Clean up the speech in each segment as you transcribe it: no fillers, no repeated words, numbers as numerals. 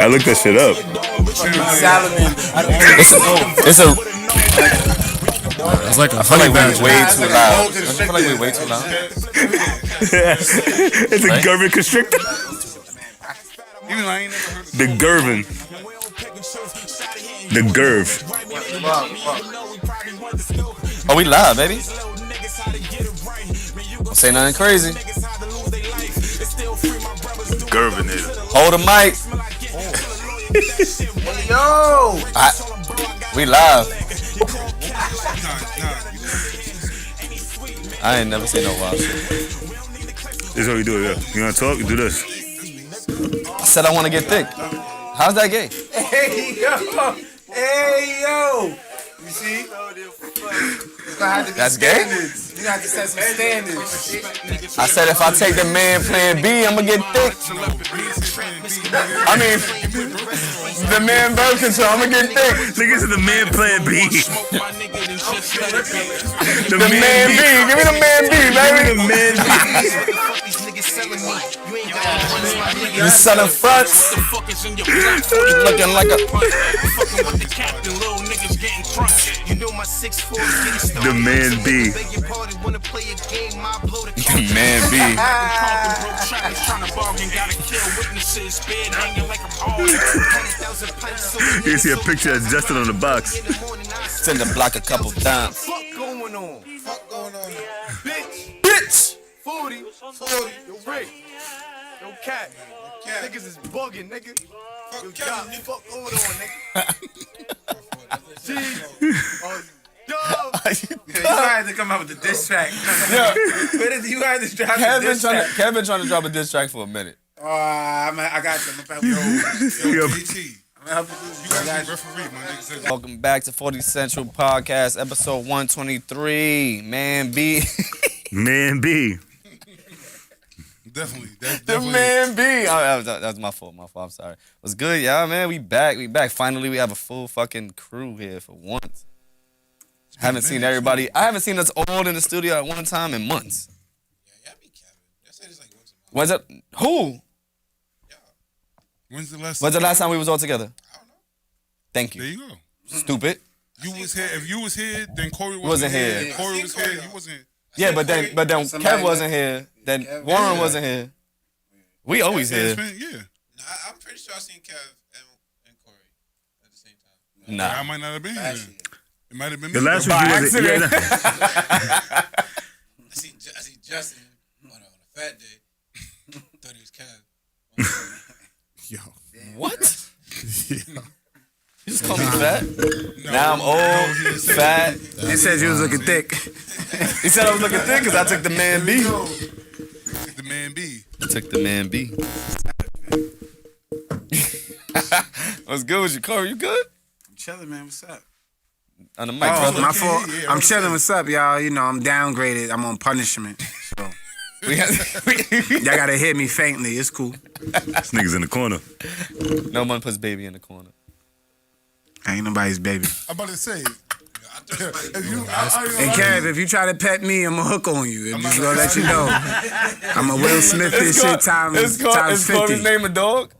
I looked that shit up. It's like I feel like we're way too loud. I feel like we're way too loud. It's a Gervin constrictor. Even though I ain't never heard of The Gervin. The Gerv. Oh, we live, baby. Don't say nothing crazy. Gervin is. Hold the mic. Yo! We live. I ain't never seen no wild shit. This is how we do it, yeah. You wanna talk? You do this. I said I want to get thick. How's that gay? Hey, yo! Hey, yo! You see? That's gay? You got to set some standards. I said if I take the man plan B, I'm going to get thick. I mean, the man birth control, I'm going to get thick. Niggas is the man plan B. The man B. Give me the man B, baby. The man B. You selling fronts. Looking like a... The man B. The man B. You see a picture of Justin on the box. Send the block a couple times. Fuck going on? Bitch! 40, yo Rick, yo Cat, niggas is bugging, nigga. Yo Cat, fuck going on, nigga. Yo, you had to come out with the diss track. Yeah. You had to drop the diss track. Kevin trying to drop a diss track for a minute. I got you. I'm gonna help you. Welcome back to 40 Central Podcast, episode 123. Man B. Man B. Definitely. The man B. Oh, that was my fault. I'm sorry. What's good, y'all, man? We back. Finally, we have a full fucking crew here for once. I haven't seen everybody. I haven't seen us all in the studio at one time in months. Yeah, be Kevin. That said it's like once a month. Was it? Who? Yeah. When's the last time we was all together? I don't know. Thank you. There you go. Stupid. You was here. If you was here, then Corey Wasn't here. Corey was here. You wasn't. Yeah, but then Kev wasn't here. Then Warren wasn't here. We always here. Yeah. No, I'm pretty sure I seen Kev and Corey at the same time. Nah. I might not have been here. It might have been The me. last week you wasn't. Yeah, I see Justin on a fat day. Thought he was Kev. Yo. What? You just call me fat? Now I'm old, fat. He said you was looking thick. He said I was looking thick because I took the man B. The man B. I took the man B. What's good with you, Corey? You good? I'm chilling, man. What's up? On the mic, brother. My fault. Yeah, I'm chilling. What's up, y'all? You know, I'm downgraded. I'm on punishment. So y'all gotta hit me faintly. It's cool. this nigga's in the corner. No one puts baby in the corner. I ain't nobody's baby. I'm about to say. And Kev, if you try to pet me, I'm gonna hook on you. I'm just gonna let you know. I'm a Will Smith this shit times 50. Is Corey's name a dog?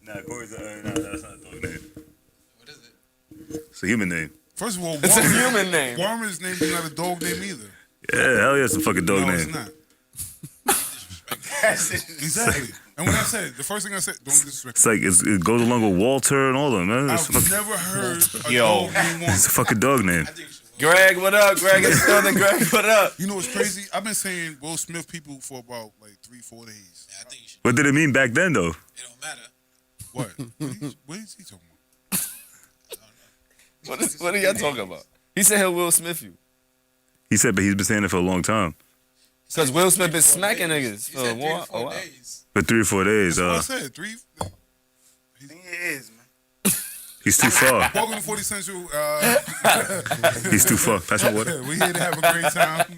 Nah, Corey's that's not a dog name. What is it? It's a human name. First of all, It's a human name. Warren's name is not a dog name either. Yeah, hell yeah, it's a fucking dog No, name. it's not. Exactly. And when I said it, the first thing I said, don't disrespect. It's like it goes along with Walter and all them, man. It's, I've never heard a Yo. dog name it's a once. fucking dog name. Greg, what up? Greg is still the Greg, what up? You know what's crazy? I've been saying Will Smith people for about like 3-4 days. Yeah, I think you should. What did it mean back then, though? It don't matter. What? What is he talking about? What are y'all talking about? He said he'll Will Smith you. He said, but he's been saying it for a long time. Because Will Smith been smacking niggas He for a said 3 while. or 4 days. For 3 or 4 days. That's what I said. 3. It is, man. He's too far. Welcome to 40 Central. He's too far. That's my water. We're here to have a great time.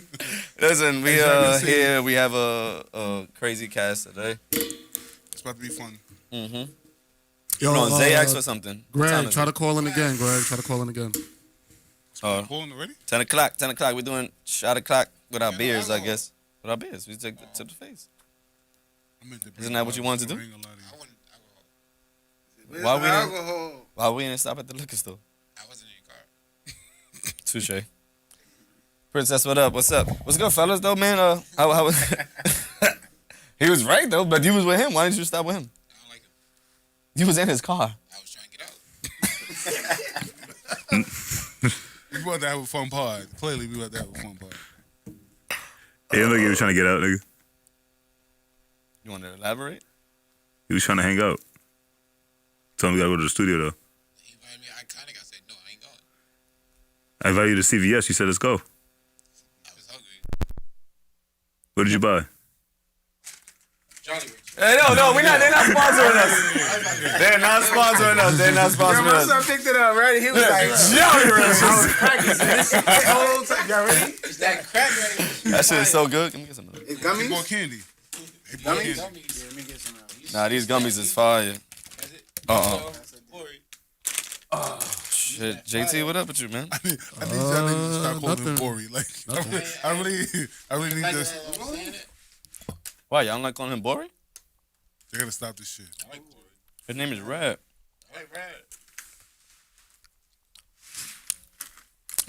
Listen, we Exactly. here. We have a crazy cast today. It's about to be fun. Mm-hmm. Yo, Hold on, Zay asked for something. What time Greg, is try it? to call in again. Greg, try to call in again. Pulling already? 10 o'clock. 10 o'clock. We're doing shot o'clock with our beers, I guess. With our beers. We take to the face. Isn't that what you wanted to do? I ain't gonna lie to you. Why we didn't? alcohol? Why we didn't stop at the liquor store? I wasn't in your car. Touche. Princess, what up? What's up? What's good, fellas? Though, man. How was? He was right though, but you was with him. Why didn't you stop with him? I don't like him. You was in his car. I was trying to get out. We about to have a fun pod. Clearly, we about to have a fun pod. Hey, look, he was trying to get out, nigga. You want to elaborate? He was trying to hang out. Told him we gotta go to the studio though. He invited me to Iconic. I said, no, I ain't going. I invited you to CVS. You said let's go. I was hungry. What did you buy? Jolly Rancher. Hey, no, they're not sponsoring us. They're not sponsoring us. They're not sponsoring My us. son picked it up, right? He was like, Jolly Ranchers. I was practicing this shit the whole time. Y'all ready? It's that crack right That shit is so good. Let me get some of that. It's He bought gummies? candy. He bought candy. Gummies. Let me get some of those. Nah, these gummies is fire. That's it. Uh-uh. Corey. Shit. JT, what up with you, man? I need y'all niggas to stop calling him nothing. Bori. Like, I really need Like this. I'm saying it. Why, y'all don't like calling him Bori? They gotta stop this shit. I like Corey. His name is Red. I like Rad.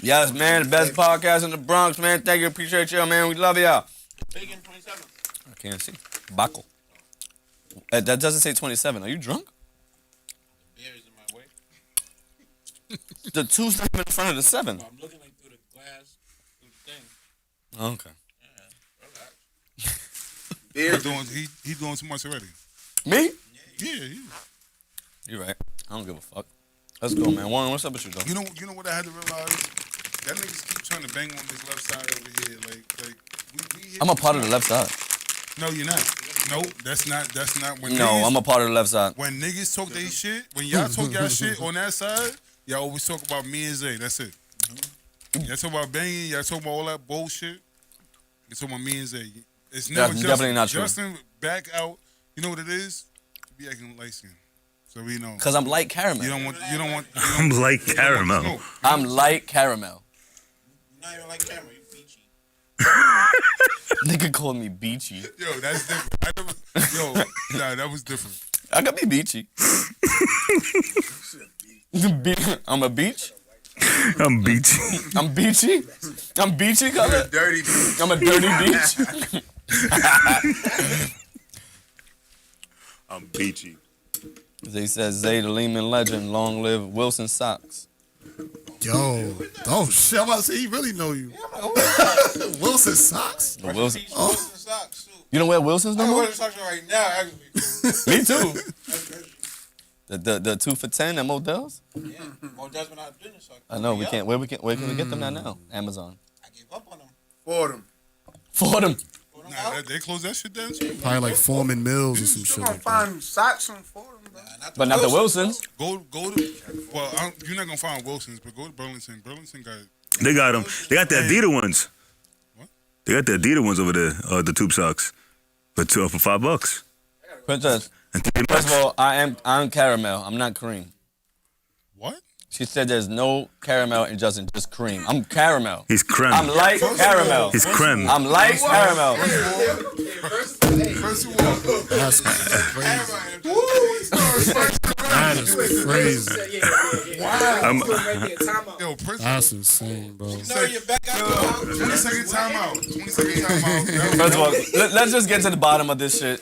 Yes, man. The best podcast in the Bronx, man. Thank you. Appreciate y'all, man. We love y'all. Bacon 27. I can't see. Baco. That doesn't say 27. Are you drunk? Beer is in my way. The two's not even in front of the 7. I'm looking like through the glass, through the thing. Okay. Relax. He's doing too much already. Me? Yeah. You're right. I don't give a fuck. Let's go, man. Warren, what's up with you, though? You know what I had to realize? That niggas keep trying to bang on this left side over here. Like we hit I'm a part of the left side. No, you're not. No, that's not when No, niggas, I'm a part of the left side. when niggas talk their shit, when y'all talk y'all shit on that side, y'all always talk about me and Zay. That's it. Y'all talk about banging, y'all talk about all that bullshit. You talk about me and Zay. It's never That's Justin. definitely not true. Justin back out. You know what it is? You be acting light skin. So we know. Because I'm light caramel. You don't want I'm like caramel. smoke. I'm light caramel. Not even like camera, you beachy. Nigga called me beachy. Yo, that's different. Nah, that was different. I could be beachy. I'm a beach. I'm beachy. I'm beachy. I'm beachy color. Dirty dude. I'm a dirty beach. I'm beachy. They said Zay the Lehman legend. Long live Wilson Socks. Yo. Oh, shit. I'm about to say, he really know you. Wilson Socks? The Wilson. Oh. Socks, too. You don't wear Wilsons no I'm more? wearing socks right now, actually. Me too. The 2 for $10 at Modell's? Yeah. Well, that's when I was business socks. I know we can't. Where can we get them now? Amazon. I gave up on them. For them. For them. Put them Nah, out. they closed that shit down too. Probably like Foreman Mills or some You shit gonna like that. find socks on for them, bro. But not the Wilsons. Go to. Well, you're not gonna find Wilson's, but go to Burlington. Burlington got. They got them. They got the Adidas ones. What? They got the Adidas ones over there. The tube socks. For $5. Princess. And $3 First of all, I'm caramel. I'm not cream. What? She said there's no caramel in Justin, just cream. I'm caramel. He's creme. I'm light caramel. He's creme. I'm light caramel. First of all, That's crazy. That is crazy. yo, Prince. That's insane, bro. No, you're back out. 20-second timeout. 20-second timeout. First of all, let's just get to the bottom of this shit.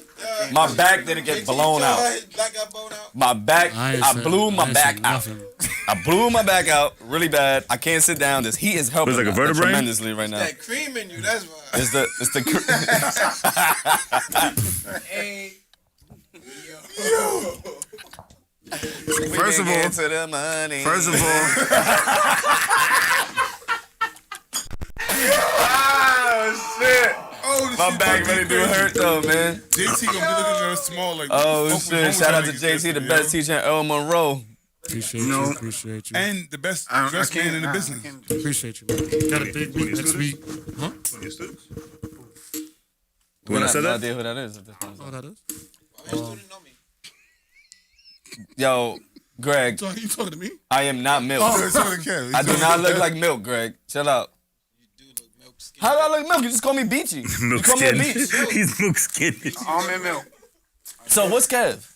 My back didn't get blown out. Black got blown out. My back, I blew my back out. Nothing. I blew my back out really bad. I can't sit down. This heat is helping Was it like a me vertebrae? tremendously right now. That cream in you, that's why. It's the Hey. First of all, to the money. first of all, Oh shit! Oh, My back really do hurt though, man. JT gonna be looking at us small like. Oh fuck shit! was Shout wrong out to with JT, the y'all best niggas, teacher in Earl Monroe. Appreciate you. Appreciate you. and the best I dressed man in the business. Appreciate you, man. Got a big week next week. Huh? when I said no that, idea who that is. At this point. Oh, that is? Why you still didn't know me? Yo, Greg, You talking to me? I am not milk. Oh, it's on the camera. I do not look like milk, Greg. Chill out. You do look milk skin. How do I look milk? You just call me Beachy. You milk call me a skin. beach. He's milk skinny. Almond milk. So what's Kev?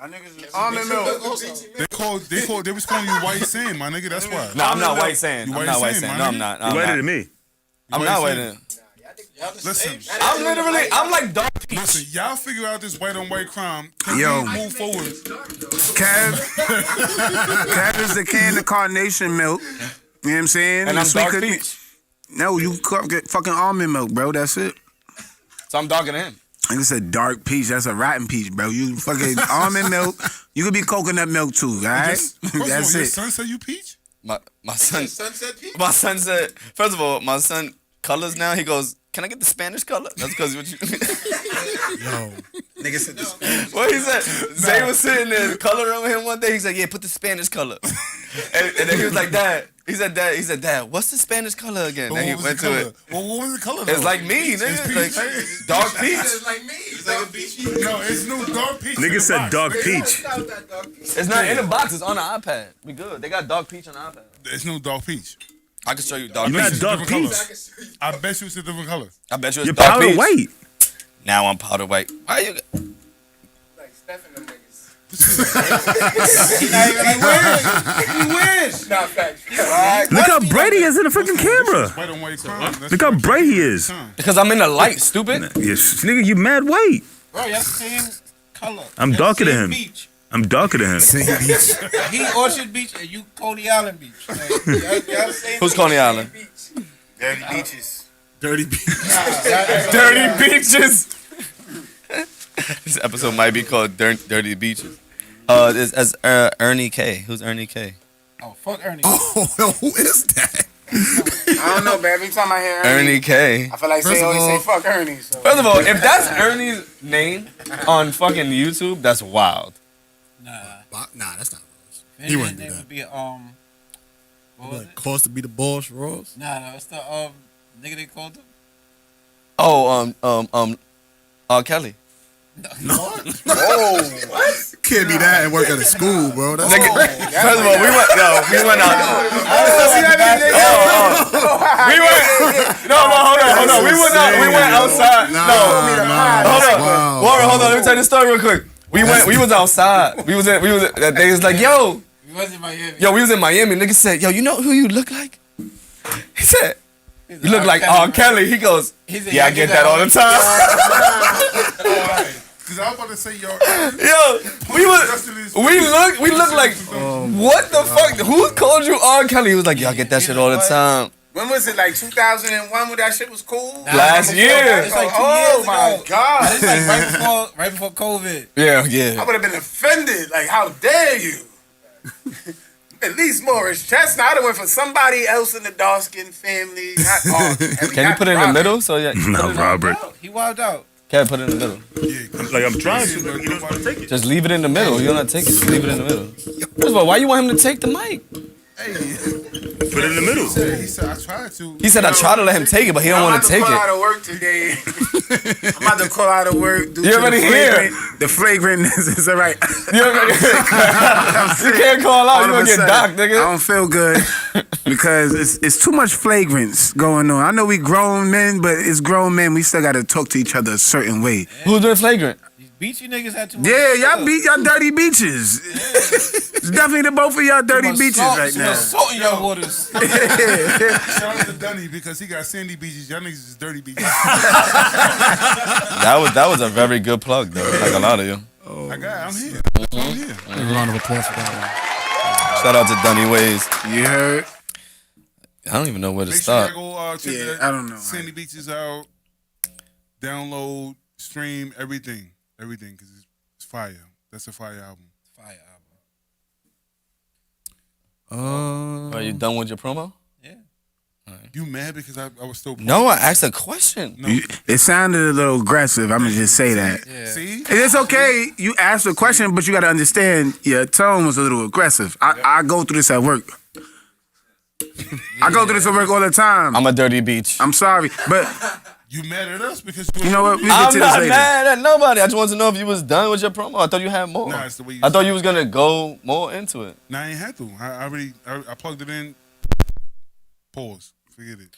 My niggas is almond milk. They was calling you White Sand, my nigga. That's why. No, I'm not white sand. You I'm white not white sand, sand. my No, I'm nigga. not. No, You I'm whiter not. than me. I'm white not sand. white. Listen, I'm literally. I'm like dark peach. listen. Y'all figure out this white on white crime. Can Yo. we move forward? Cav is the can of carnation milk. You know what I'm saying? And The I'm sweet dark cookie- peach. No, you get fucking almond milk, bro. That's it. So I'm darker than him. Like I said, dark peach. That's a rotten peach, bro. You fucking almond milk. You could be coconut milk too, all right? First of all, That's your it. son said you peach. My son. Sunset Peach? My son said. First of all, my son colors now. He goes, "Can I get the Spanish color?" That's because what you. Yo, nigga said this. What he said? Zay was sitting there coloring with him one day. He said, "Yeah, put the Spanish color." and then he was like, "Dad." He said, "Dad, what's the Spanish color again?" But And he what was went the to color? it. Well, what was the color? It's though? like me, It's nigga. peach. Like, dark peach. It's like me. It's like a beach. No, it's no dark peach. in Nigga the said box. dark peach. It's not in the box. It's on the iPad. We good. They got dark peach on the iPad. There's no dark peach. I can show you dark You peach. got It's a dark different peach. color. I bet you it's a different color. I bet you it's You're dark powder peach. white. Now I'm powder white. Why you? Like Steph and them niggas. He wins. Nah, facts. Look how bright he is in the freaking camera. White on white crime. That's Look how what bright he is. Because I'm in the light, stupid. Yes, nigga, you mad white. Bro, y'all the same color. I'm Y'all darker the than same him. Beach. I'm darker than him. He Orchard Beach and you Coney Island Beach. Like, y'all the same Who's beach. Coney Island? Dirty beaches. Dirty peach. Dirty beaches. This episode might be called Dirty Beaches. It's as Ernie K. Who's Ernie K? Oh, fuck Ernie. Oh, who is that? I don't know, man. Every time I hear Ernie, Ernie K. I feel like First they of always say all- fuck Ernie. So. First of all, if that's Ernie's name on fucking YouTube, that's wild. Nah. Nah, that's not Ross. His He wouldn't do name that. would be what was it? Cost to be the boss, Ross? Nah, it's the nigga they called him. Oh, R. Kelly. Can't be that and work at a school, bro. That's Nigga, first of all, we went out. We went. Hold on. We went outside. Warren, hold on. Let me tell you the story real quick. We was outside. We was. They was like, yo, He was in Miami. we was in Miami. Nigga said, yo, you know who you look like? He said, you look like R. Kelly. He goes, He said, yeah, I get that all the time. Because I was about to say, yo, Yo, we look like, what the fuck? Who called you R. Kelly? He was like, yo, I get that shit all the time. When was it? Like 2001 when that shit was cool? Last year. It's like 2 Oh years my ago. God. It's like right before COVID. Yeah. I would have been offended. Like, how dare you? At least Morris Chestnut. I'd have went for somebody else in the dark skin family. Can you put it in the middle? So yeah. Nah, Robert. He wilded out. Can put it in the middle? I'm trying to, but he doesn't want to take it. Just leave it in the middle. You don't have to take it. Just leave it in the middle. First of all, why you want him to take the mic? Put it in the middle. he said, I tried to. He said I tried to let him take it, but he don't want to take I'm it. about to call out of work today. I'm about to call out of work. You already here. The flagrantness is all right. You can't call out. You gonna get docked, I nigga. don't feel good because it's too much flagrance going on. I know we grown men, but it's grown men. We still got to talk to each other a certain way. Who's doing flagrant? These beachy niggas had too much. Yeah, y'all beat y'all dirty beaches. It's definitely the both of y'all dirty beaches right now. Salt in your waters. Shout out to Dunny because he got sandy beaches. Y'all niggas is dirty beaches. That was a very good plug, though. Like a lot of you. I'm here. I'm here. A round of applause for that Shout out to Dunny Ways. one. You heard? I don't even know where to Make sure start. y'all go check Yeah, that I don't know, Sandy Beaches out. Download, stream, everything. Everything, because it's fire. That's a fire album. Fire album. Are you done with your promo? You mad because I was still... No, I asked a question. No. It sounded a little aggressive. I'm gonna just say that. See? And it's okay. You asked a question, but you got to understand your tone was a little aggressive. I go through this at work. I go through this at work all the time. I'm a dirty beach. I'm sorry, but You mad at us because... you know what? We get I'm to this not later. mad at nobody. I just wanted to know if you was done with your promo. I thought you had more. Nah, it's the way you I thought said you was gonna go more into it. Nah, I ain't had to. I plugged it in. Pause. Forget it.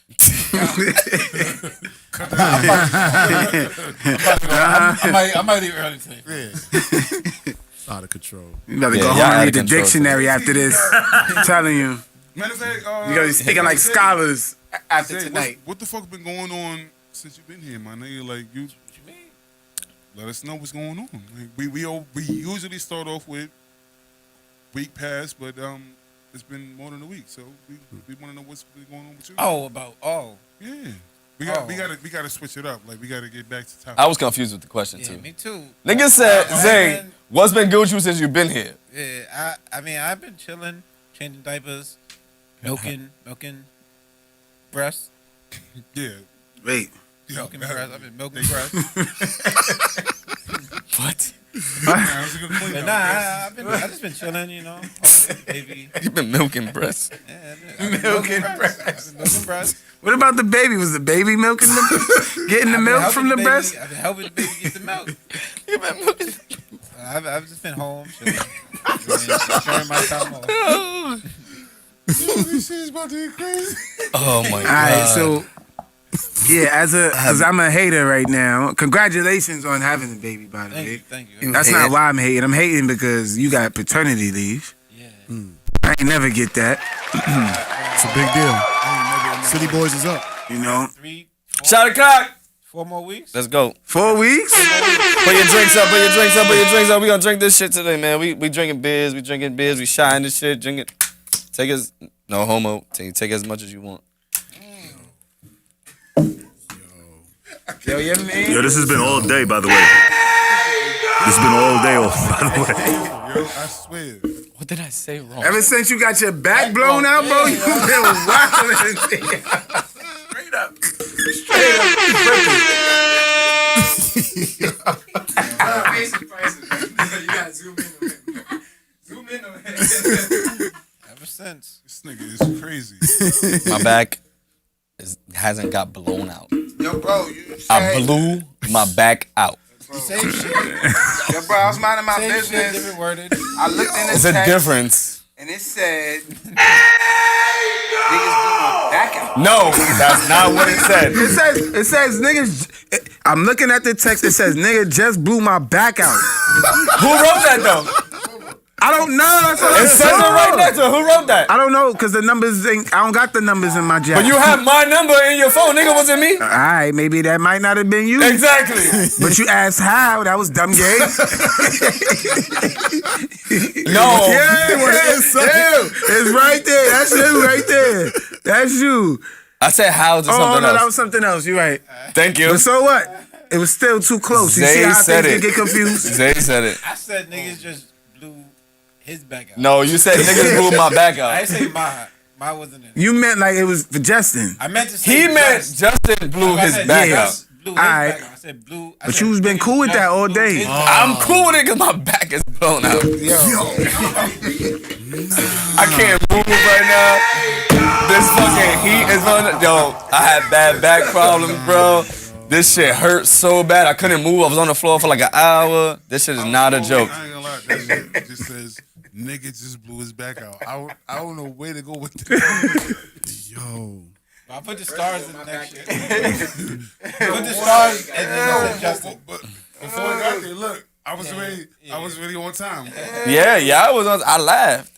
I might leave early today. Yeah. Out of control. You gotta Yeah, go y'all home out and of read the control dictionary after this. I'm telling you. Matter of fact, You gotta be speaking like scholars after Zay, tonight. what the fuck been going on since you've been here, my nigga? Like you let us know what's going on. Like, we usually start off with week pass, but it's been more than a week, so we want to know what's been going on with you. Yeah. We gotta switch it up. Like we gotta get back to topic. I was confused with the question Yeah, too. me too. Nigga said, I- Zay, I- what's been good with you since you've been here? Yeah, I mean, I've been chilling, changing diapers, milking breasts, Yeah. Wait. milking breasts. I've been milking breasts. What? That was a good point, But though. nah, I just been chilling, you know, baby. You've been milking breasts. Yeah, I've been milking breasts. I've been milking breasts. What about the baby? Was the baby milking the getting the I've been milk helping from the baby- breast? I've been helping the baby get the milk. You've been milking. I've just been home, chilling, enjoying my time off. This shit is about to get crazy. Oh my All god. right, so yeah, because I'm a hater right now. Congratulations on having the baby, by the way. Thank you. That's not why I'm hating. I'm hating because you got paternity leave. Yeah. I ain't never get that. It's a big deal. City Boys is up. You know, 3, Shot o'clock. 4 more weeks. Let's go. 4 weeks. Put your drinks up. Put your drinks up. Put your drinks up. We gonna drink this shit today, man. We drinking beers. We drinking beers. We shine this shit. Drink it. Take as no homo. Take as much as you want. Yo, yeah, man. Yo, this has been all day, by the way. This has been all day, by the way. Yo, I swear. What did I say wrong? Ever since you got your back blown out, bro, you been wilding. Straight up. Basic prices. You gotta zoom in. Zoom in on it. Ever since. This nigga is crazy. My back hasn't got blown out. Yo, bro, you I said, blew my back out. Same shit. yo, bro, I was minding my Same shit, business. different worded. I looked in the It's a text, difference. and it said, niggas blew my back out. No, that's not what it said. It says niggas. I'm looking at the text. It says nigga just blew my back out. Who wrote that though? I don't know. That's what I It says it right there. So who wrote that? I don't know because the numbers ain't. I don't got the numbers in my jacket. But you have my number in your phone, nigga. Was it me? All right, maybe that might not have been you. Exactly. But you asked how. That was dumb gay. No. Yeah, it's right there. That's you right there. That's you. I said how to Oh something no, else. that was something else. You're right. Thank you. But so what? It was still too close. You see Zay how said things it. can get confused? Zay said it. I said niggas just blew his back out. No, you said niggas blew my back I out. didn't say my. Mine wasn't in it. You meant like it was for Justin. I meant to say He meant just. Justin blew I his said back yes. out. Blew his Alright. back out. I said blew. I But said you's been niggas cool with just that all blew day. his back I'm cool with it because my back is blown out. I can't move right now. This fucking heat is on. Yo, I had bad back problems, bro. This shit hurt so bad. I couldn't move. I was on the floor for like an hour. This shit is not a joke. I ain't gonna lie. That shit just says nigga just blew his back out. I don't know where to go with this. Yo. I put the stars in the next shit. Put the stars and then said Justin. But before I got there, look, I was ready. I was ready on time. Yeah, I laughed.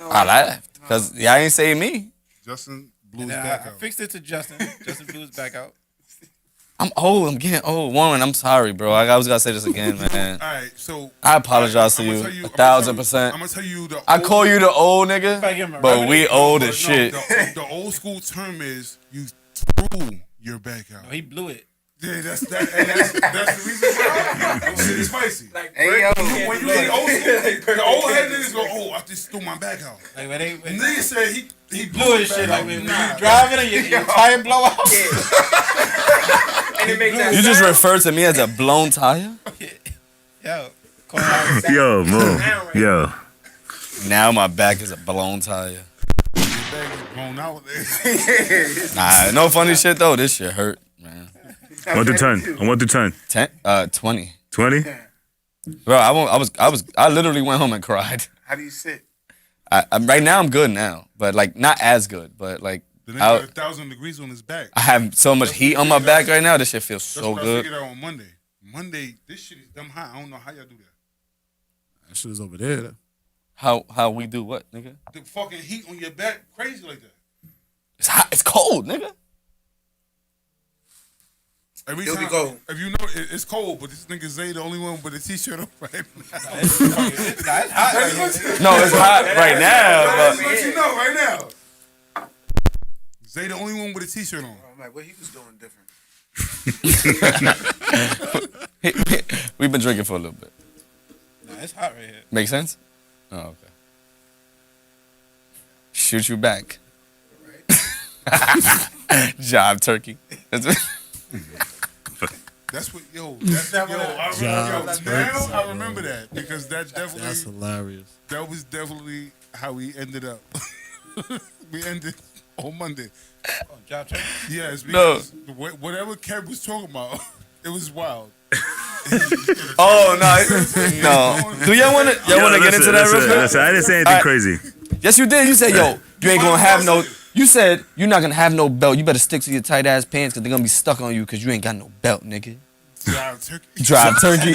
I laughed. Because y'all ain't say me. Justin blew And his I back out. fixed it to Justin. Justin blew his back out. I'm old. I'm getting old. Warren, I'm sorry, bro. I was gotta say this again, man. All right, so I apologize to I'ma you tell you 1,000%. I'm gonna tell you the. I call you the old nigga, If I give him a but remedy. we old No, as shit. The old school term is you threw your back out. Oh, he blew it. Yeah, that's the reason why. Shit is spicy. Hey, yo. When you get old school, the old head niggas go, oh, I just threw my back out. Like when they Nigga said he blew his shit. Like when you driving and your tire blow out. And it make that You just refer to me as a blown tire? Yo, call out. Yo, move. Yo. Now my back is a blown tire. Your back is blown out. Nah, no funny shit though. This shit hurt, man. 1 to 10. I want to 10. 20. 20? Bro, I literally went home and cried. How do you sit? Right now I'm good now, but like not as good, but like The nigga got 1,000 degrees on his back. I have so much heat on my back right now. This shit feels That's so what I good. figured out on Monday. Monday, this shit is dumb hot. I don't know how y'all do that. That shit is over there. How we do what, nigga? The fucking heat on your back, crazy like that. It's hot. It's cold, nigga. Every It'll be time, cold. if you know it's cold, but this nigga Zay the only one with a t-shirt on right now. It's hot right here. No, it's hot right now. That's what you know right now. Zay the only one with a t-shirt on. I'm like, what he was doing different. But we've been drinking for a little bit. Nah, it's hot right here. Make sense? Oh, okay. Shoot you back. Job turkey. That's what, now I remember that because that That's definitely, hilarious. that was definitely how we ended up. We ended on Monday. Oh, job turkey. Yes, No. because whatever Kev was talking about, it was wild. Oh no, no. Do y'all wanna get into that real quick? Listen, I didn't say anything Alright. crazy. Yes, you did. You said, yo, you ain't gonna have no. You said you're not gonna have no belt. You better stick to your tight ass pants because they're gonna be stuck on you because you ain't got no belt, nigga. Drive turkey. Drive turkey.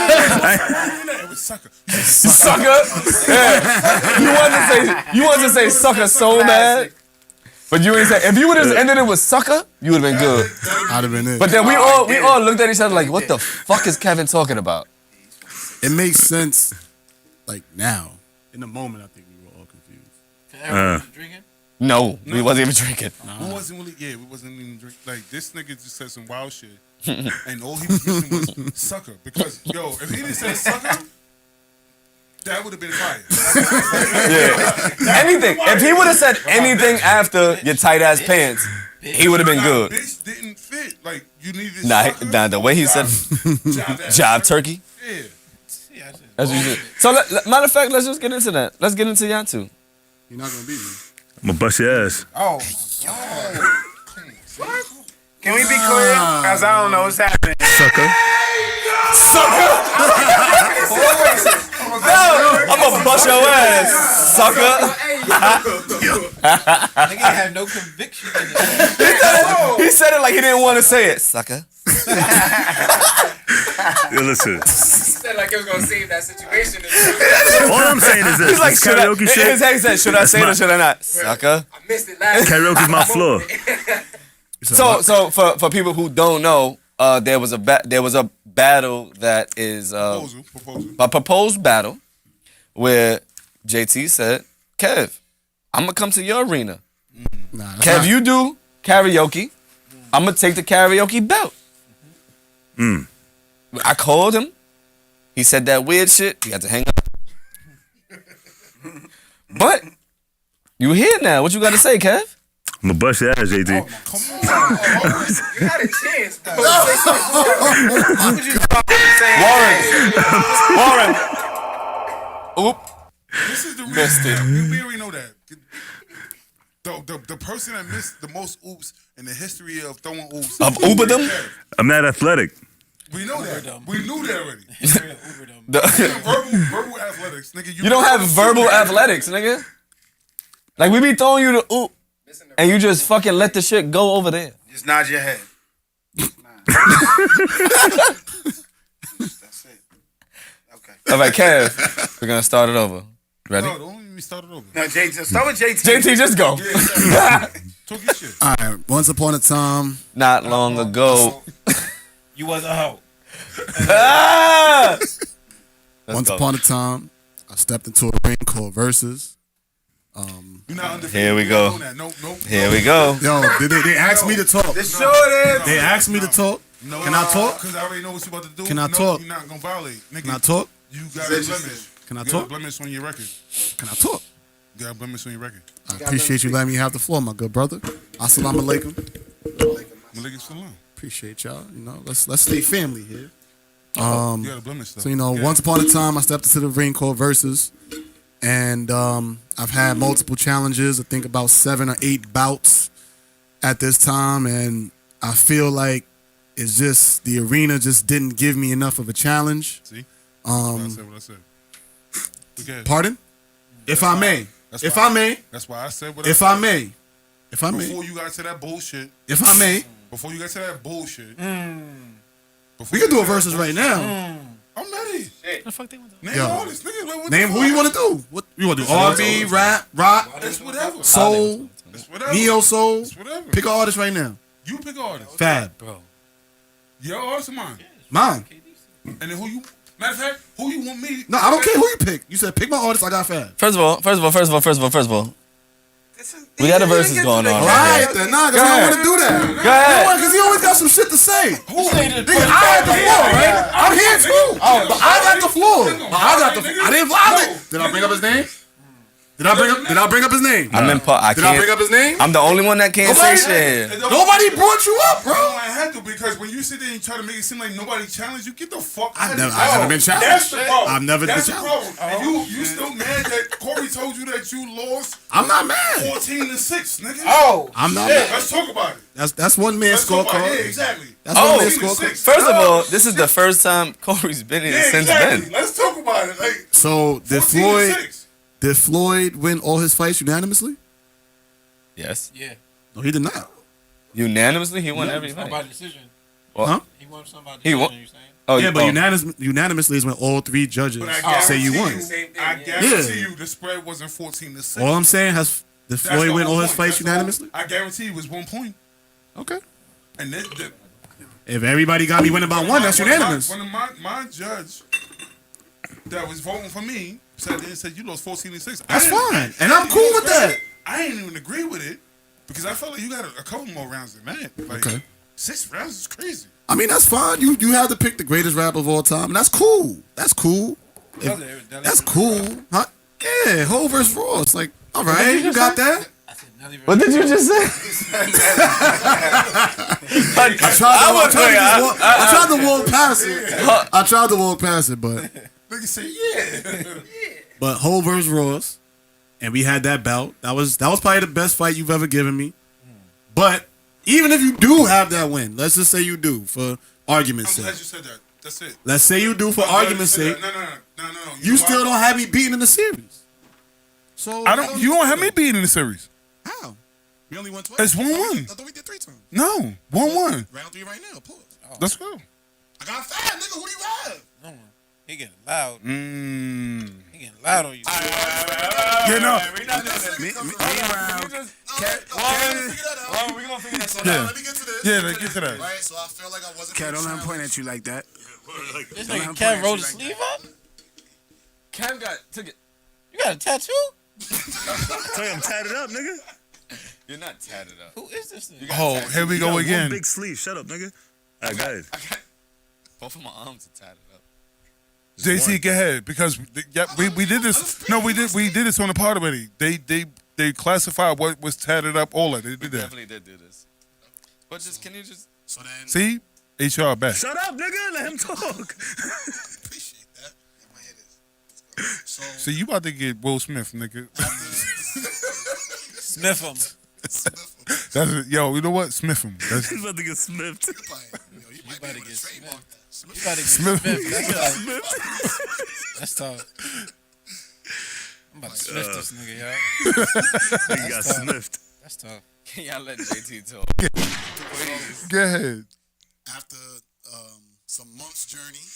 It was sucker. Sucker. Yeah. You wanted to say sucker so bad. But you ain't say if you would have ended it with sucker, you would have been good. I'd have been it. But then we all looked at each other like, what the fuck is Kevin talking about? It makes sense, like now. In the moment, I think we were all confused. Everyone was drinking? No, we wasn't even drinking. We wasn't really, we wasn't even drink. Like, this nigga just said some wild shit. And all he was missing was sucker. Because, yo, if he didn't say sucker, that would have been fire. Yeah. Anything. If he would have said anything after your tight ass pants, he would have been good. Bitch didn't fit. Like, you needed sucker. Nah, the way he said job turkey. Yeah. Yeah, I said, That's what you said. So, matter of fact, let's just get into that. Let's get into y'all two. You're not gonna beat me. I'm gonna bust your ass. oh, Can we be clear? Cause I don't know what's happening. Sucker. No, I'm gonna bust your ass, sucker. nigga have no conviction in it. He said it like he didn't want to say it, sucker. Yo, listen. Said like it was gonna save that situation. All I'm saying is this. He's like, This karaoke shit. his head said, should I say it or should I not? Sucker. I missed it last. Karaoke's my floor. So for people who don't know, there was a battle that is Proposal. a proposed battle where JT said, Kev, I'm gonna come to your arena. Nah, Kev, you do karaoke. I'm gonna take the karaoke belt. I called him. He said that weird shit. We had to hang up. But you here now. What you got to say, Kev? I'm gonna bust your ass, JT. You had a chance, bro. Say something. What would you say? Warren. Oop. This is the reason. Missed it. We already know that. The person that missed the most oops in the history of throwing oops. Of Uberdom? I'm not athletic. We know that. We knew that already. Verbal athletics, nigga. You don't have verbal athletics, nigga. Like we be throwing you the oop, and you just fucking let the shit go over there. Just nod your head. That's it. Okay. All right, Kev, we're gonna start it over. Ready? No, don't even start it over. No, JT. Start with JT. JT, just go. Talk your shit. All right. Once upon a time, Not long ago. You was a hoe. Ah! once go. upon a time, I stepped into a ring called Versus. You're not undefeated. Here we You go. don't know that. Nope. Here we go. Yo, they asked me to talk. This short is. They asked me to talk. No, Can I talk? Because I already know what you're about to do. Can I No, talk? You're not gonna violate, nigga. Can I talk? You got a blemish. Can I You got a talk? blemish on your record. Can I talk? You got a blemish on your record. I appreciate you letting me have the floor, my good brother. Assalamu alaikum. Malik Salam. Appreciate y'all. You know, let's stay family here. You got a blemish though. So you know, once upon a time, I stepped into the ring called Versus, and I've had multiple challenges. I think about 7 or 8 bouts at this time, and I feel like it's just the arena just didn't give me enough of a challenge. See? I said what I said. Okay. Pardon? If I may. That's If why I may. That's why I said what If I I may. If I said. may. Before you got to that bullshit. If I may. Before you got to that bullshit. We can do a versus right now. I'm ready. The fuck they want to Name artists, nigga. What Name the who fuck? you want to do. What you want to do? R&B, rap, rock, It's whatever. soul, It's whatever. neo soul. It's whatever. Pick an artist right now. You pick an artist. Fab. bro. Your artist or mine? Mine. And then who you? Matter of fact, who you want me? No, I don't care who you pick. You said pick my artist. I got Fab. First of all. We got a versus going on. All right, then. Nah, because I don't want to do that. Go ahead. Because he always got some shit to say. Nigga, I had the floor, right? I'm here too. But I got the floor. I didn't violate. Did I bring up his name? Did I bring up his name? I'm in part. Did I bring up his name? I'm the only one that can't say shit. Nobody brought you up, bro. I had to because when you sit there and try to make it seem like nobody challenged you, get the fuck out of here. I've never been challenged. That's the problem. I've never been That's the challenged. problem. And you still mad that Corey told you that you lost I'm not mad. 14-6, nigga? Oh, I'm not mad. Let's talk about it. That's one man's Let's talk about it. Yeah, scorecard. exactly. That's one man's 14-6. scorecard. First of all, this is the first time Corey's been here Yeah, since exactly. then. Let's talk about it. Like So 14-6. did Floyd win all his fights unanimously? Yes. Yeah. No, he did not. Unanimously, he won every Somebody fight. decision. Well, Huh? He won somebody He decision, won- you saying? Oh, Yeah, but oh. unanimously is when all three judges But I say you won. I guarantee you the spread wasn't 14-6. All I'm saying did That's Floyd the win whole all his point. fights That's the whole- unanimously? I guarantee you it was 1 point. Okay. And then If everybody got me winning by one, that's unanimous. One of my judge that was voting for me sat there and said you lost 14-6. That's fine, and I'm cool with that. I ain't even agree with it because I felt like you got a couple more rounds than that. Like, Okay. 6 rounds is crazy. I mean, that's fine. You have to pick the greatest rapper of all time, and that's cool. That's cool. That's cool. Huh? Yeah, Ho versus Ross. Like, all right, you got that. What did you just say? I tried to walk past it. I tried to walk past it, but Nigga say yeah. but Ho versus Ross, and we had that bout. That was probably the best fight you've ever given me. But even if you do have that win, let's just say you do for argument's I'm glad sake. you said that. That's it. Let's say you do for I'm glad argument's you said sake. that. No. You know still why? don't have me beaten in the series. So I don't. You don't have me beating the series. How? We only won twice. It's 1-1. I thought we did 3 times. No, 1-1. Round 3 right now. Pause. Let's go. I got 5, nigga. Who do you have? He getting loud. Mm. He getting loud on you. Yeah, no. We gonna figure that out. Yeah. Let me get to this. Yeah, let's get to that. Right, so I feel like I wasn't. Cat, don't let him point at you like that. This Don't nigga have Kev plans rolled like his that. sleeve up? Cam took it. You got a tattoo? Tell you I'm tatted up, nigga. You're not tatted up. Who is this nigga? Oh, here we You go got again. One big sleeve. Shut up, nigga. All right, go ahead. Both of my arms are tatted up. JT, go ahead because we did this. No, we did this on the pod already. They classified what was tatted up. All of it. They did that. Definitely did do this. But can you just? So then, See, HR back. Shut up, nigga. Let him talk. appreciate that. My head is. So See, you about to get Will Smith, nigga. Sniff him. That's it. Yo, you know what? Smith him. That's He's about to get sniffed. you might be able to trademark that. You gotta get Smith. Smith. That's tough. I'm about to sniff this nigga, y'all. He got sniffed. That's tough. Can y'all let JT talk? Go ahead. After some months' journey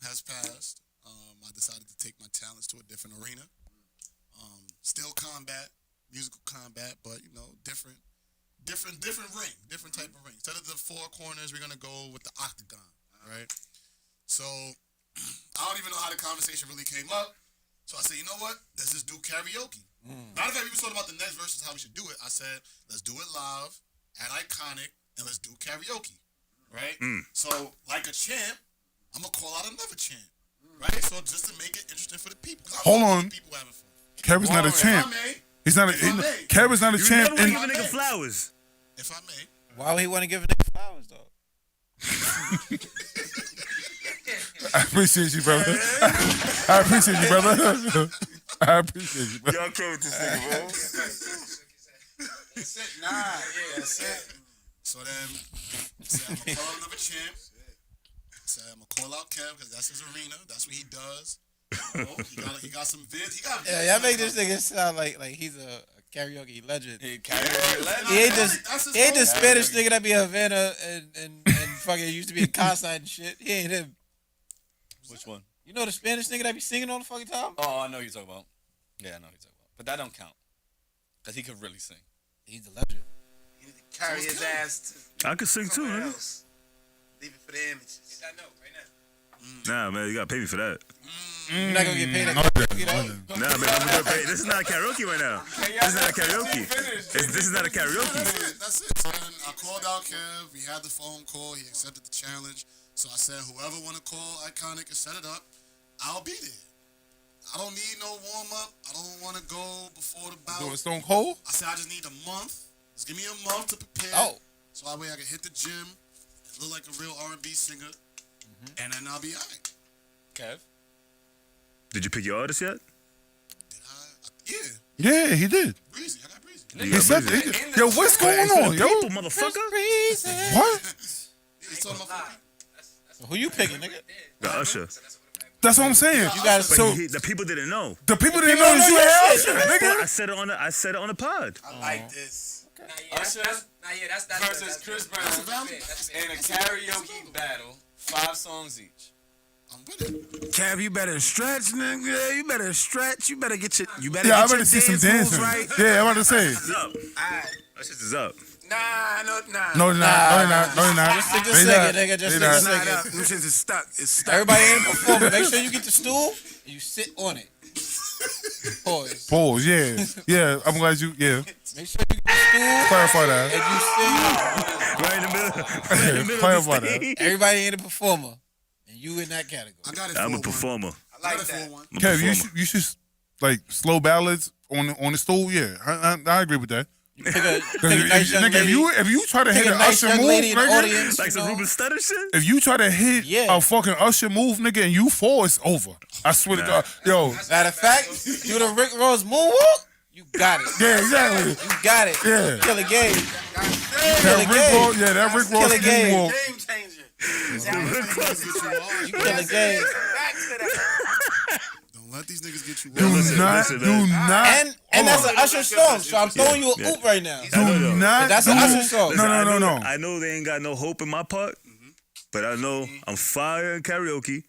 has passed, I decided to take my talents to a different arena. Still combat, musical combat, but different ring, different type of ring. Instead of the 4 corners, we're gonna go with the octagon, right? So I don't even know how the conversation really came up. So I said, you know what? Let's just do karaoke. Matter of fact, we were talking about the next versus how we should do it. I said, let's do it live at Iconic and let's do karaoke, right? So like a champ, I'm gonna call out another champ, right? So just to make it interesting for the people. Hold on. People having fun. Kevin's not a champ. He's not a. Kevin's not a You champ. never And give a nigga flowers. If I may. Why would he want to give a nigga flowers, though? I appreciate you, brother. I appreciate you, brother. I appreciate you, brother. Y'all care with this nigga, bro. That's it. That's it. So then, I said, I'm gonna call out another champ. I said, I'm gonna call out Kev because that's his arena. That's what he does. He got some vids. He got vids. Yeah, y'all make this nigga sound like he's a karaoke legend. He karaoke legend. He ain't the his Spanish nigga that be in Havana and fucking used to be in Casa and shit. He ain't him. Which one? You know the Spanish nigga that be singing all the fucking time? Oh, I know who you're talking about. Yeah, I know who you're talking about. But that don't count. Because he could really sing. He's a legend. You need to carry his ass to I could sing too, somewhere nigga. else. Leave it for the images. Get that note right now. Nah, man, you gotta pay me for that. You're not gonna get paid. Nah, man, I'm gonna pay. This is not karaoke right now. This is not a karaoke. This is not a karaoke. That's it. So then I called out Kev. We had the phone call. He accepted the challenge. So I said, whoever want to call Iconic and set it up, I'll be there. I don't need no warm up. I don't want to go before the bout. Doing Stone Cold? I said I just need a month. Just give me a month to prepare. Oh. So that way I can hit the gym and look like a real R&B singer, and then I'll be alright. Kev? Did you pick your artist yet? Yeah, Yeah, he did. Breezy. I got Breezy. He said, yo, what's going on, yo? People, motherfucker. What? He's talking about Who you picking, nigga? The Usher. That's what I'm saying. You gotta. But the people didn't know. The people didn't know that you had Usher, nigga. I said it on the pod. I like this. Usher versus Chris Brown in a karaoke battle, 5 songs each. I'm with it. Kev, you better stretch, nigga. You better stretch. You better get your. You better Yeah, get I your better see some moves dancing. right. Yeah, I'm about to say. It's up. Alright. That shit is up. Nah. No, they're not. No, they're not. No, they're not. Just stick to They sing not. it, nigga. Just They stick to not. sing Not it. up. Them shits is stuck. It's stuck. Everybody ain't performing. Make sure you get the stool and you sit on it. Pause. Pause, yeah. Yeah, I'm glad you, yeah. Make sure you get the stool Clarify that. and you Right in the middle. Right in the middle Clarify of the that. stage. sing. Everybody ain't a performer, and you in that category. I got it. I'm a 4-1. performer. I I like got it that. 4-1. I'm a Kev, performer. you should like slow ballads on the stool, yeah. I agree with that. You pick a If, nice young nigga, lady. if you try to Pick hit a an nice Usher young move, lady in the nigga, audience. Like you some know? Ruben Studdard shit? if you try to hit Yeah. a fucking Usher move, nigga, and you fall, it's over. I swear to God. Yo, Matter of fact, do the Rick Ross moonwalk. You got it. yeah, exactly. You got it. Yeah. Kill a game. That Rick Ross, yeah, that Rick Ross Kill a game. moonwalk. Game changer. You kill a game. Back to that. Don't let these niggas get you. Do listen, not, listen, do man. not. And that's an Usher song. So I'm throwing you a oop right now. Do not. That's do, an Usher song. No. I know they ain't got no hope in my part, but I know I'm fire in karaoke.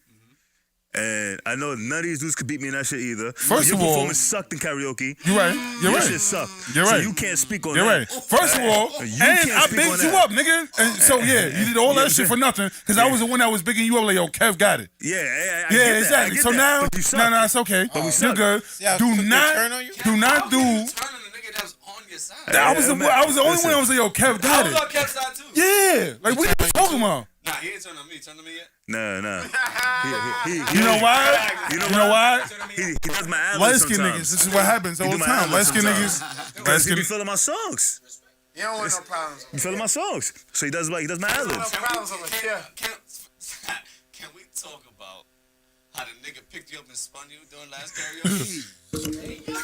And I know none of these dudes could beat me in that shit either. First Your of all- performance sucked in karaoke. You're right. You're Your right. shit sucked. You're So right. you can't speak on You're that. right. First of all, You and can't I speak bigged on you that. up, nigga. And so yeah, you did all that shit for nothing because I was the one that was bigging you up. Like, yo, Kev got it. Yeah, I Yeah, get that. exactly. I get So that. now, But you suck. no, it's okay. we You're suck. good. See how Do quick they turn not, on you? do not do. Turn on the nigga that was on your side. I was the only one that was like, yo, Kev I got was it. on Kev's side too. Yeah, like what are you talking about? Nah, he ain't turned on me. Turned on me yet? Nah. You know why? You know why? He does my ad Light libs skin sometimes. niggas. This is what happens all do the my time. Light ad-libs skin sometimes. niggas. Light Because he skin. be feeling my songs. You don't want no problems. He feeling my songs. So he does my ad No libs. problems over here. Can we talk about how the nigga picked you up and spun you during last karaoke?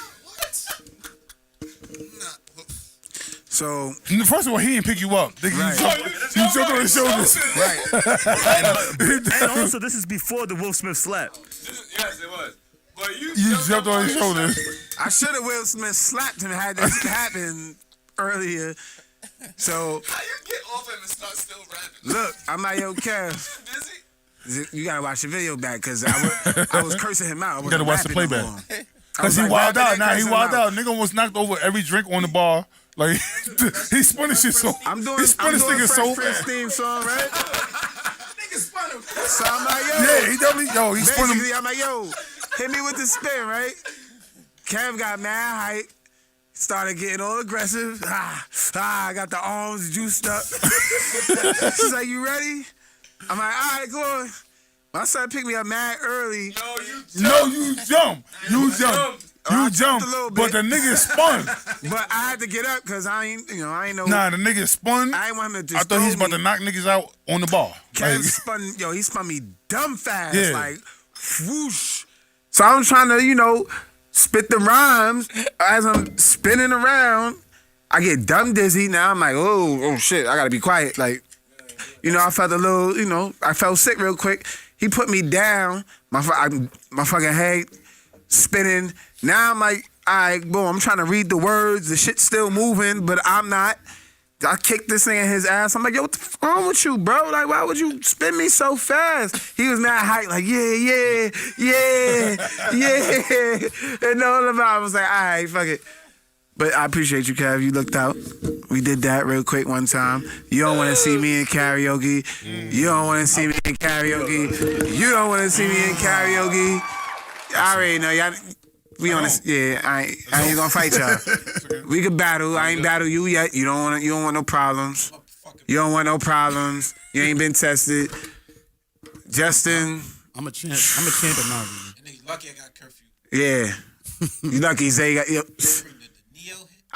So First of all, he didn't pick you up. Nigga, Right. you jumped on his shoulders. And also, this is before the Will Smith slap. Yes, it was. But You jumped on his shoulders. I should have Will Smith slapped him had this happened earlier. So How you get off him and start still rapping? look, I'm like, yo, Kev, Busy? you gotta watch the video back because I was cursing him out. I gotta wasn't watch the rapping no playback. more. I Cause was he like wild rapping out. and Nah, he cursing wild him out. Nigga almost knocked over every drink on the bar. Like he spun his shit so. I'm doing, He spun I'm his doing nigga so Fresh Prince bad. theme song, right? Nigga spun him. So I'm like, yo. Yeah, he definitely. Yo, he spun him. Basically, I'm like, yo, hit me with the spin, right? Kev got mad height. Started getting all aggressive. I got the arms juiced up. She's like, you ready? I'm like, all right, go on. My son picked me up mad early. No, you jump. You jump. I You jumped jump. a little But the bit. nigga spun. But I had to get up because I ain't know. Nah, the nigga spun. I ain't want him to I just thought he was throw about me. to knock niggas out on the bar. Kev Like, he spun me dumb fast, Yeah. like whoosh. So I'm trying to, spit the rhymes as I'm spinning around. I get dumb dizzy. Now I'm like, oh shit, I gotta be quiet. Like, I felt a little, I felt sick real quick. He put me down, my fucking head spinning. Now I'm like, all right, boom, I'm trying to read the words. The shit's still moving, but I'm not. I kicked this nigga in his ass. I'm like, yo, what the fuck wrong with you, bro? Like, why would you spin me so fast? He was mad hype, like, yeah. And all of I was like, all right, fuck it. But I appreciate you, Kev. You looked out. We did that real quick one time. You don't want to see me in karaoke. You don't want to see me in karaoke. You don't want to see me in karaoke. I already know y'all. We on this. Yeah, I ain't gonna fight y'all. We could battle. I ain't battle you yet. You don't want no problems. You don't want no problems. You ain't been tested. Justin. I'm a champ. I'm a champion now. And he's lucky I got curfew. Yeah. You lucky Zay got.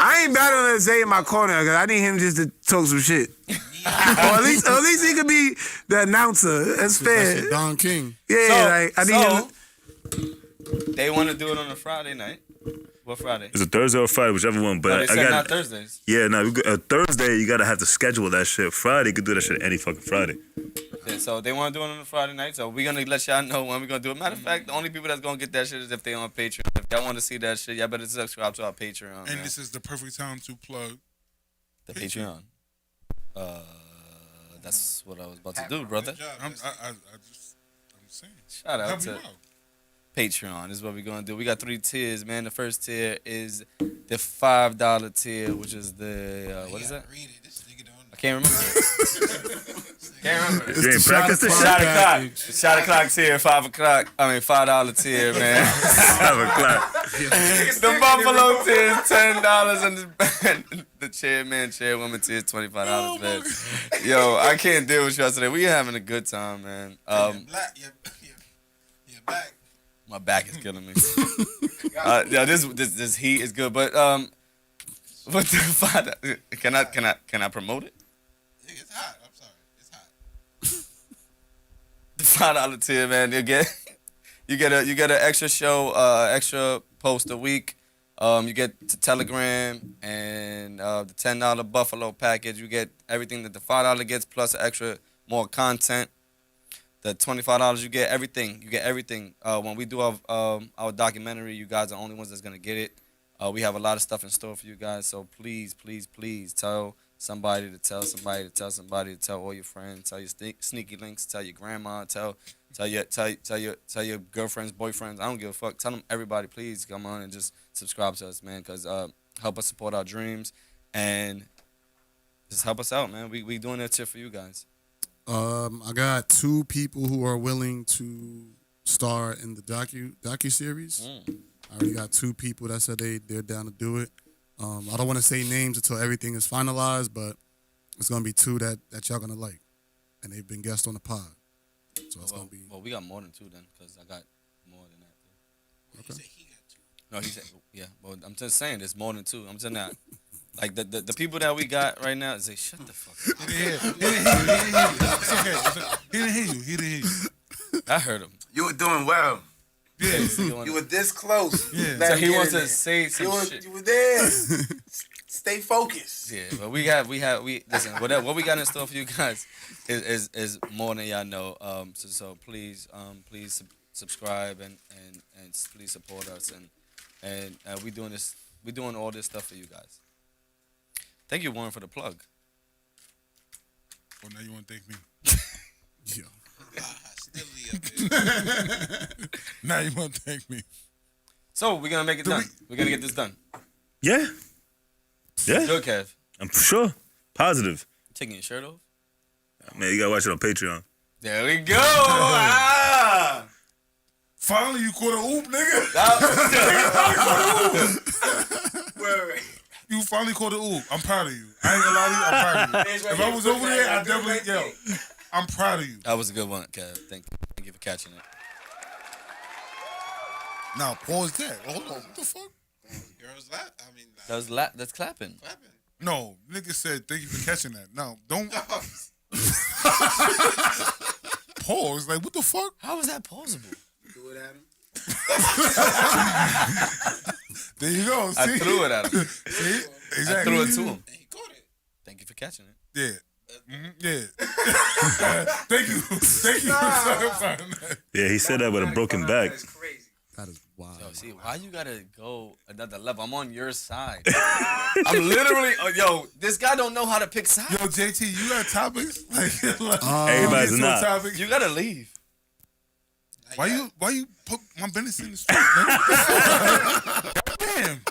I ain't battling Zay in my corner because I need him just to talk some shit. Or at least he could be the announcer. That's fair. That's Don King. Yeah, I need him. They want to do it on a Friday night. What Friday? It's a Thursday or Friday, whichever one. But They said not Thursdays. Yeah, no. Thursday, you gotta have to schedule that shit. Friday, you could do that shit any fucking Friday. Yeah, so they want to do it on a Friday night. So we're gonna let y'all know when we're gonna do it. Matter of fact, the only people that's gonna get that shit is if they on Patreon. If y'all want to see that shit, y'all better subscribe to our Patreon. And this is the perfect time to plug the Patreon. That's what I was about to do, brother. I'm saying. Shout out Help to you out. Patreon is what we're gonna do. We got 3 tiers, man. The first tier is the $5 tier, which is the what is that? Read it. This nigga don't. I can't remember. Can't remember. You ain't practiced this shit? Shot o'clock. The shot o'clock tier, $5 tier, man. 5 o'clock. The Buffalo tier is $10, and the chairwoman tier is $25, man. Yo, I can't deal with y'all today. We having a good time, man. You're back. My back is killing me. Yeah, this heat is good, but what the $5? Can I promote it? It's hot. I'm sorry. It's hot. The $5 tier, man. You get an extra show, extra post a week. You get the Telegram and the $10 Buffalo package. You get everything that the $5 gets plus extra more content. The $25, you get everything. You get everything. When we do our documentary, you guys are the only ones that's gonna get it. We have a lot of stuff in store for you guys. So please, please, please tell somebody to tell somebody to tell somebody to tell all your friends. Tell your sneaky links. Tell your grandma. Tell your girlfriends, boyfriends. I don't give a fuck. Tell them everybody. Please come on and just subscribe to us, man. Cause help us support our dreams and just help us out, man. We doing that shit for you guys. I got 2 people who are willing to star in the docu series. I already got 2 people that said they're down to do it. I don't want to say names until everything is finalized, but it's gonna be 2 that y'all gonna like, and they've been guests on the pod. So it's gonna be. Well, we got more than 2 then, cause I got more than that. Okay. He said he got 2. No, he said yeah. Well, I'm just saying there's more than 2. I'm just not. Like the people that we got right now, say shut the fuck up. He didn't hear you. He didn't hear you. I heard him. You were doing well. Yeah. You were this close. Yeah. So he wants to say some shit. You were there. Stay focused. Yeah, but we listen. What we got in store for you guys is more than y'all know. So please subscribe and please support us and we doing all this stuff for you guys. Thank you, Warren, for the plug. Well, now you want to thank me. Yeah. Hostility up here. Now you want to thank me. So we're gonna make it done. We're gonna get this done. Yeah. Yeah. Good, Kev. I'm sure. Positive. Taking your shirt off. Man, you gotta watch it on Patreon. There we go. Ah! Finally, you caught a oop, nigga. Word. You finally caught a oop. I'm proud of you. I ain't gonna lie to you. I'm proud of you. If I was over there, I definitely, I'm proud of you. That was a good one, Kev. Thank you for catching it. Now, pause that. Hold on. What the fuck? Girls laugh. I mean, That's clapping. clapping. No, nigga said thank you for catching that. No, don't. Pause. Like, what the fuck? How is that possible? Do it at him. There you go. See? I threw it at him. See? I Exactly. threw it to him. And he caught it. Thank you for catching it. Yeah. Yeah. Thank you. Thank you for clarifying that. Yeah, he said that with a broken back. That's crazy. That is wild. Yo, see, wow. Why you gotta go another level? I'm on your side. I'm literally, this guy don't know how to pick sides. Yo, JT, you got topics? Like Everybody's not. topic. You gotta leave. Why you put my business in the street? Damn.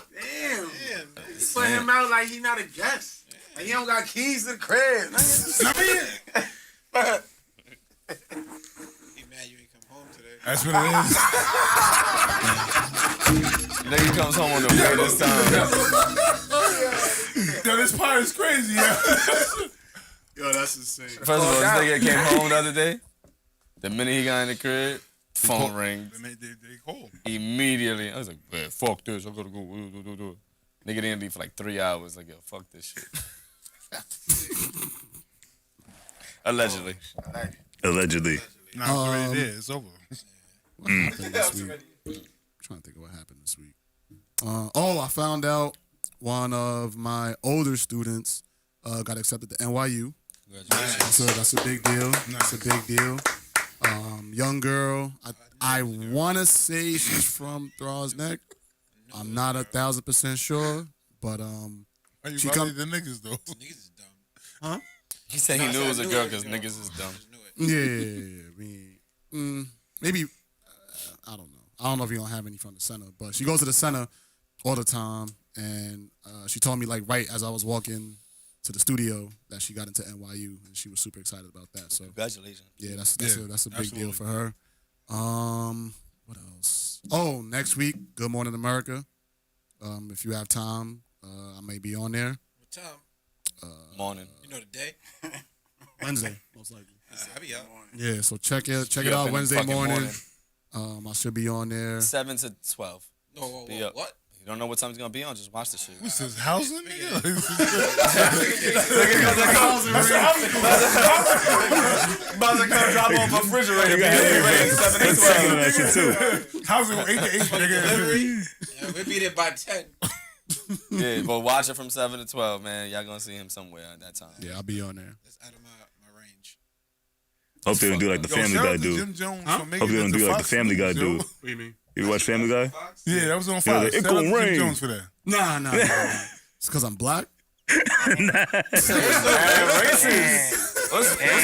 You put him out like he not a guest. Like he don't got keys to the crib. He mad you ain't come home today. That's what it is. Nigga comes home on the way this time. Yo, this part is crazy, yo. Yo, that's insane. First of all, this nigga came home the other day. The minute he got in the crib, phone rings. They called. Immediately. I was like, man, fuck this. I gotta go. Nigga didn't leave for like 3 hours. Like, yo, fuck this shit. Allegedly. Allegedly. Nah, it's already there. It's over. What happened this week? I'm trying to think of what happened this week. I found out one of my older students got accepted to NYU. That's a big deal. That's a big deal. Young girl. I want to say she's from Thrall's Neck. I'm not 1,000% sure, but Are you she probably the niggas though? Niggas is dumb. Huh? He said he knew it was a girl because niggas is dumb. Yeah. Maybe I don't know. I don't know if you don't have any from the center, but she goes to the center all the time, and she told me like right as I was walking to the studio that she got into NYU, and she was super excited about that. So Congratulations. yeah, that's a big deal absolutely. for her. What else? Oh, next week, Good Morning America. If you have time, I may be on there. What time? Morning. You know the day? Wednesday, most likely. I be out. Yeah, so check it Be up out in the Wednesday fucking morning. I should be on there. 7 to 12. No, Be up. what? You don't know what time it's gonna be on? Just watch the shit. What's this, housing, nigga? About to come drop off my refrigerator. Be ready 7 to 12. That shit too. Housing 8 to 8, nigga. Yeah, we'll be there by 10. Yeah, but watch it from 7 to 12, man. Y'all gonna see him somewhere at that time. Yeah, I'll be on there. That's out of my range. Hope they don't do like the Family shout Guy out to do. Jim Jones for making Hope they it don't to do like the Fox Family Guy News, do. yo. What do you mean? You watch Family Guy? Yeah, that was on Yeah, Fox. it Shout out gon' to Jim rain. Jones for that. Nah. It's because I'm black. What's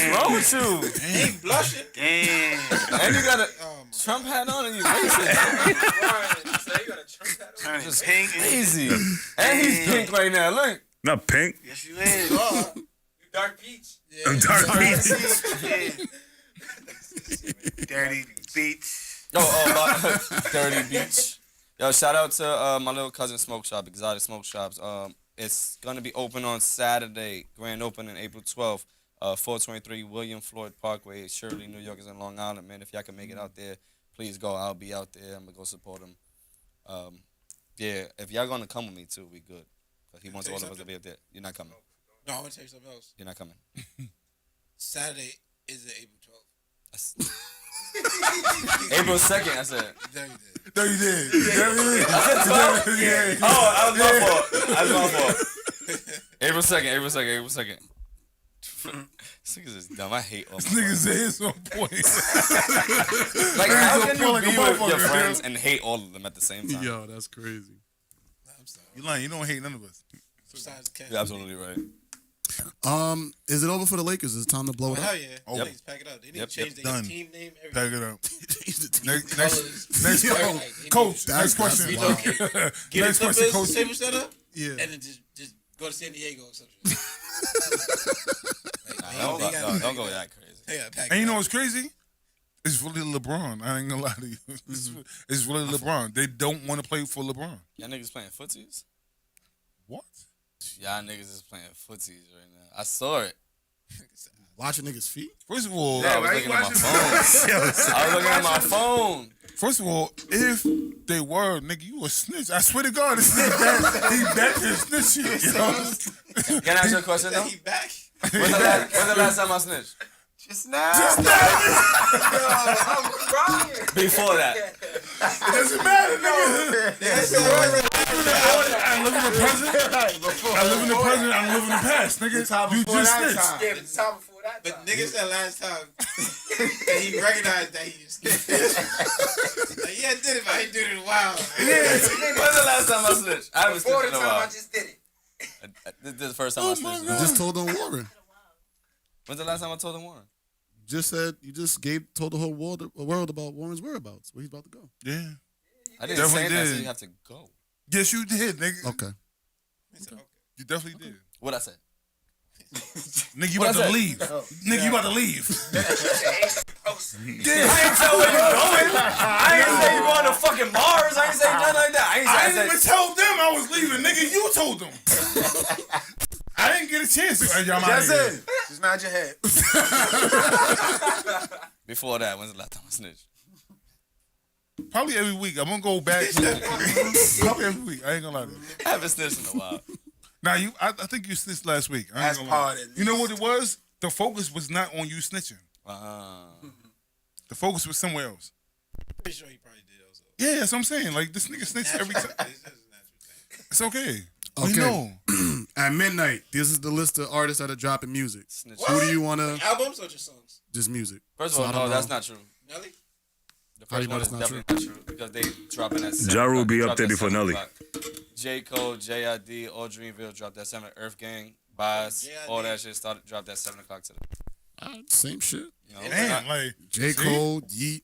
wrong with you? Ain't blushing. Damn. And you got a Trump hat on and you racist. Turn it pink. Crazy. And he's pink right now. Look. Not pink. Yes, you is. Dark peach. Yeah. I'm dark peach. Dirty beach. Dirty Beach. Yo, shout out to my little cousin Smoke Shop, Exotic Smoke Shops. It's gonna be open on Saturday, grand opening April 12th, 423 William Floyd Parkway, Shirley, New York is in Long Island, man. If y'all can make it out there, please go. I'll be out there. I'm gonna go support him. Yeah, if y'all gonna come with me too, we good. But he wants all of us to be up there. You're not coming. No, I want to tell you something else. You're not coming. Saturday is the April 12th. April 2nd, I said. No, you did. Oh, that was my fault. April 2nd. This nigga's just dumb. I hate all my Niggas say it's on point. Like, how can you like a be with your motherfucker, friends and hate all of them at the same time? Yo, that's crazy. I'm sorry. You lying. You don't hate none of us. Besides Ken. You're absolutely right. Is it over for the Lakers? Is it time to blow it Hell up? yeah. Oh. Please pack it up. They need Yep, to change their done. team name, everything. Pack it up. Next Yo, coach. That's Next question. wild. Get Next the question, Clippers, coach. Staples Center, Yeah. and then just go to San Diego or something. Don't go that crazy. And you know what's crazy? It's really LeBron. I ain't gonna lie to you. It's really LeBron. They don't want to play for LeBron. Y'all niggas playing footsies? What? Y'all niggas is playing footsies right now. I saw it. Watching niggas' feet? First of all, I was looking at my phone. First of all, if they were, nigga, you a snitch. I swear to God, this nigga back. He back to snitch shit. You know? Can I ask you a question though? He back. When's the last time I snitched? Just now. I'm crying. Before that. Doesn't matter, nigga. I live in the present. I live in the present. I live in the past, nigga. You just snitched. Yeah, but the time before that. But nigga said last time that he recognized that he just like, yeah, I did it, but I ain't doing it in a while. When's the last time I snitched? I haven't Before snitched the in a time I while. just did it. This is the first time I snitched. You just told on Warren. When's the last time I told him Warren? Just said you just told the whole world about Warren's whereabouts, where he's about to go. Yeah. I didn't say Definitely that, so did. you have to go. Yes, you did, nigga. Okay. You definitely did. What I said? Nigga, you What about I to said? leave. Nigga, you about to leave. I ain't tell where you going. I ain't say you going to fucking Mars. I ain't say nothing like that. I didn't even tell them I was leaving, nigga. You told them. I didn't get a chance to. Y'all That's it. Just nod your head. Before that, when's the last time I snitched? Probably every week. I'm gonna go back. Probably every week. I ain't gonna lie to you. I haven't snitched in a while. Now I think you snitched last week. I ain't That's gonna lie. part of it. You know what it was? The focus was not on you snitching. The focus was somewhere else. Pretty sure he probably did also. Yeah, that's what I'm saying. Like this nigga snitched every time. It's okay. We Okay. know. At midnight, this is the list of artists that are dropping music. Snitch. Who do you want to? Albums or just songs? Just music. First So of I all, don't no, that's know. not true. Nelly? The How you first know one is that's not definitely not true because they dropping at 7 Ja Rule o'clock. be up Dropped there at before 7 Nelly. o'clock. J. Cole, J.I.D., All Dreamville dropped at 7. Earth Gang, Bias, J.I.D. all that shit dropped at 7 o'clock today. Same shit. You know, Damn, like J. see? Cole, Yeet,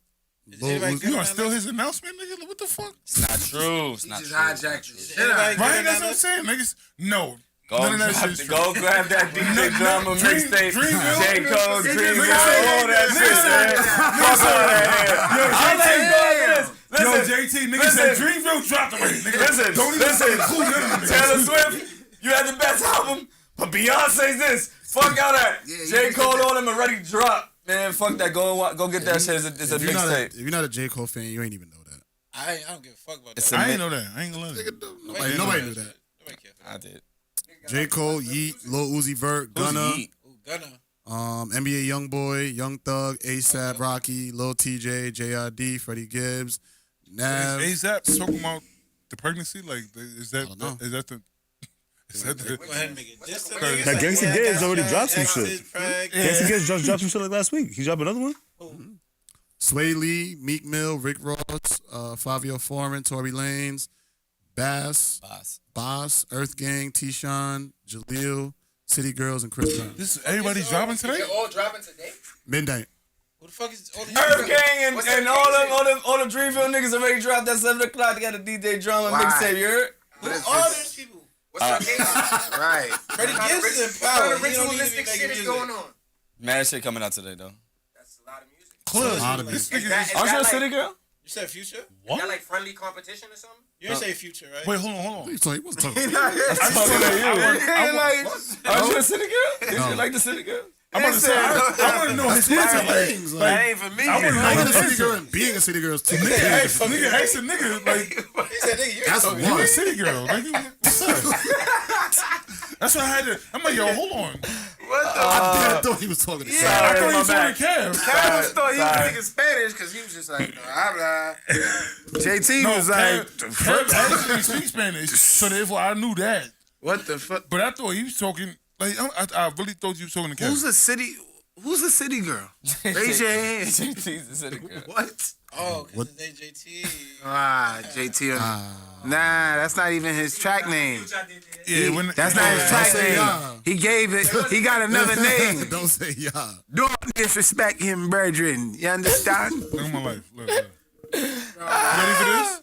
Lil anybody Uzi. You gonna steal his announcement, nigga? What the fuck? it's not true. It's He not just true. hijacked the shit out Anybody of get Right? That's what another? I'm saying, niggas. No. Go, None of that grab, shit's true. go grab that DJ drama Dream- mixtape. Dreamville? J. Cole, Dreamville, Nigga, all that shit, man. Fuck all that here. I'm letting go of this. Yo, Listen, JT, nigga listen. said Dreamville dropped already, nigga. Listen, Don't even listen. include none of them Taylor niggas. Swift, you had the best album, but Beyonce's this. Fuck all that. Yeah, J. you Cole on him already dropped. Man, fuck that. Go get that shit. It's a If you're not a, mixtape. if you're not a J. Cole fan, you ain't even know that. I don't give a fuck about It's that. a I ain't know that. I ain't gonna lie to you. Nobody knew that. Nobody cares. I did. J. Cole, Yeet, Lil Uzi Vert, Gunna, Yeet? Ooh, Gunna. NBA YoungBoy, Young Thug, ASAP Rocky, Lil TJ, JID, Freddie Gibbs, Nav. ASAP talking about the pregnancy? Like, is that don't know. is that the? Is that the? Go ahead and make it. Just to That niggas That like, Gangsta yeah, Gibbs got already shot, dropped some exit, shit. preg. Gangsta Gibbs just dropped some shit like last week. He dropped another one? Sway Lee, Meek Mill, Rick Ross, Fabio Foreign, Tory Lanez, Boss, Earth Gang, T-Shawn, Jaleel, City Girls, and Chris Brown. This everybody's dropping today. They're all dropping today? Midnight. Who the fuck is all these Earth Gang What's and that all them Dreamville niggas already dropped at 7 o'clock. They got a DJ drama Why? mixtape. You heard? Who are these people? What's your case? Right. Freddie What kind of Gibbs is in what power. kind of He don't need to be ritualistic making shit is music. going on? Mad shit coming out today though. That's a lot of music. Close. A lot of This music. nigga. Is Aren't you a that city like, girl? You said Future? is that like friendly competition or something? You didn't say Future, right? Wait, hold on. He wasn't talking about I'm talking to you. Like, Aren't you a city girl? Is you like the city girl? I'm about to say. I want to know his answer. things. Like, ain't for me. I want to know Being a his city answer. girl and being a city girl is two Nigga different asked a nigga like, He said, nigga, you That's ain't you a one. city girl? Like, what's up? That's why I had to. I'm like, yo, hold on. I thought he was talking to I Sorry, thought you my was bad. talking Kev. I thought he was Sorry. speaking Spanish because he was just like, blah, blah. JT No, was like, Kev actually speaks Spanish, so therefore I knew that. what the fuck? But I thought he was talking. Like, I really thought you was talking to Kev. Who's a city girl? Raise your hand. JT's the city girl. What? Oh, because it's JT. JT. Nah, that's not even his track name. Yeah, when That's not his track say name. yeah. He gave it. He got another name. Don't say yeah. Don't disrespect him, brethren. You understand? Look at my life. Look. You ready for this?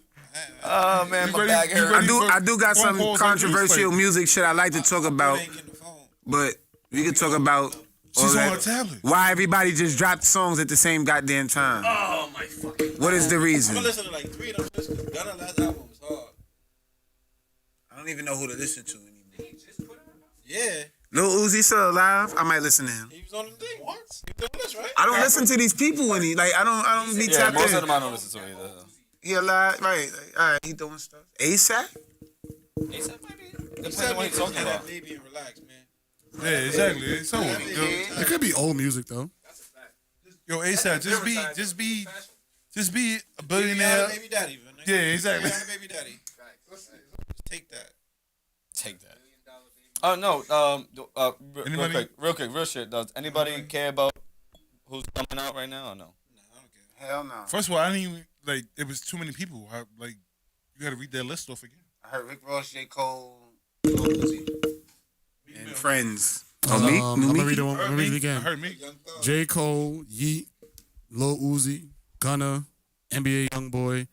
Oh man, my ready- back you hurt. ready? I do got Phone some calls like this, controversial like- music shit I like to talk about, Ain't getting the phone. but we could talk about all She's on that. her tablet. Why everybody just dropped songs at the same goddamn time? Oh, my fucking. What is the I'm reason? gonna listen to like 3 of them just because Gunna last album was hard. I don't even know who to listen to anymore. Yeah. Lil Uzi still alive? I might listen to him. He was on the thing. What? He was on this, right? I don't listen to these people when he like. I don't be Yeah, tapped most of in. them I don't listen to either. He alive, right? Like, all right, he doing stuff. ASAP? He said maybe. He Depends said on what we he's talking talking that about. baby and relax, man. Yeah, exactly. So, It could be old music though. yo, ASAP, just be a Rihanna billionaire. baby daddy, man. Yeah, exactly. Rihanna baby daddy. Just take that. Take that. Oh no. Anybody? Real quick, real shit. Does anybody care about who's coming out right now or no? Hell no. First of all, I didn't even like. It was too many people. Like, you got to read that list off again. I heard Rick Ross, J. Cole, Lil Uzi, And Friends. I'm Meek? gonna New read Meek? it. I'm gonna read it I again. heard me. J. Cole, Yeet, Lil Uzi, Gunna, NBA YoungBoy,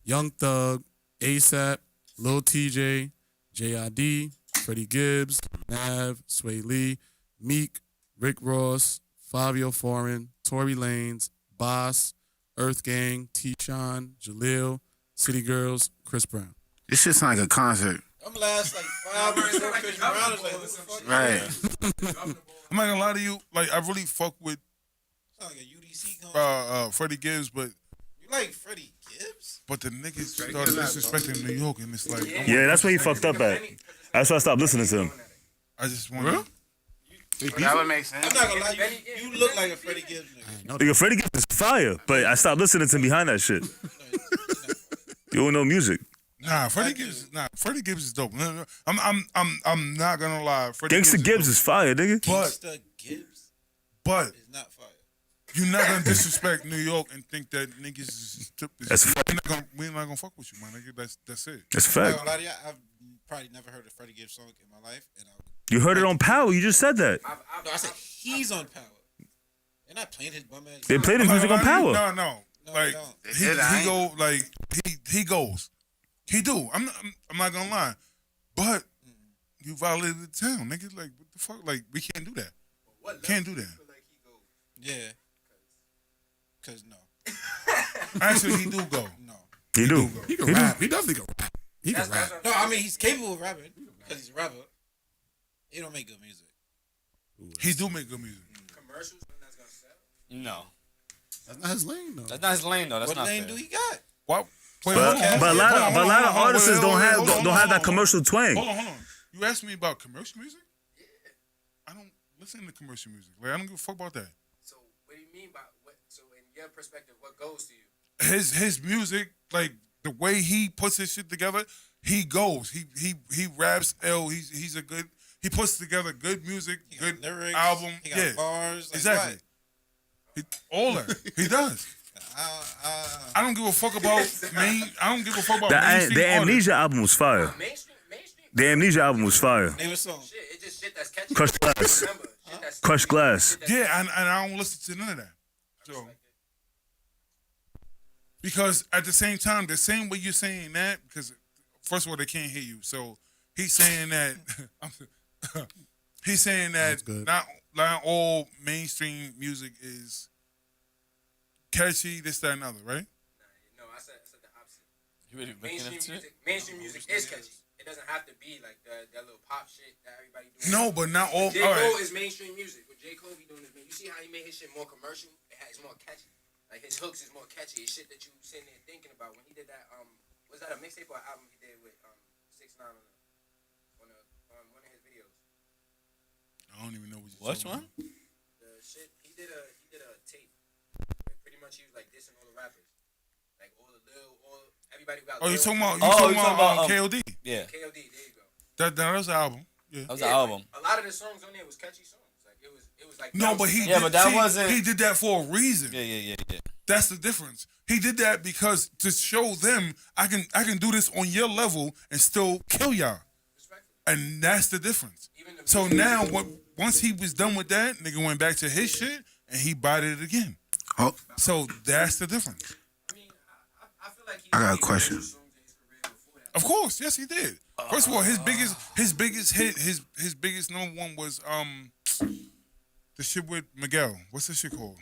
Young Thug, ASAP, Lil TJ, J.I.D., Freddie Gibbs, Nav, Sway Lee, Meek, Rick Ross, Fabio Foreign, Tory Lanez, Boss, Earth Gang, T-Shon, Jaleel, City Girls, Chris Brown. This shit sound like a concert. I'm last like 5 minutes on Chris Brown. Is like, what the fuck? Right. I'm not gonna lie to you. Like, I really fuck with Sound like a UDC concert. Freddie Gibbs, but You like Freddie Gibbs? the niggas started disrespecting New York, and it's like, Yeah, that's where he fucked up at. That's why I stopped listening to him. I just want. That would make sense. I'm not gonna lie, you look like a Freddie Gibbs nigga. Nigga, Freddie Gibbs is fire, but I stopped listening to him behind that shit. You don't know music. Nah, Freddie Gibbs is dope. No, I'm not gonna lie. Freddie Gangsta Gibbs is fire, nigga. Gangsta Gibbs But is not fire. you're not gonna disrespect New York and think that niggas is. That's a fact. We're not gonna fuck with you, man. Nigga. That's it. That's a I'm not fact. gonna lie to you, I've probably never heard a Freddie Gibbs song in my life, and You heard it on Power. You just said that. no, I said he's on Power. They're not playing his bum ass. They played his music on Power. No. No, Like they don't. he go like he goes. He do. I'm not gonna lie, but you violated the town, nigga. Like what the fuck? Like we can't do that. Can't do that. Yeah. Cause no. Actually, he do go. No. He do. He can rap. He definitely can rap. He can rap. No, I mean he's capable of rapping because he's a rapper. He don't make good music. He do make good music. Commercials when that's gonna sell. No. That's not his lane, though. That's not his lane though. That's What not lane fair. do he got? What? Wait, But, hold on, but a lot of hold on, artists wait, don't have hold on, don't have that hold on. commercial twang. Hold on. You asked me about commercial music? Yeah. I don't listen to commercial music. Like I don't give a fuck about that. So what do you mean by what? So in your perspective, what goes to you? His music, like the way he puts his shit together, he goes. He raps. He's a good. He puts together good music, He got good lyrics, album. He got Yeah, bars. Like exactly. All that he does. I don't give a fuck about I don't give a fuck about The mainstream artists. Amnesia album was fire. Mainstream. The Amnesia album was fire. Name a song. Shit, it's just shit that's catchy. Crushed Glass. Remember, shit that's Crushed Glass. Yeah, and I don't listen to none of that. So because at the same time, the same way you're saying that, because first of all they can't hear you, so he's saying that he's saying that good. not all mainstream music is catchy, this, that, and other, right? No, I said the opposite. You really making Mainstream music is catchy. It doesn't have to be like that little pop shit that everybody doing. No, but not all. J. All Cole right. is mainstream music. What J. Cole be doing is, you see how he made his shit more commercial? It's more catchy. Like his hooks is more catchy. It's shit that you sitting there thinking about. When he did that, was that a mixtape or an album he did with 6ix9ine on one of his videos? I don't even know what you're Which talking one? about. The shit he did a tape. Where pretty much he was like dissing all the rappers, like all everybody got. Oh, you talking about KOD? Yeah. KOD? There you go. That was an album. Yeah. That was an album. A lot of the songs on there was catchy songs. Like it was like No, but he Yeah, did, but that see, wasn't- he did that for a reason. Yeah. That's the difference. He did that because to show them I can do this on your level and still kill y'all. And that's the difference. So now once he was done with that, nigga went back to his shit and he bouted it again. Oh, So that's the difference. I feel like I got a question. Of course, yes he did. First of all, his biggest hit, his biggest number one was the shit with Miguel. What's this shit called?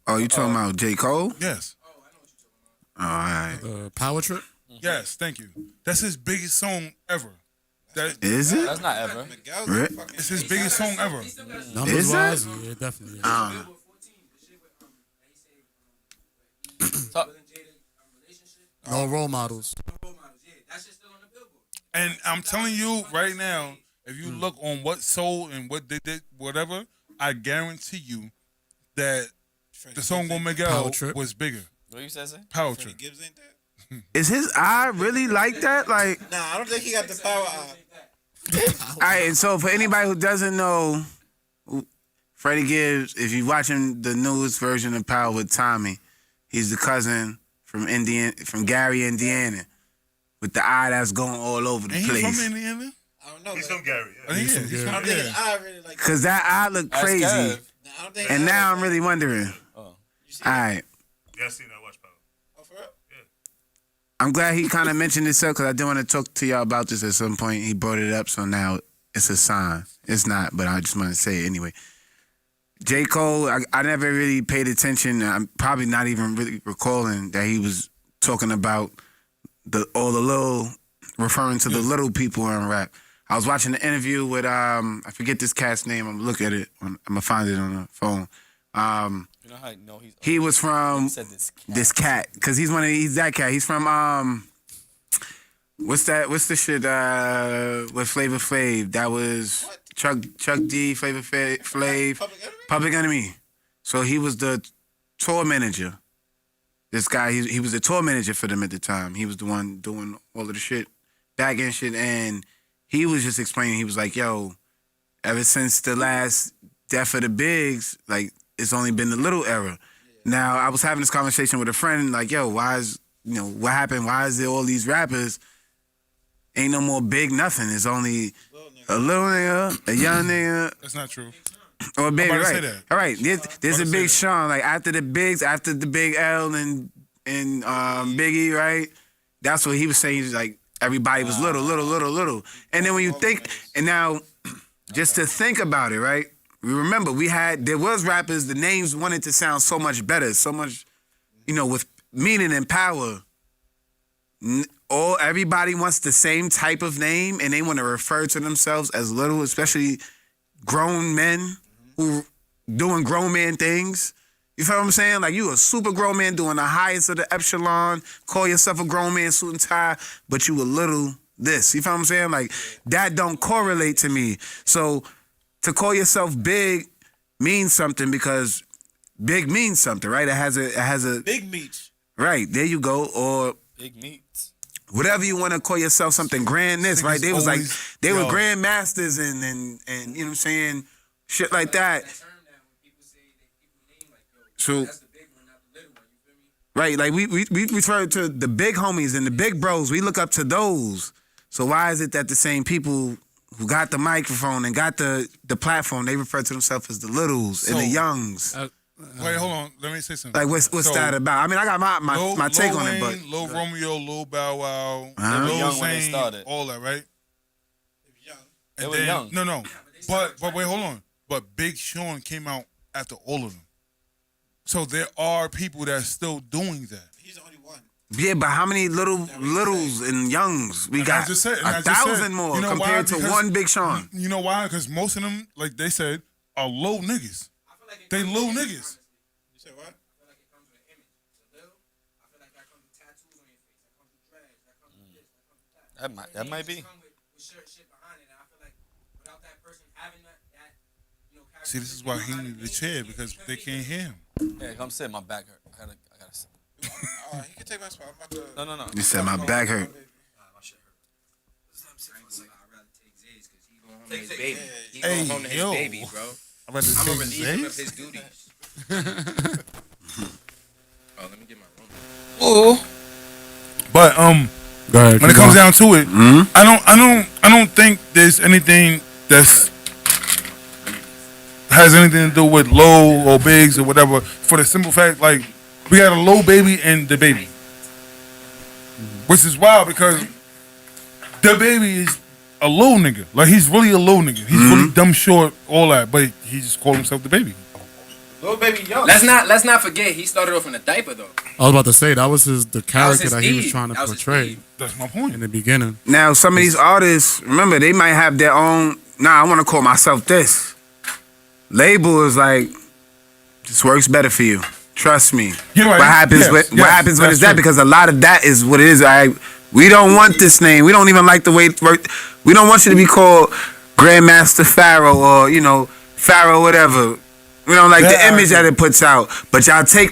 Oh, you talking about J. Cole? Yes. All right. Power Trip. Yes, thank you. That's his biggest song ever. That Is it? That's not ever. Miguel's Right. fucking it's his biggest song ever. Numbers Is wise, yeah, definitely. No role models. And I'm telling you right now, if you look on what sold and what they did, whatever, I guarantee you that the song on Miguel Power Trip. was bigger. What you said? Power Freddie Trip. Gibbs ain't that? Is his eye really like that? Like, Nah, I don't think he got the power. All right, and so for anybody who doesn't know, Freddie Gibbs, if you're watching the newest version of Power with Tommy, he's the cousin from Gary, Indiana, with the eye that's going all over the Ain't place. he from Indiana? I don't know. He's from Gary. I think He's from he's Gary. I from don't think yeah. I really like. Cause that eye look That's crazy, Kev. I don't think. and now I'm really wondering. Oh. You see All right, Yeah, I seen that. Watch Power. Oh, for real? I'm glad he kind of mentioned this up because I do want to talk to y'all about this at some point. He brought it up, so now it's a sign. It's not, but I just want to say it anyway. J. Cole, I never really paid attention. I'm probably not even really recalling that he was talking about referring to the little people in rap. I was watching the interview with I forget this cat's name. I'm gonna look at it. I'm gonna find it on the phone. You know how I know he's. He was from You said this cat because he's that cat. He's from what's the shit with Flavor Flav? That was Chuck D, Flavor Flav, Public Enemy. So he was the tour manager. This guy, he was the tour manager for them at the time. He was the one doing all of the shit, back end shit, and he was just explaining. He was like, "Yo, ever since the last death of the bigs, like it's only been the little era." Now I was having this conversation with a friend, like, "Yo, what happened? Why is there all these rappers? Ain't no more big nothing. It's only a little nigga, a young nigga, That's not true. or a big I'm about to right? say that. All right, there's a about to Big say Sean. Like after the bigs, after the Big L and Biggie, right? That's what he was saying. He's like everybody was little. And then when you think, and now just to think about it, right? We remember there was rappers. The names wanted to sound so much better, so much, with meaning and power. Everybody wants the same type of name, and they want to refer to themselves as little, especially grown men who doing grown man things. You feel what I'm saying? Like you a super grown man doing the highest of the echelon, call yourself a grown man, suit and tie, but you a little this. You feel what I'm saying? Like that don't correlate to me. So to call yourself big means something because big means something, right? It has a Big meats. right, there you go. Or Big meats. whatever you want to call yourself, something grand this, right? They was like always- they were yo. grand masters and you know what I'm saying? Shit like that. That term that when people say that people name like, yo, So that's the big one, not the little one. You feel me? right, like we refer to the big homies and the big bros. We look up to those. So why is it that the same people who got the microphone and got the platform, they refer to themselves as the littles and the So- youngs? Wait, hold on. Let me say something. Like what's So, that about? I mean, I got my take Lil on it, Wayne, but Lil Romeo, Lil Bow Wow, Uh-huh. They were Lil young when they Zane, started. all that, right? They And were then- young. No. But wait, hold on. But Big Sean came out after all of them. So there are people that's still doing that. He's the only one. yeah, but how many littles and youngs we And got? I just said- and I a just said, thousand more you know why? compared to Because- one Big Sean. You know why? Because most of them, like they said, are low niggas. I feel like it They comes low with niggas. image, You said what? I feel like it comes with an image. The little, I feel like that comes with tattoos on your face. That comes with dreads. That comes with this. That comes with that. That might be. Come with shit behind it. And I feel like without that person having that See, this is why he needed a chair because they can't hear him. Hey, come sit. My back hurt. I gotta sit. All right, he can take my spot. I'm about to. No. You said my back hurt. I'd rather take Zay's because he going home to his baby. He Hey, going home to his yo. baby, bro. I'm about to I'm take gonna relieve him of Zay's. his duties. Oh, let me get my room. Oh. But Go ahead. when it keep comes going. down to it, I don't think there's anything that's has anything to do with low or bigs or whatever. For the simple fact, like we got a low baby and the baby, which is wild because the baby is a low nigga. Like he's really a low nigga. He's really dumb short, all that, but he just called himself the baby. Little baby young. Let's not forget he started off in a diaper though. I was about to say that was the character his that he was Eve. trying to That was his portray Eve. That's my point. in the beginning. Now, some of these artists, remember, they might have their own. Nah, I want to call myself this. Label is like, this works better for you. Trust me. You're right. What happens? Yes, What yes, happens when that's it's that? true. Because a lot of that is what it is. We don't want this name. We don't even like the way it works. We don't want you to be called Grandmaster Pharaoh or Pharaoh whatever. We don't like the image that it puts out. But y'all take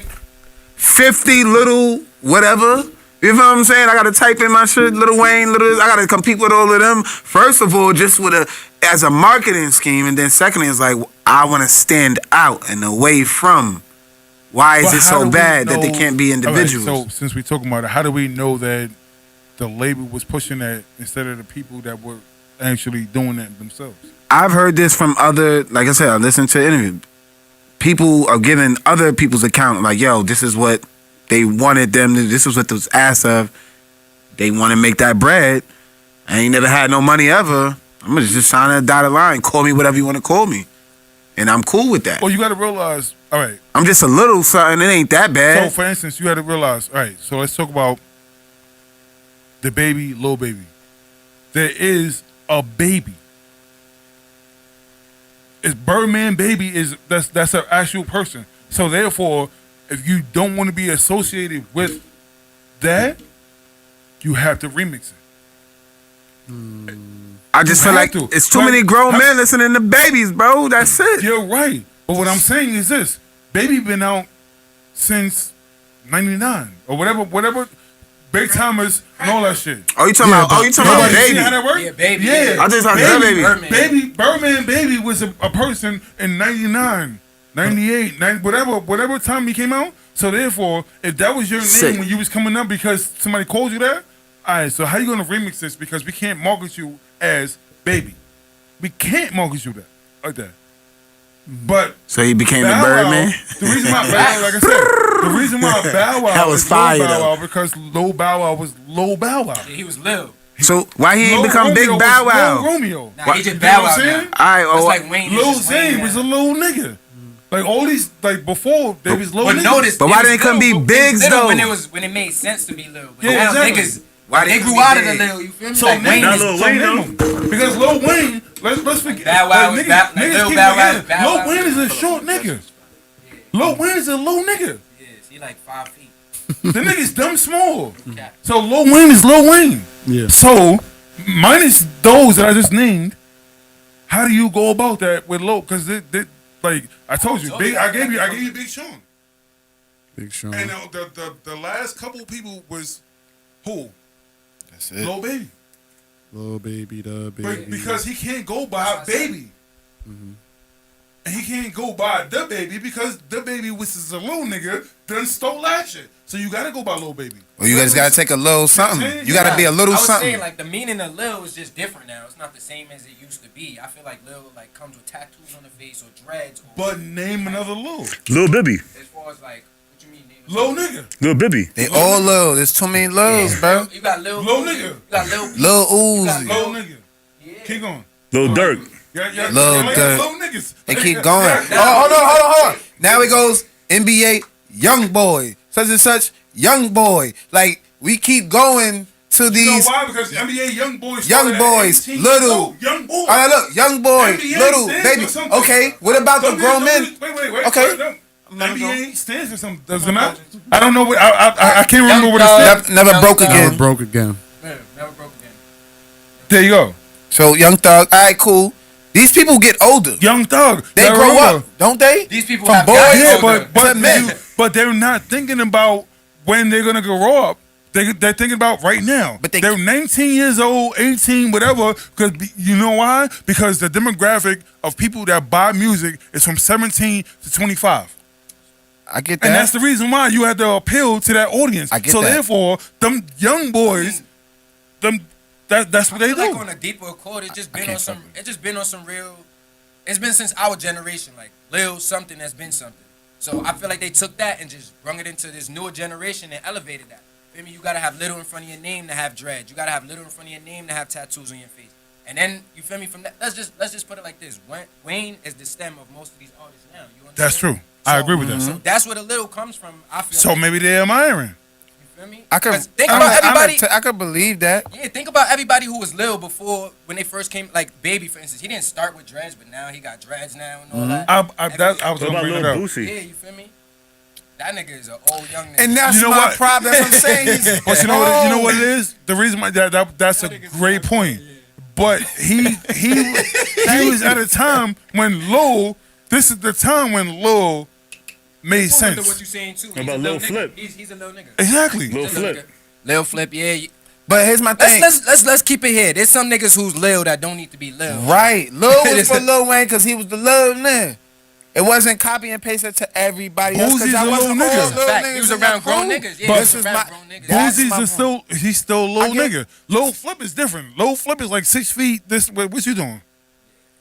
50 little whatever You know what I'm saying? I gotta type in my shit, Lil Wayne, I gotta compete with all of them. First of all, just as a marketing scheme, and then secondly, it's like I want to stand out and away from. Why is it so bad that they can't be individuals? Right, so since we talking about it, how do we know that the label was pushing that instead of the people that were actually doing that themselves? I've heard this from other, like I said, I listened to interviews. People are giving other people's account, like, yo, this is what they wanted them to, this is what they was asked of. They want to make that bread. I ain't never had no money ever. I'm gonna just sign a dotted line. Call me whatever you want to call me. And I'm cool with that. Well, you got to realize, all right. I'm just a little something. It ain't that bad. So, for instance, you got to realize, all right, so let's talk about the baby, Lil Baby. There is a baby. It's Birdman Baby that's an actual person. So therefore, if you don't want to be associated with that, you have to remix it. I just feel like it's too many grown men listening to babies, bro. That's it. You're right. But what I'm saying is this. Baby been out since 99 or whatever Big Timers and all that shit. Oh, you talking about Baby? How that work? Yeah, Baby. Yeah. I just heard Baby. Birdman Baby was a person in 99, 98, 90, whatever time he came out. So therefore, if that was your name when you was coming up because somebody called you that, all right, so how you gonna remix this? Because we can't market you as Baby. We can't market you like that. But so he became the Birdman. The reason why like I said, the reason why Bow Wow that was fire, Lil Bow Wow because Lil Bow Wow was Lil Bow Wow. Yeah, he was Lil. So why he ain't become Big Bow Wow? Lil Romeo. Nah, he just Bow Wow now. All right, It's like Wayne. Lil Zane was a little nigga. Like all these, like before, they was low But niggas. notice, but why they couldn't be bigs though? When it made sense to be Lil. But Yeah, now exactly. niggas, why they grew out of the Lil? You feel me? So Like Wayne name is Lil so Wayne, name him. Because Lil Wayne, let's forget. Bow Wow was niggas Lil keep Bow Wow. forgetting. Lil Wayne is a short nigga. Lil Wayne is a low nigga. Yes, he like 5 feet. The nigga's dumb small. So Lil Wayne is Lil Wayne. Yeah. So minus those that I just named, how do you go about that with Lil? Because like I told you, I gave you Big Sean. Big Sean. And the last couple people was who? That's it. Lil Baby. Lil Baby, the baby. Because he can't go by Baby. And he can't go by the Baby because the Baby, which is a little nigga, done stole that shit. So you gotta go by Lil Baby. Well, you guys gotta take a little something. You gotta be a little I was something. saying like the meaning of Lil is just different now. It's not the same as it used to be. I feel like Lil like comes with tattoos on the face or dreads. Or But name another Lil. Lil Bibby. as far as like what you mean? Lil nigga. Lil Bibby. They all Lil. There's too many Lils, bro. You got Lil Lil Uzi, nigga. You got Lil Lil You got Uzi. Lil nigga. Keep going. Lil Durk. Yeah, Lil like Durk. Lil niggas. They keep going. Hold on. Now it goes NBA Young Boy, such and such Young Boy. Like we keep going to You know these why? Because NBA young boys. young started at boys, 18 little. years old. Young boys. All right, look, young boy, NBA little stands baby. for something. Okay, what about the grown men? Wait. Okay. NBA stands for something. Does it matter? I don't know what. I can't remember what it stands. Never broke Never again. broke again. Never broke again. There you go. So Young Thug. All right, cool. These people get older. Young Thug. They grow up, don't they? These people From have boys. gotten Yeah, older. but they're not thinking about when they're gonna grow up. They're thinking about right now. But They're 19 years old, 18, whatever. Because you know why? Because the demographic of people that buy music is from 17 to 25. I get that. And that's the reason why you had to appeal to that audience. I get so that. therefore, them young boys, that's what they Like do. on a deeper chord, it's just been on some. It's just been on some real. It's been since our generation, like Lil something that's been something. So I feel like they took that and just brung it into this newer generation and elevated that. Feel me? You gotta have little in front of your name to have dread. You gotta have little in front of your name to have tattoos on your face. And then you feel me from that. Let's just put it like this. Wayne is the stem of most of these artists now. You understand? That's true. I agree with that. So that's where the little comes from. I feel. So like, maybe they're admiring. you feel me? I could 'Cause think about everybody. I could believe that. Yeah, think about everybody who was Lil before when they first came. Like Baby, for instance, he didn't start with dreads, but now he got dreads now and all that. I was What gonna about bring Lil it up. Boosie? Yeah, you feel me? That nigga is an old young nigga. And that's You know my what? problem. That's what I'm saying. He's But you know what it is? The reason why that's a great point. But he was at a time when Lil. This is the time when Lil made What sense. you saying too? What about Lil Flip? He's a little nigga. Exactly. Lil He's a little Flip. nigga. Lil Flip, yeah. But here's my thing. Let's keep it here. There's some niggas who's Lil that don't need to be Lil. Right. Lil was for Lil Wayne because he was the Lil nigga. It wasn't copy and paste it to everybody else. Boosie's a little nigga. He was around grown niggas. Yeah, But he was around grown niggas. Boosie's still a little nigga. Lil Flip is different. Lil Flip is like 6 feet. What you doing?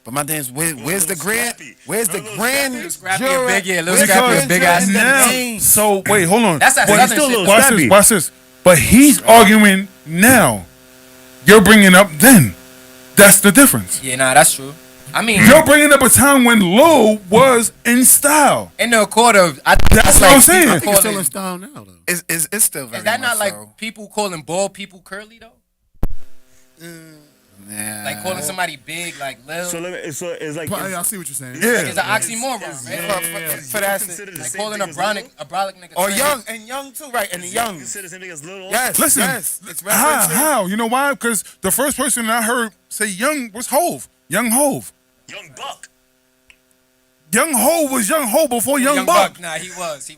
But my thing is, where's the grand? Where's the grand? Scrappy and big, yeah, Lil Scrappy is big ass now. So wait, hold on. That's that southern shit. Watch this. But he's arguing now. You're bringing up then. That's the difference. Yeah, nah, that's true. I mean, you're bringing up a time when Lil was in style. In the court of, that's what I'm saying. I think it's still in style now, though. It's still very. Is that not like so. people calling bald people curly though? Nah. Like calling somebody big, like Lil. So it's like. I see what you're saying. Yeah. It's an oxymoron, right? For that, like calling a brolic nigga. Or young too, right? And the young. Consider same thing as Lil. Yes. Listen. Yes. It's how? You know why? Because the first person I heard say young was Hove. Young Hove. Young Buck. Young Hove was Young Hove before Young Buck. Nah, he was.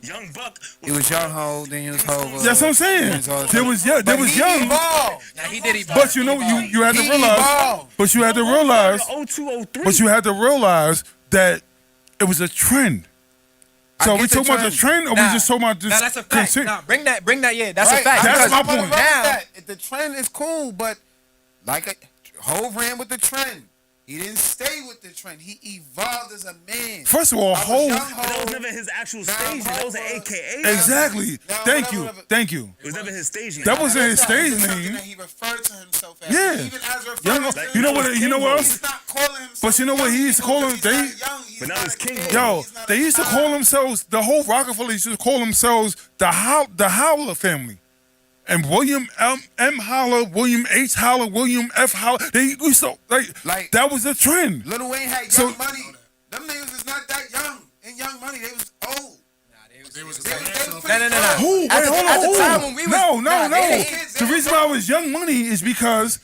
Young Buck. He was Young Hove, then he was Hove. That's what I'm saying. There was Young. Nah, he did evolve. But you know, you had to realize. But you had to realize. 0203. But you had to realize that it was a trend. So we talking about the trend, or we just talking about this? Nah, that's a fact. Nah, bring that. Yeah, that's a fact. That's my point. Now, the trend is cool, but like Hove ran with the trend. He didn't stay with the trend. He evolved as a man. First of all, Hove. That was never his actual stage. That was an AKA. Exactly. Thank you. It was never his stage name. That wasn't his stage name. He referred to himself as. Yeah. Even as You know what? You know what else? He's not calling himself. But you know what he used to call him? But now he's king. Yo, they used to call themselves, the whole Rockefeller used to call themselves the Howler family. And William M. Holler, William H. Holler, William F. Holler, they used to, like that was the trend. Lil Wayne had Young Money. Them niggas was not that young. In Young Money, they was old. They was No. Who? Wait, hold on. At the time when we was, No. The reason why I was Young Money is because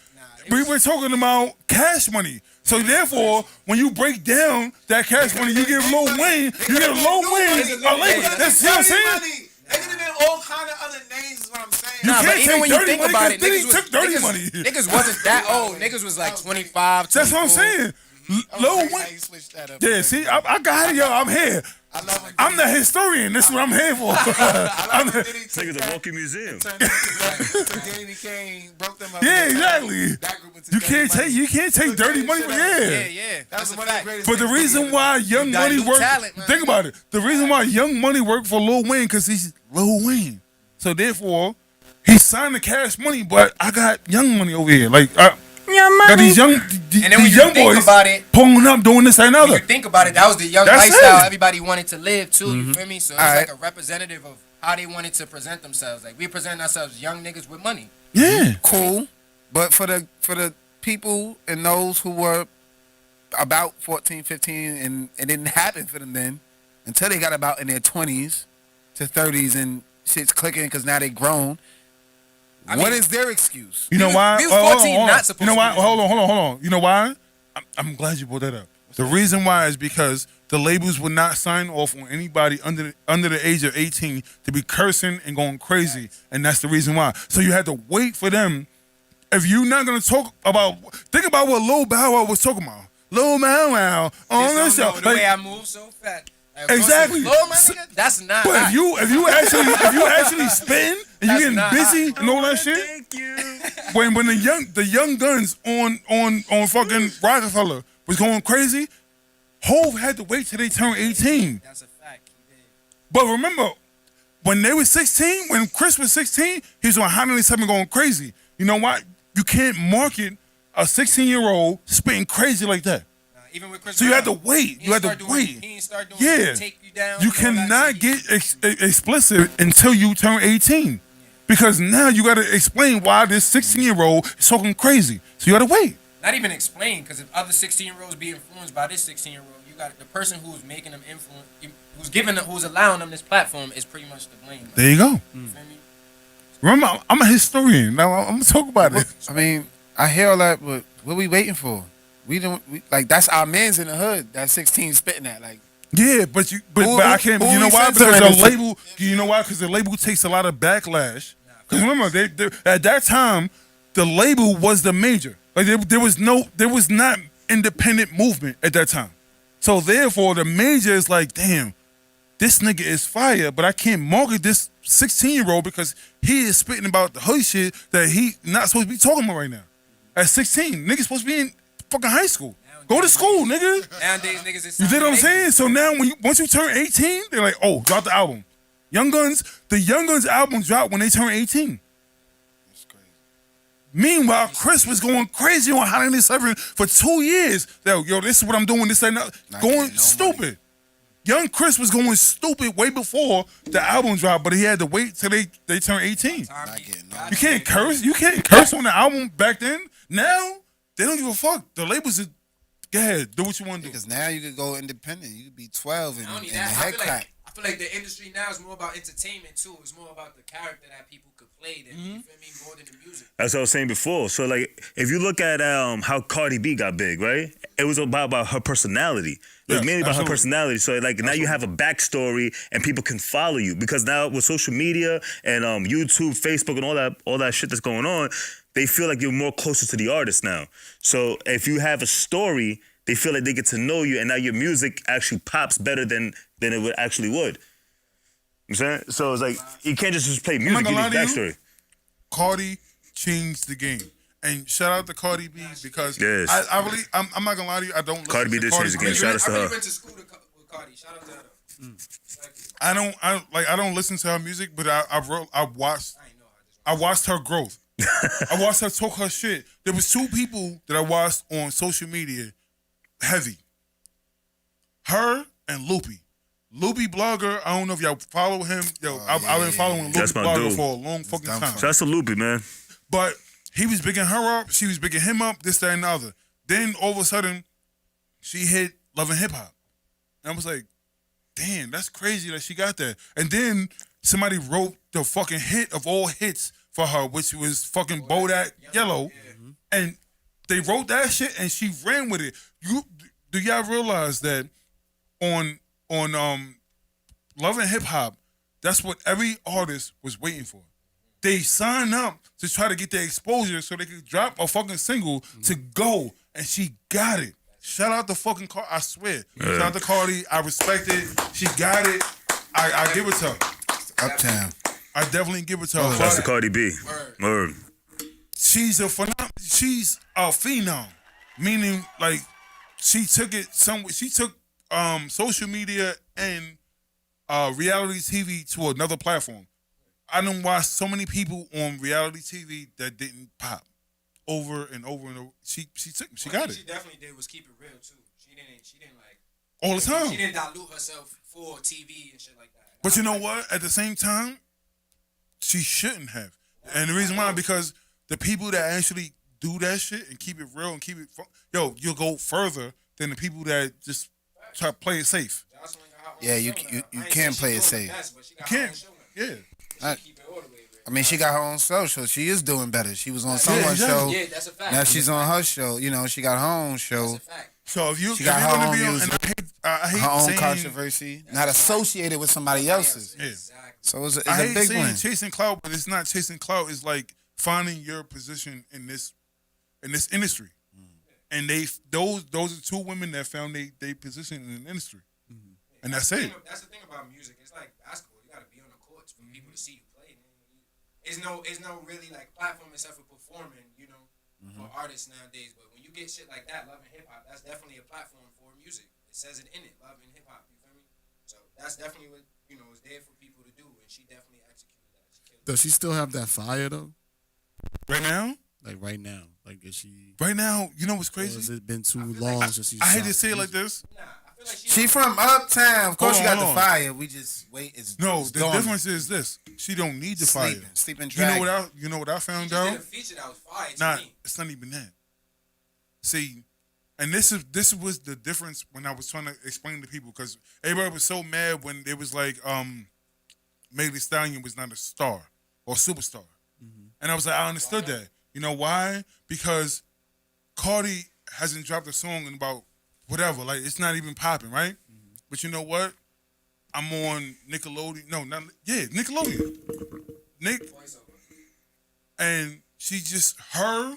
we were talking about Cash Money. So therefore, when you break down that Cash Money, you give Lil Wayne, a label. That's what I'm saying. They could have been all kind of other names, is what I'm saying. You can't even when take you think dirty about money, it, then he niggas took dirty money. Niggas wasn't that old. Niggas was like 25, 24. That's what I'm saying. Lil Wayne. Yeah, see, I got it, yo. I'm here. I'm the historian. This is what I'm here for. This nigga's a walking museum. Yeah, exactly. You can't take dirty money, but Yeah. That's a fact. But the reason why Young Money worked, think about it. The reason why Young Money worked for Lil Wayne, because he's Lil Wayne. So therefore, he signed the Cash Money, but I got Young Money over here. Like, got these young boys about it, pulling up, doing this and other. When you think about it, that was the young lifestyle everybody wanted to live too. You feel me? So it's like a representative of how they wanted to present themselves. Like we present ourselves young niggas with money. Yeah, cool. But for the people and those who were about 14, 15, and it didn't happen for them then until they got about in their 20s to 30s and shit's clicking because now they grown. What is their excuse? You know why? We was 14, not supposed to. You know why? be Hold on. You know why? I'm glad you brought that up. The reason why is because the labels would not sign off on anybody under the age of 18 to be cursing and going crazy, and that's the reason why. So you had to wait for them. If you're not gonna think about what Lil Bow Wow was talking about. Lil Bow Wow on this show. The way I move so fast. Exactly. Lil, my nigga, that's not. But if you actually spin and you getting busy and all that shit. Thank you. When the young guns on fucking Rockefeller was going crazy, Hove had to wait till they turned 18. That's a fact. He did. But remember, when they were 16, when Chris was 16, he was on Hot 97 going crazy. You know what? You can't market a 16-year-old spitting crazy like that. Even with Chris So you Brown, had to wait. He ain't start doing take you down. You cannot get explicit until you turn 18. Because now you got to explain why this 16-year-old is talking crazy. So you got to wait. Not even explain, because if other 16-year-olds be influenced by this 16-year-old, you got the person who's making them influence, who's allowing them this platform is pretty much to blame. There you go. You feel me? Remember, I'm a historian. Now I'm gonna talk about it. I mean, I hear all that, but what we waiting for? We like that's our man's in the hood. That 16 spitting at like. Yeah, but I can't. You know why? Because the label. You know why? Because the label takes a lot of backlash. Because remember, they at that time, the label was the major. Like there was not independent movement at that time. So therefore, the major is like, damn, this nigga is fire, but I can't market this 16-year-old because he is spitting about the hood shit that he not supposed to be talking about right now. At 16, niggas supposed to be in fucking high school. Go to school, nigga. Nowadays, niggas is You dig what I'm saying? So now, once you turn 18, they're like, oh, drop the album. The Young Guns album dropped when they turned 18. That's crazy. Meanwhile, Chris was going crazy on Hot 97 for 2 years. Yo, this is what I'm doing, this and that. Going stupid. Young Chris was going stupid way before the album dropped, but he had to wait till they turned 18. You can't curse. You can't curse on the album back then. Now, they don't give a fuck. The labels are, go ahead, do what you want to do. Because now you could go independent. You could be 12 and the head crack. I feel like the industry now is more about entertainment too. It's more about the character that people could play than you feel me, more than the music. That's what I was saying before. So like, if you look at how Cardi B got big, right? It was about her personality. It was mainly about her personality. So like now you have a backstory and people can follow you because now with social media and YouTube, Facebook, and all that shit that's going on, they feel like you're more closer to the artist now. So if you have a story, they feel like they get to know you, and now your music actually pops better than it would actually would. You know what I'm saying? So it's like you can't just play music, you need backstory. Cardi changed the game. And shout out to Cardi B because I really, I'm not gonna lie to you, I don't listen Cardi B did change the game. Shout out to her. I went to school with Cardi. Shout out to her. I don't listen to her music, but I watched her growth. I watched her talk her shit. There was 2 people that I watched on social media heavy. Her and Loopy. Loopy Blogger, I don't know if y'all follow him. I've been following Loopy Blogger for a long fucking time. Shout out to Loopy, man. But he was bigging her up, she was bigging him up, this, that, and the other. Then all of a sudden, she hit Love and Hip Hop. And I was like, damn, that's crazy that she got that. And then somebody wrote the fucking hit of all hits for her, which was fucking Bodak Yellow. And they wrote that shit and she ran with it. Do y'all realize that on Love and Hip Hop, that's what every artist was waiting for. They signed up to try to get their exposure so they could drop a fucking single to go, and she got it. Shout out to fucking Cardi, I swear. Shout out to Cardi, I respect it. She got it. I give it to her. Uptown. I definitely give it to her. Shout out to Cardi B. Word. She's a phenom, meaning like she took it somewhere. She took social media and reality TV to another platform. I done watched so many people on reality TV that didn't pop over and over and over. She got it. She definitely did was keep it real too. She didn't like all the time. She didn't dilute herself for TV and shit like that. But you know what? At the same time, she shouldn't have. And the reason why, because the people that actually do that shit and keep it real and keep it, you'll go further than the people that just try to play it safe. Yeah, you can play it safe. You can't. Yeah. I mean, she got her own show, so she is doing better. She was on someone's show. Yeah, that's a fact. Now she's on her show. You know, she got her own show. That's a fact. So if you, She got her own music, I hate her own saying, controversy, not associated with somebody else's. Yeah. So it's I a hate big saying one. chasing clout, but it's not chasing clout. It's like finding your position in this industry. And those are 2 women that found they position in the industry. And that's it. That's the thing about music. It's like basketball. You gotta be on the courts for people to see you play. It's no really like platform except for performing, you know, for artists nowadays. But when you get shit like that, Love and Hip Hop, that's definitely a platform for music. It says it in it, Love and Hip Hop. You feel me? So that's definitely what is there for people to do, and she definitely executed that. Does she still have that fire though? Right now? Like right now? Like is she? Right now, you know what's crazy? Or has it been too long since she's? I hate to say it like this. Nah, I feel like She from Uptown. Of course, she got Hold the on. fire. We just wait. It's The gone. difference is this: she don't need the fire. Sleeping You know dragon. what I found she did out? a feature that was fire to Nah, me. it's not even that. See, and this was the difference when I was trying to explain to people because everybody was so mad when it was like Megan Thee Stallion was not a star or superstar, and I was like, I understood that. You know why? Because Cardi hasn't dropped a song in about whatever, like it's not even popping, right? But you know what? I'm on Nickelodeon. No, not Nickelodeon. and she just her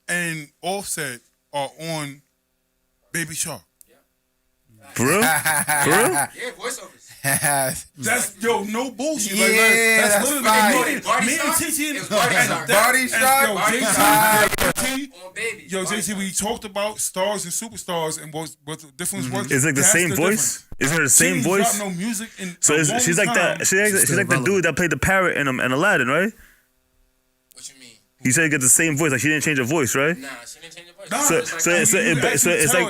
and Offset are on Baby Shark. For real? For real? Yeah, voiceovers. That's no bullshit. Yeah, that's literally fire. Barty me and Shark? TT It was Barty Shark. Barty Shark? Yo, Barty JT, On Baby. Yo, JT, we talked about stars and superstars and what the difference was. It's like the That's same voice? Is it the same She voice? dropped no music in So a long she's like time. that. She's like the dude that played the parrot in Aladdin, right? What you mean? He said he got the same voice. Like she didn't change her voice, right? Nah, she didn't change the voice. Nah. So It's like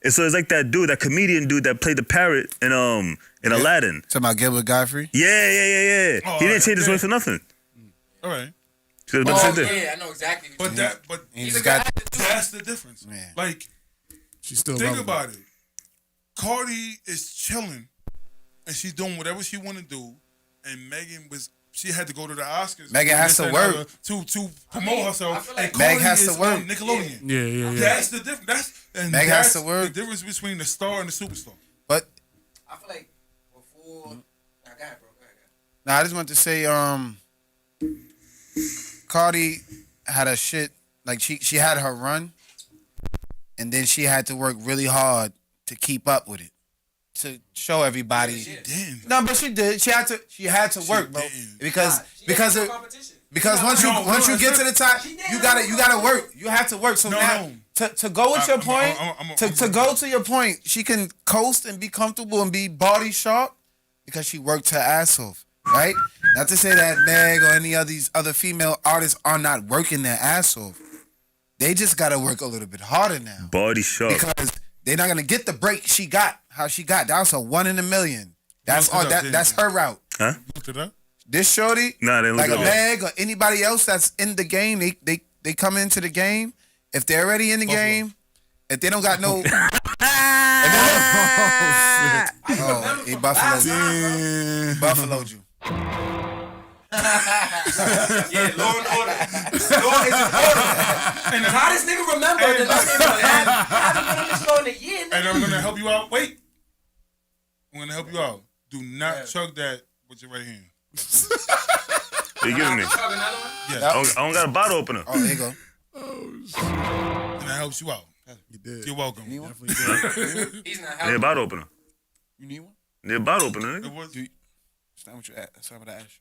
it's like that dude, that comedian dude that played the parrot in Aladdin. Talking about Gilbert Godfrey? Yeah. Oh, He didn't change his yeah. voice for nothing. All right. So it's about the same thing. yeah, I know exactly. What you mean. But He He's just a good got actor, too. that's the difference. Man. Like, She's still think relevant. about it. Cardi is chilling, and she's doing whatever she want to do, and Megan she had to go to the Oscars. Megan has to work. to promote herself. I feel like and Meg Cardi has to is work. on Nickelodeon. Yeah. That's the difference. Meg That's has to work. the difference between the star and the superstar. But I feel like before. Nah, go ahead, bro. Go ahead. I just want to say, Cardi had a shit, like she had her run, and then she had to work really hard to keep up with it, to show everybody. Damn. No, but she did. She had to work, bro. didn't. Because She had no it, competition. because once you get to the top, you gotta work. You have to work. So No, now no. to go with your point, I'm to go to your point, she can coast and be comfortable and be body sharp because she worked her ass off. Right? Not to say that Meg or any of these other female artists are not working their ass off. They just gotta work a little bit harder now. Body sharp. Because they're not gonna get the break she got, how she got. That was a 1 in a million. That's Look it up, that's her route. Huh? Looked it up. This shorty, Nah, they look like it a up. Meg or anybody else that's in the game, they come into the game. If they're already in the game, if they don't got no, he buffaloed you. Yeah, Law and Order. Law is order. And how this nigga remember the last name I haven't been on the show in a year, nigga. And I'm gonna help you out. Wait. I'm gonna help you out. Do not chug that with your right hand. They giving me. Chug another one? Yeah. I don't got a bottle opener. Oh, there you go. And that helps you out. You did. You're welcome. He's not Need a helping. bottle opener. You need one? Need a bottle opener, It nigga. was, That's not what you asked. That's not what I asked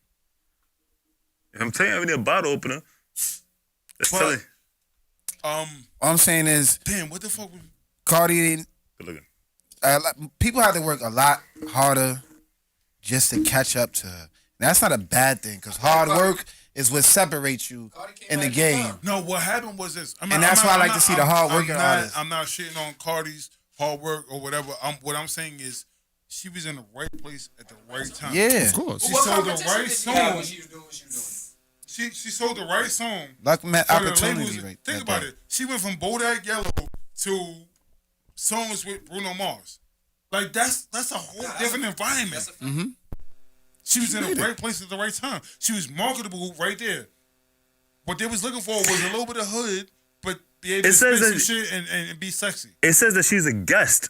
you. I'm telling you, I need a bottle opener. That's But- telling. All I'm saying is, damn, what the fuck was Cardi, Good looking. people have to work a lot harder just to catch up to her. That's not a bad thing, because hard work is what separates you in the game. No, what happened was this. And that's why I like to see the hard working artists. I'm not shitting on Cardi's hard work or whatever. What I'm saying is she was in the right place at the right time. Yeah. Of course. She What sold the competition right did she have song. when she was doing what she was doing? She sold the right song. Luck met for the opportunity labels. right Think right about there. it. She went from Bodak Yellow to songs with Bruno Mars. Like that's a whole different environment. That's a fact. She was in the right place at the right time. She was marketable right there. What they was looking for was a little bit of hood, but be able It to says spit some that- shit and be sexy. It says that she's a guest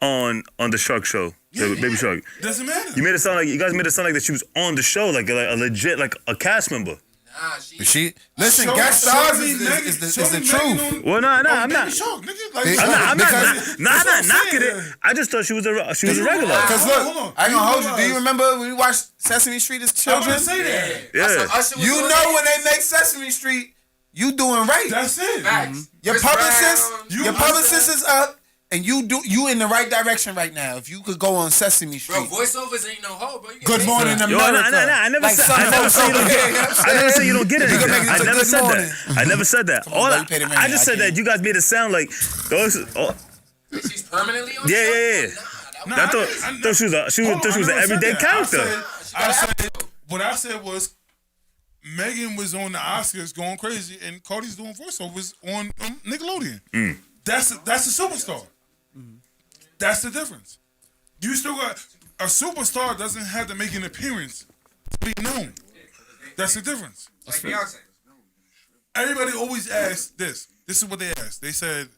on the Shark Show, the Baby Shark. Doesn't matter. You guys made it sound like that she was on the show, like a legit, like a cast member. Nah, Listen, Show- guest show stars me is Megan- the show me truth. Megan on- Well, no, I'm Baby not. Shark, nigga. Like, I'm I'm Because- not that's what I'm knocking saying. it. I just thought she was a regular. Because Hold look, on. I ain't gonna hold you. Do you realize- remember when we watched Sesame Street as I'm children? gonna say that. Yeah. You know when they make Sesame Street, you doing right. That's it. Your Chris publicist, Brown, your publicist is up, and you in the right direction right now. If you could go on Sesame Bro, Street. voiceovers ain't no hoe, bro. You get Good paid. morning, Yo, America. I never Like said. Sunday I never said you don't Funky, get. you know what I'm I never saying? said you don't get You can anything. make it I to never Good said Morning. that. I never said that. on, All bro, you paid him I in. just I said that can't. you guys made it sound like those. Oh, She's permanently on Yeah, the show? yeah, yeah. Nah, I thought she was Hold on, an I never everyday said that. character. I said what I said was Megan was on the Oscars going crazy, and Cardi's doing voiceovers on Nickelodeon. That's a superstar. That's the difference. You still got a superstar doesn't have to make an appearance to be known. That's the difference. Like Beyonce. Everybody always asks this. This is what they asked. They said,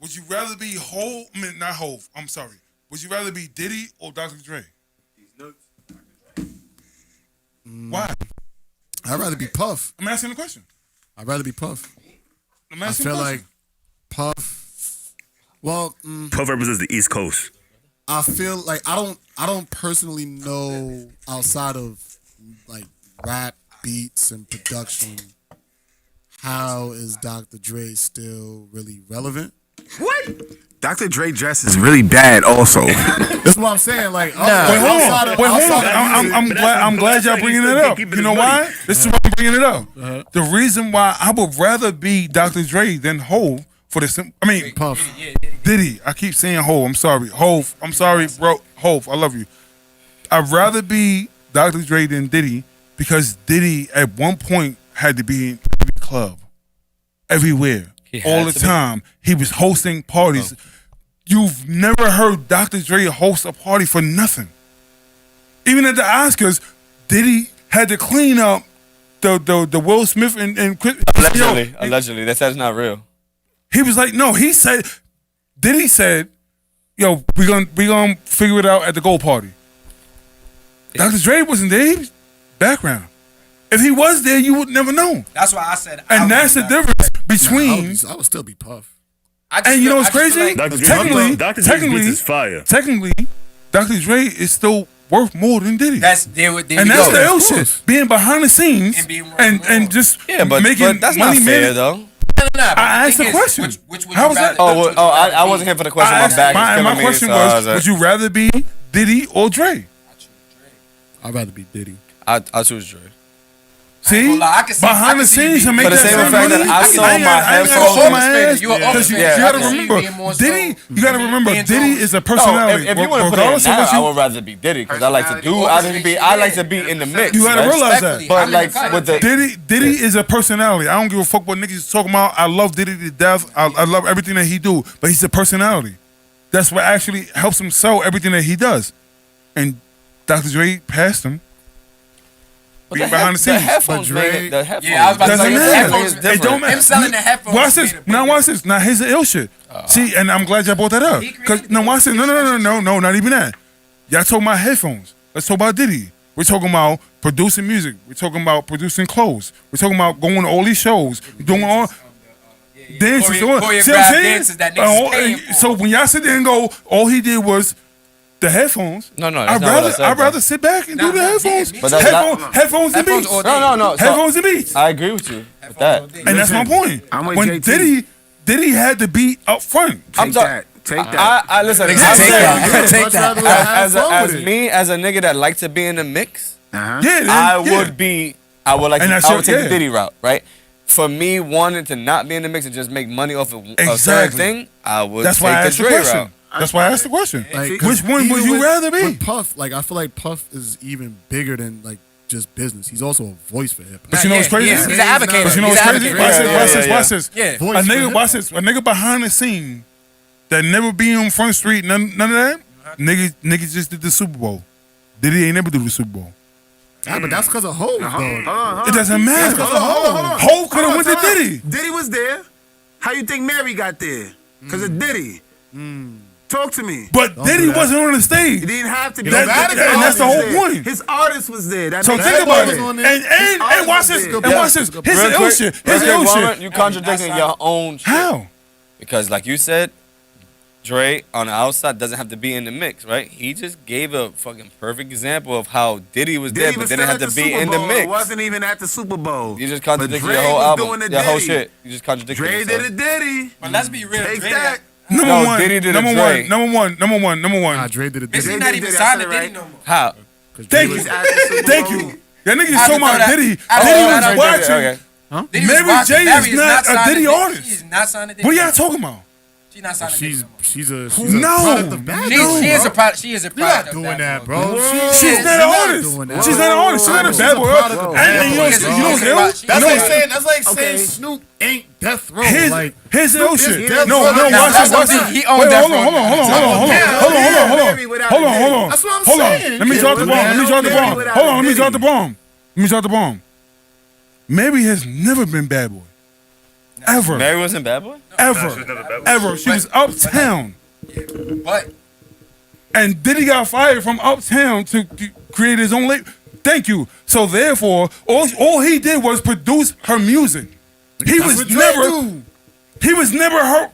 "Would you rather be Hov? I mean, not Hov. I'm sorry. Would you rather be Diddy or Dr. Dre?" Why? I'd rather be Puff. I'm asking the question. I'd rather be Puff. I'm I asking feel the like question. Puff. Well, Puff represents the East Coast. I feel like I don't personally know outside of like rap beats and production how is Dr. Dre still really relevant. What? Dr. Dre dress is really bad. Also, That's what I'm saying. Like, Wait, hold on. I'm glad y'all bringing it up. You know why? This is why I'm bringing it up. The reason why I would rather be Dr. Dre than Hov for the Puff. Diddy. I keep saying Hov. I'm sorry. Hov. I'm sorry, bro. Hov. I love you. I'd rather be Dr. Dre than Diddy because Diddy at one point had to be in every club, everywhere, all the time. He was hosting parties. You've never heard Dr. Dre host a party for nothing. Even at the Oscars, Diddy had to clean up the Will Smith and Chris. Allegedly. They said it's not real. He was like, no, Diddy said, yo, we gonna figure it out at the gold party. Dr. Dre wasn't there. He was background. If he was there, you would never know. That's why I said. And that's the difference between. I would still be Puff. And you know what's crazy? Dr. Dre's beats is fire. Technically, Dr. Dre is still worth more than Diddy. That's the ill shit. Being behind the scenes and just making that's money not fair though. I asked the question. How was that? I wasn't here for the question. My back. My question was: would you rather be Diddy or Dre? I'd rather be Diddy. I choose Dre. See, behind the scenes, to make that same money. I saw my headphones. Because you gotta remember, Diddy. You gotta remember, Diddy is a personality. If you want to put it now, I would rather be Diddy because I like to do. I like to be in the mix. You gotta realize that. But like with the Diddy is a personality. I don't give a fuck what niggas is talking about. I love Diddy to death. I love everything that he do. But he's a personality. That's what actually helps him sell everything that he does. And Dr. Dre passed him. Being behind the scenes. The headphones Yeah, I was about to say the headphones. It don't matter. Him selling the headphones. Watch this. Now watch this. Now here's the ill shit. See, and I'm glad y'all brought that up. Cause no, watch this. No, not even that. Y'all talking about headphones. Let's talk about Diddy. We're talking about producing music. We're talking about producing clothes. We're talking about going to all these shows, doing all dances. See what I'm saying? Dances that niggas paying for. So when y'all sit there and go, all he did was the headphones. No, that's not what I said, I'd rather sit back and do the headphones. But that's headphones and beats. No. Headphones and beats. I agree with you with that. And that's my point. When Diddy had to be up front. Take that. I listen. Take that. As me as a nigga that like to be in the mix, Yeah, I would take the Diddy route, right? For me wanting to not be in the mix and just make money off of a certain thing, I would take the Dre route. That's why I asked the question. Like, which one would you rather be? With Puff, like I feel like Puff is even bigger than like just business. He's also a voice for hip hop. But you know what's crazy? He's an advocate. But you know what's crazy? Watch this. Yeah. Watch this. A nigga behind the scene that never be on Front Street, none of that. Niggas just did the Super Bowl. Diddy ain't never do the Super Bowl. Yeah, but that's because of Hov, though. It doesn't matter. Hov could have went to Diddy. Diddy was there. How you think Mary got there? Because of Diddy. Talk to me. But Diddy wasn't on the stage. He didn't have to be. And that's the whole point. His artist was there. So think about it. And watch this. And watch this. Here's the ill shit. Here's the ill shit. You contradicting your own shit. How? Because like you said, Dre on the outside doesn't have to be in the mix, right? He just gave a fucking perfect example of how Diddy was there, but didn't have to be in the mix. Wasn't even at the Super Bowl. You just contradicted your whole album, your whole shit. You just contradicted Dre yourself. did a Diddy. But let's be real. Take Dre that. Number one. Diddy did a Number Dre. one. Nah, Dre did it. He's Dre not did even it, signed I to said it Diddy right. no more. How? Thank you. He was at the Super Thank Bowl. you. That nigga I talking had about to throw Diddy. that- Diddy I was had to- watching. Diddy was Mary watching. J Mary is not a signed to Diddy artist. She's not signed to Diddy. What are y'all talking about? She's not signed to Diddy. She's a No. product of Bad She Boy, is bro. a product. She is a You're product. not of doing that, Boy. bro. She's not an artist. doing that. She's not an artist. She's not a She's bad a product boy. of And you know She's what's ill? That's That's like saying Snoop ain't Death Row. Here's the ill shit. Death No, Row. watch That's this. Watch something this. he owned Wait, that hold on. from. Hold on. That's what I'm Hold on. saying. Let me drop the bomb. Let me drop the bomb. Hold on. Let me drop the bomb. Let me drop the bomb. Mary has never been bad boy. Ever. Mary wasn't Bad Boy? Ever. She was uptown. But And Diddy got fired from uptown to create his own label. Thank you. So therefore, all he did was produce her music. He was never her.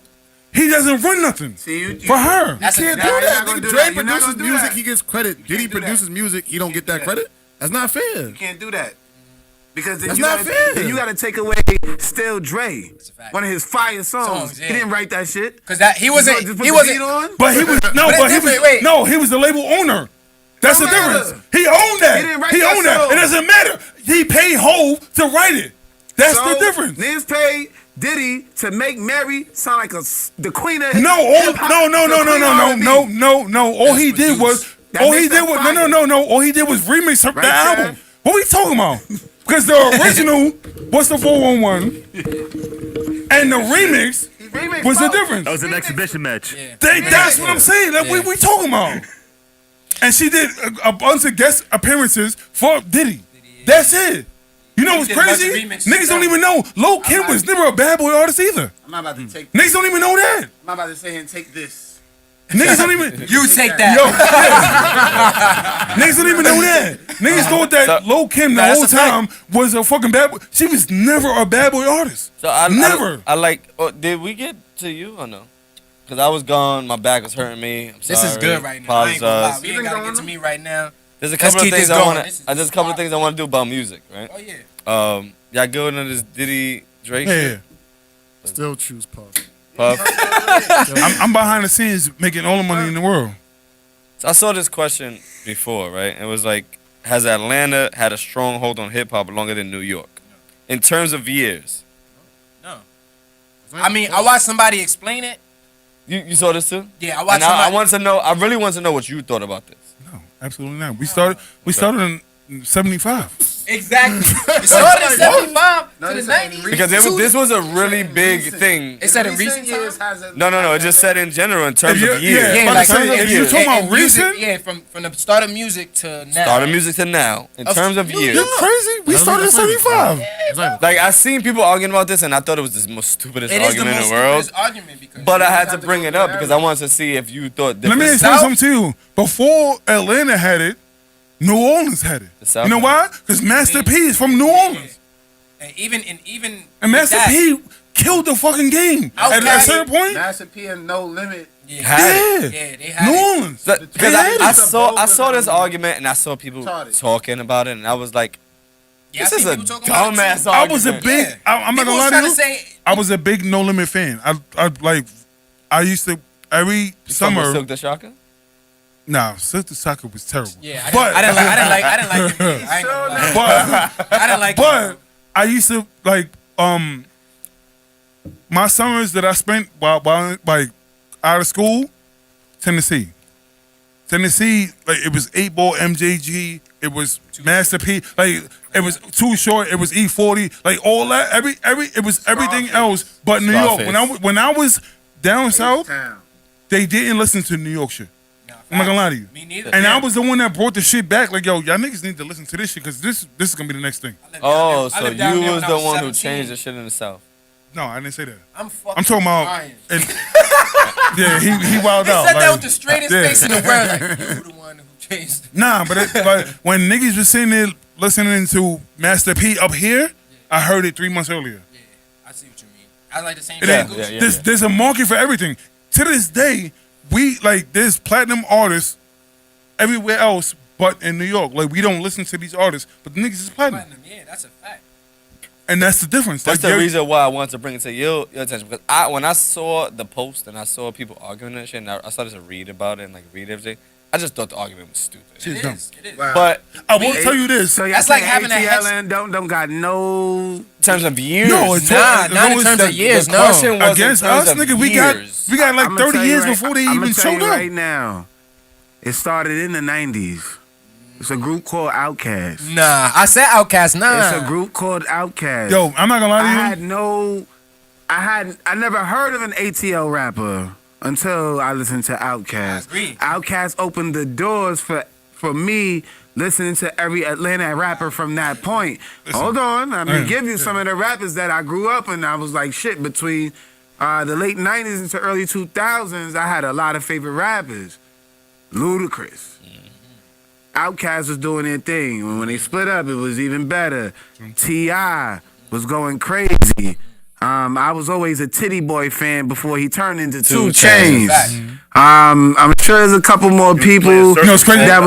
He doesn't run nothing for her. You can't do that. Nigga, Dre produces music, he gets credit. Diddy produces music, he don't get that credit. That's not fair. You can't do that. Because then That's not fair. Then you gotta take away Still Dre, one of his fire songs. Yeah. He didn't write that shit. Because that he wasn't. Just put He the wasn't. beat on? But he was he was the label owner. That's the Don't matter. difference. He owned that. He didn't write He that owned that. song. It doesn't matter. He paid Hove to write it. That's So, the difference. Niggas paid Diddy to make Mary sound like the queen of No, hip-hop, no. the queen of R&B. All he did was That all he makes did that was fire. no. All he did was remix the Right, album. Chad? What we talking about? Because the original was the 411, and the remix was the difference. That was an exhibition match. That's what I'm saying. Like, we talking about. And she did a bunch of guest appearances for Diddy. That's it. You know what's did a bunch of crazy? remixes Niggas don't even know. Lil' Kim was never a bad boy artist either. I'm not about to take. Niggas don't even know that. I'm not about to say and take this. Niggas don't even. You take that. Niggas don't even know that. Niggas thought that Lil' Kim the whole time was a fucking bad boy. She was never a bad boy artist. So I Never. I like. Did we get to you or no? Because I was gone. My back was hurting me. I'm This is sorry. good right now. I ain't gonna lie. Apologize. We ain't gotta get to me right now. There's a Let's couple of keep things this I going. want This is to. There's a couple of things I want to do about music, right? Oh yeah. Y'all good on this Diddy Drake Yeah. shit? Still choose Puff. Puff. I'm behind the scenes making all the money in the world. So I saw this question before, right? It was like, has Atlanta had a stronghold on hip hop longer than New York? In terms of years. No. I mean, I watched somebody explain it. You saw this too? Yeah, I watched And I somebody. want to know. I really want to know what you thought about this. No, absolutely not. We started in '75. Exactly. It started in 75 to the 90s. Because this was a really big thing. It said in recent years times. has a. No. It just said in general in terms of years. yeah, Yeah, I'm like saying, if you're talking about music, recent, yeah, from the start of music to now. Start of music to now. In terms of years. you're crazy. We started in '75. Like, I seen people arguing about this, and I thought it was the most stupidest It is the argument most in the world. stupidest argument because. But I had to bring it up because I wanted to see if you thought Let different. me explain something to you. Before Atlanta had it, New Orleans had it. South You know why? Because Master P is from New Orleans. And even And Master P killed the fucking game. At a certain point, Master P and No Limit. Had it. Yeah, they had New it. Orleans. Because had I it. saw this argument and I saw people talking about it, and I was like, Yeah, I this is seen a people talking about it dumbass too. I argument. was a big. Yeah. I'm not People gonna lie was trying to to you. say. I was a big No Limit fan. I like. I used to every summer. Silk the Shaka? Nah, Sister Soccer was terrible. Yeah, I But- didn't like it. I ain't gonna lie. But I didn't like but it. I used to like my summers that I spent while like out of school, Tennessee, like it was 8-Ball, MJG, it was Master P, like it was Too Short, it was E40, like all that, it was everything else but New York. When I was down south, they didn't listen to New York shit. I'm not gonna lie to you. Me neither. And I was the one that brought the shit back. Like, yo, y'all niggas need to listen to this shit because this is gonna be the next thing. Oh, I so lived down you there was when I the was one who 17. changed the shit in the South. No, I didn't say that. I'm fucking I'm talking about. lying. And, yeah, he wilded He out. said that like, with the straightest yeah. face in the world. Like, you the one who changed. Nah, but when niggas was sitting there listening to Master P up here, I heard it 3 months earlier. Yeah, I see what you mean. I like the same It thing. ain't- Gucci. Yeah. There's a market for everything. To this day, there's platinum artists everywhere else but in New York. Like, we don't listen to these artists, but the niggas is platinum. Platinum, yeah, that's a fact. And that's the difference. That's Like, the reason why I wanted to bring it to your attention. Because when I saw the post and I saw people arguing and shit, and I started to read about it and like read everything, I just thought the argument was stupid. Shit's It dumb. is. It is. But I will tell you this. So y'all That's like saying having a ATL hex- and don't got no. in terms of years, No, it's Nah, not in terms of years, the no. question was Against in terms us, of nigga, we years. got like I'ma 30 tell you years right- before they I'ma even tell showed you up. right now, it started in the 90s. It's a group called Outkast. Nah, I said Outkast. Nah. It's a group called Outkast. Yo, I'm not gonna lie to you. I never heard of an ATL rapper until I listened to Outkast. I agree. Outkast opened the doors for me listening to every Atlanta rapper from that point. Hold on, I'm gonna give you some of the rappers that I grew up and I was like, shit, between the late 90s into early 2000s, I had a lot of favorite rappers. Ludacris. Outkast was doing their thing. When they split up, it was even better. T.I. was going crazy. I was always a Titty Boy fan before he turned into 2 Chainz. I'm sure there's a couple more people it's crazy. that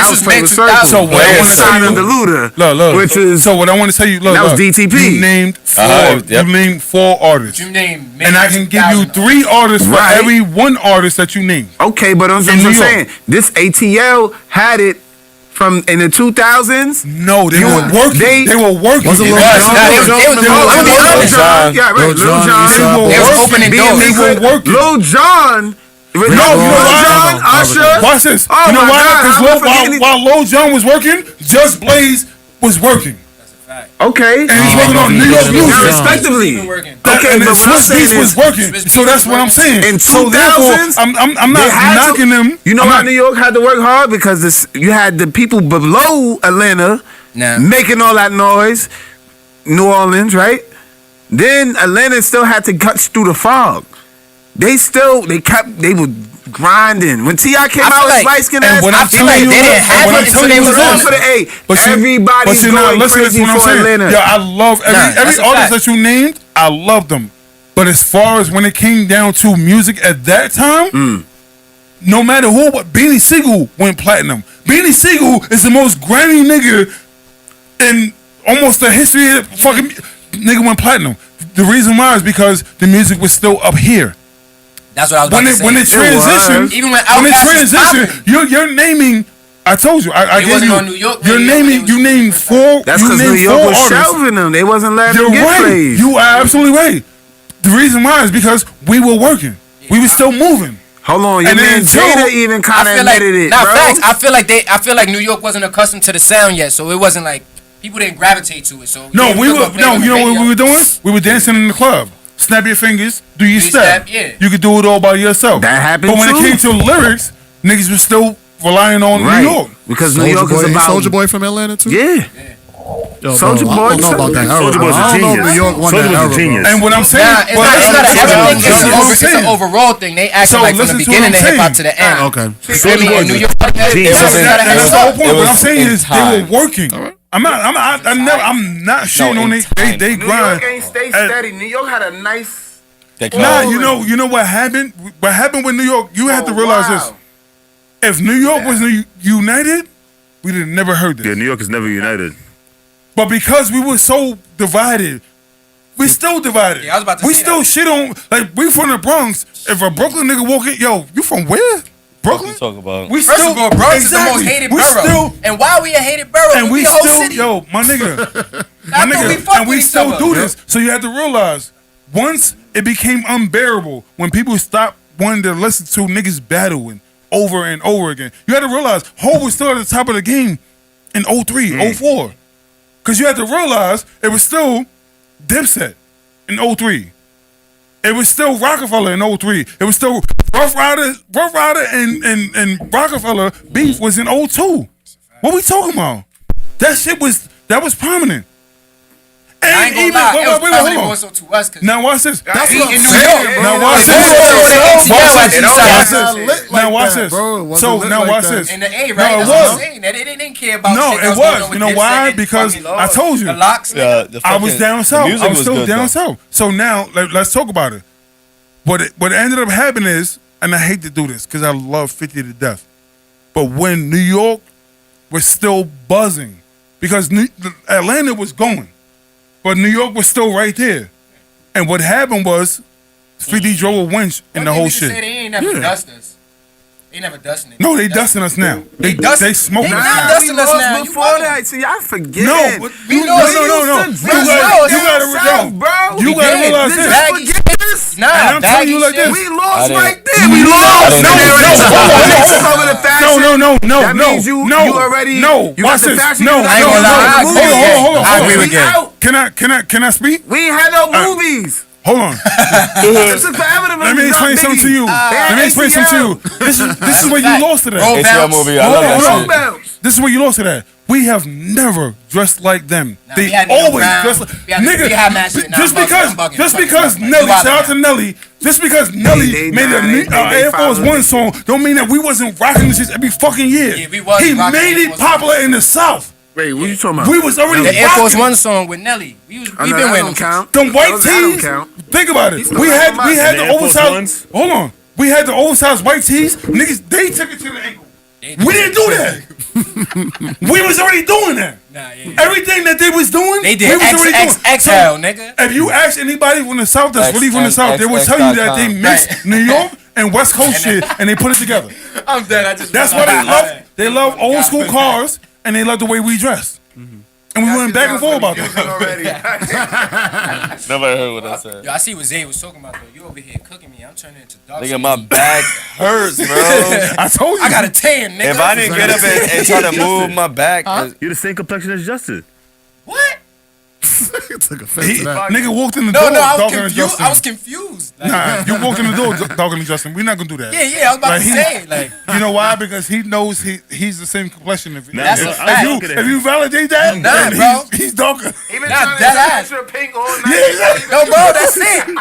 was Flavor Circle. So what I want to tell you, the Luda, look, which is so what I want to tell you, look, that was DTP. You named 4. You named 4 artists. You named And I can give you 3 artists for every 1 artist that you name. Okay, but I'm saying this ATL had it from in the 2000s. No, they were working. They were working. Was it Lil Jon? Yeah, right. Lil Jon. They was opening doors. They were working. Lil Jon. No, you know why? Usher. Watch this. Oh you know my why? God, Because while Lil Jon was working, Just Blaze was working. Okay. And he's working on New York music. Now, respectively. Okay, but but what I'm Swiss saying Beats was is, working. So that's what I'm saying. In So therefore, 2000s, I'm not knocking them. You know why New York had to work hard? Because you had the people below Atlanta making all that noise. New Orleans, right? Then Atlanta still had to cut through the fog. They were grinding. When T.I. came out with light skin ass, I feel like they didn't have it until they was on. For the A. Everybody's going crazy for Atlanta. Yeah, I love every artist that you named. I love them. But as far as when it came down to music at that time, no matter who, Beanie Siegel went platinum. Beanie Siegel is the most Grammy nigga in almost the history of fucking nigga went platinum. The reason why is because the music was still up here. That's what I was about to say. When it transitioned, even when Outkast you're naming. I told you. I gave wasn't you. on New York You're radio, naming. You named 4. That's because New York was shelving them. They wasn't letting them get played. You are absolutely right. The reason why is because we were working. We were still moving. Hold on, your man Jada even kind of admitted it, bro. Facts. I feel like New York wasn't accustomed to the sound yet, so it wasn't like people didn't gravitate to it. So no, you know what we were doing? We were dancing in the club. Snap your fingers, do your step. You could do it all by yourself. That happened But when too. it came to lyrics, niggas were still relying on New York. Because New York is about Soulja Boy from Atlanta too. Yeah. Yo, Soulja bro, Boy. I don't know about that. Soulja Boy's a I don't know if genius. New York won Soulja that Boy's a era, genius. bro. And what I'm saying, it's not everything. It's an overall thing. They acting like from the beginning of hip hop to the end. Okay. Soulja Boy's New a York. That's the whole point. What I'm saying is they were working. I'm not shitting on they New grind. York ain't stay steady. New York had a nice. Nah, you know what happened? What happened with New York? You have to realize this. If New York was united, we'd have never heard this. Yeah, New York is never united. But because we were so divided, we still divided. Yeah, I was about to we say still that. shit on, like, we from the Bronx. If a Brooklyn nigga walk in, yo, you from where? Brooklyn? Talk about. We First still, of all, Bronx is the exactly. most hated we borough. Still, and why we a hated borough? and we the whole still, city. yo, my nigga, I thought we fuck and we with each still other. do this. So you have to realize, once it became unbearable, when people stopped wanting to listen to niggas battling over and over again, you had to realize Ho was still at the top of the game in 03, 04. Because you had to realize it was still Dipset in 03. It was still Rockefeller in 03. It was still Rough Rider and Rockefeller beef was in 02. What we talking about? That was prominent. And I ain't gonna lie, it was probably more so to us. Now watch this. That's in what I'm New saying, York. bro. Now watch It this. was Now watch this. So now watch this. In the A, right? No, it That's what I'm was. saying. They didn't care about No, shit that it was going was. on You know with why? Dipset and Because fucking I told you. The locks. nigga. I was down south. I was still down south. So now let's talk about it. What ended up happening is, and I hate to do this because I love 50 to death, but when New York was still buzzing, because Atlanta was going, but New York was still right there. And what happened was 50 drove a winch in the whole shit. They ain't never dust us. They never dusting it. No, they dusting us now. They smoking They us not now. dusting us now. Before that, see, I forget. No, but We no. know You gotta bro. You gotta realize Did this. you forget this? Nah, And I'm telling you like shit. this. We lost didn't- right there. We lost. No. You Watch got the this. fashion. No, you got I ain't gonna lie. the Hold on. I agree with We Gary. out. Can I speak? We ain't had no movies. Hold on. It took forever to Let me explain something to you. Let me explain something to you. This is where you lost it at. Roll ATL bounce. movie. I Hold love on, that hold shit. on. This is where you lost it at. We have never dressed like them. Nah, They we had Nino always Brown. dress like We had mad shit. Nah, just I'm because bugging. just I'm because bugging. Nelly, You wildin' shout out to now. Nelly, just because Nelly made an Air Force One song, don't mean that we wasn't rocking this shit every fucking year. Yeah, we was He rocking made Air it Force popular in the South. Wait, what you talking about? We was already The Air Force rocking One song with Nelly. We Oh, been no, that wearing don't them. count. them white That don't tees. count. Think about it. still We had rocking And the the Air Force oversized. Ones? Hold on. We had the oversized white tees. Niggas, they took it to the ankle. We didn't do that. We was already doing that. Nah, yeah. Everything that they was doing, They we did was already doing. XXL, nigga. If you ask anybody from the South that's really from the South, they will tell you that they mixed Right. New York and West Coast shit and they put it together. I'm dead. I just. That's why they love. They love old school cars and they love the way we dress. And we went back and forth about that. Nobody heard what I said. Yo, I see what Zay was talking about though. You over here cooking me. I'm turning into dark. Nigga, my back hurts, bro. I told you. I got a tan, nigga. If I didn't get up and try to move my back, You're the same complexion as Justin. What? Took offense to that. Nigga walked in the No, door no, I was darker than confused. Justin. I was confused. Like, Nah, you walked in the door darker than Justin. We're not gonna do that. yeah, I was about Like, to say, like, You know why? Because he knows he's the same complexion. If That's a fact. if you validate that, Nah, then bro. he's darker. Even Nah, dead ass. pink all night. Yeah, exactly. no, bro, that's it.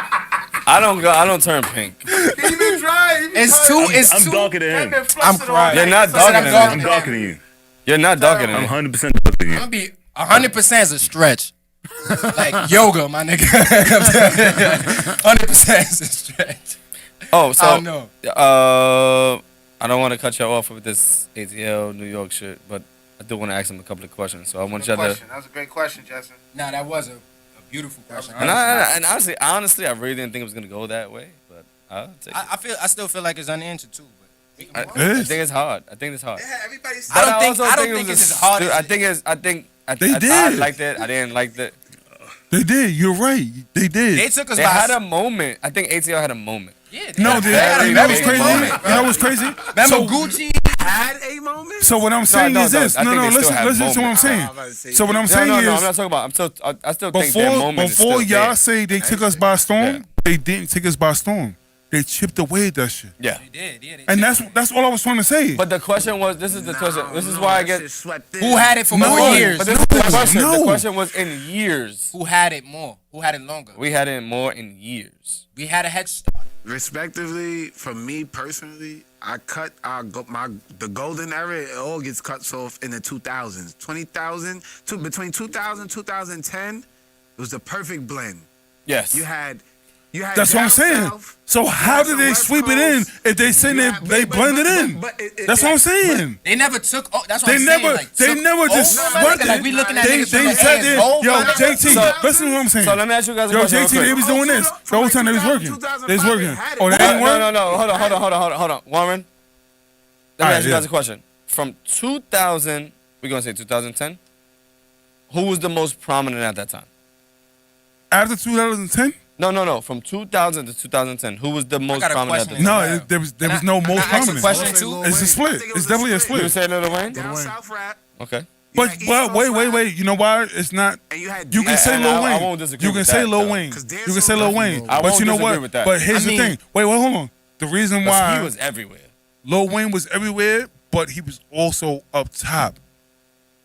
I don't turn pink. He been dry. It's too. It's I'm too. darker than him. I'm crying. You're not I said darker I'm than darker I'm me. darker than you. You're not darker than I'm me. 100% darker than I'm you. gonna be 100% is a stretch. Like yoga, my nigga. 100% is a stretch. Oh, so I don't know. I don't want to cut you off with this ATL New York shit, but I do want to ask him a couple of questions. So I want y'all to. That was a great question, Justin. Nah, that was a beautiful question. And honestly, I really didn't think it was gonna go that way, but I'll take it. I still feel like it's unanswered too. But we can I move on. It think is. it's hard. I think it's hard. Everybody's. I don't think also it was it's a as hard stu- as I think it's. I They I did. liked it. I didn't like it. They did. You're right. They did. they took us They by. had a moment. I think ATL had a moment. Yeah, No, they they, had a you know very what's good crazy? moment, You bro. know what's crazy? Remember So, Gucci? had a moment. so what I'm saying no, is this. I No, think no, they still listen, have listen to what I'm moments. saying. So what I'm saying No, I'm is, not talking about. I still think that moment is before still y'all there. say they took us by storm, Yeah. they didn't take us by storm. They chipped away at that shit. Yeah. They did, yeah. And that's all I was trying to say. But the question was, this is the question. This is why I get. Who had it for No, more years? But this is the question. No. The question was in years. Who had it more? Who had it longer? We had it more in years. We had a head start. Respectively, for me personally, I cut the golden era. It all gets cut off in the 2000s. 2000 between 2000 2010, it was the perfect blend. Yes. You had That's what I'm down saying. south, So how had did the they West sweep it in Coast, if they say they blend it in? That's what I'm saying. They never took. Oh, that's what They I'm never, saying. Like, they took never just over, swept like, it. we looking at They niggas from the said hands that, over, yo, my nigga. JT, listen to what I'm saying. So let me ask you guys a Yo, question. JT, real they quick. was doing this the whole time they was working. They was working. Oh, they ain't working? No. Hold on. Warren, let me Alright, ask you yeah. guys a question. From 2000, we're going to say 2010, who was the most prominent at that time? After 2010? No. From 2000 to 2010, who was the most got a prominent at question. that time? No, there was no most Can I ask a prominent. question too? It's a split. It's definitely a You split. say Lil Wayne? down south rap. Okay. But wait. You know why? It's not. And you had You can Dave say And Lil I Wayne. won't disagree You can with say that, Lil though. Wayne. 'Cause You can say Lil Wayne. I But won't you know disagree what? with that. But here's I mean- the thing. Wait, hold on. The reason 'Cause why he was everywhere. Lil Wayne was everywhere, but he was also up top,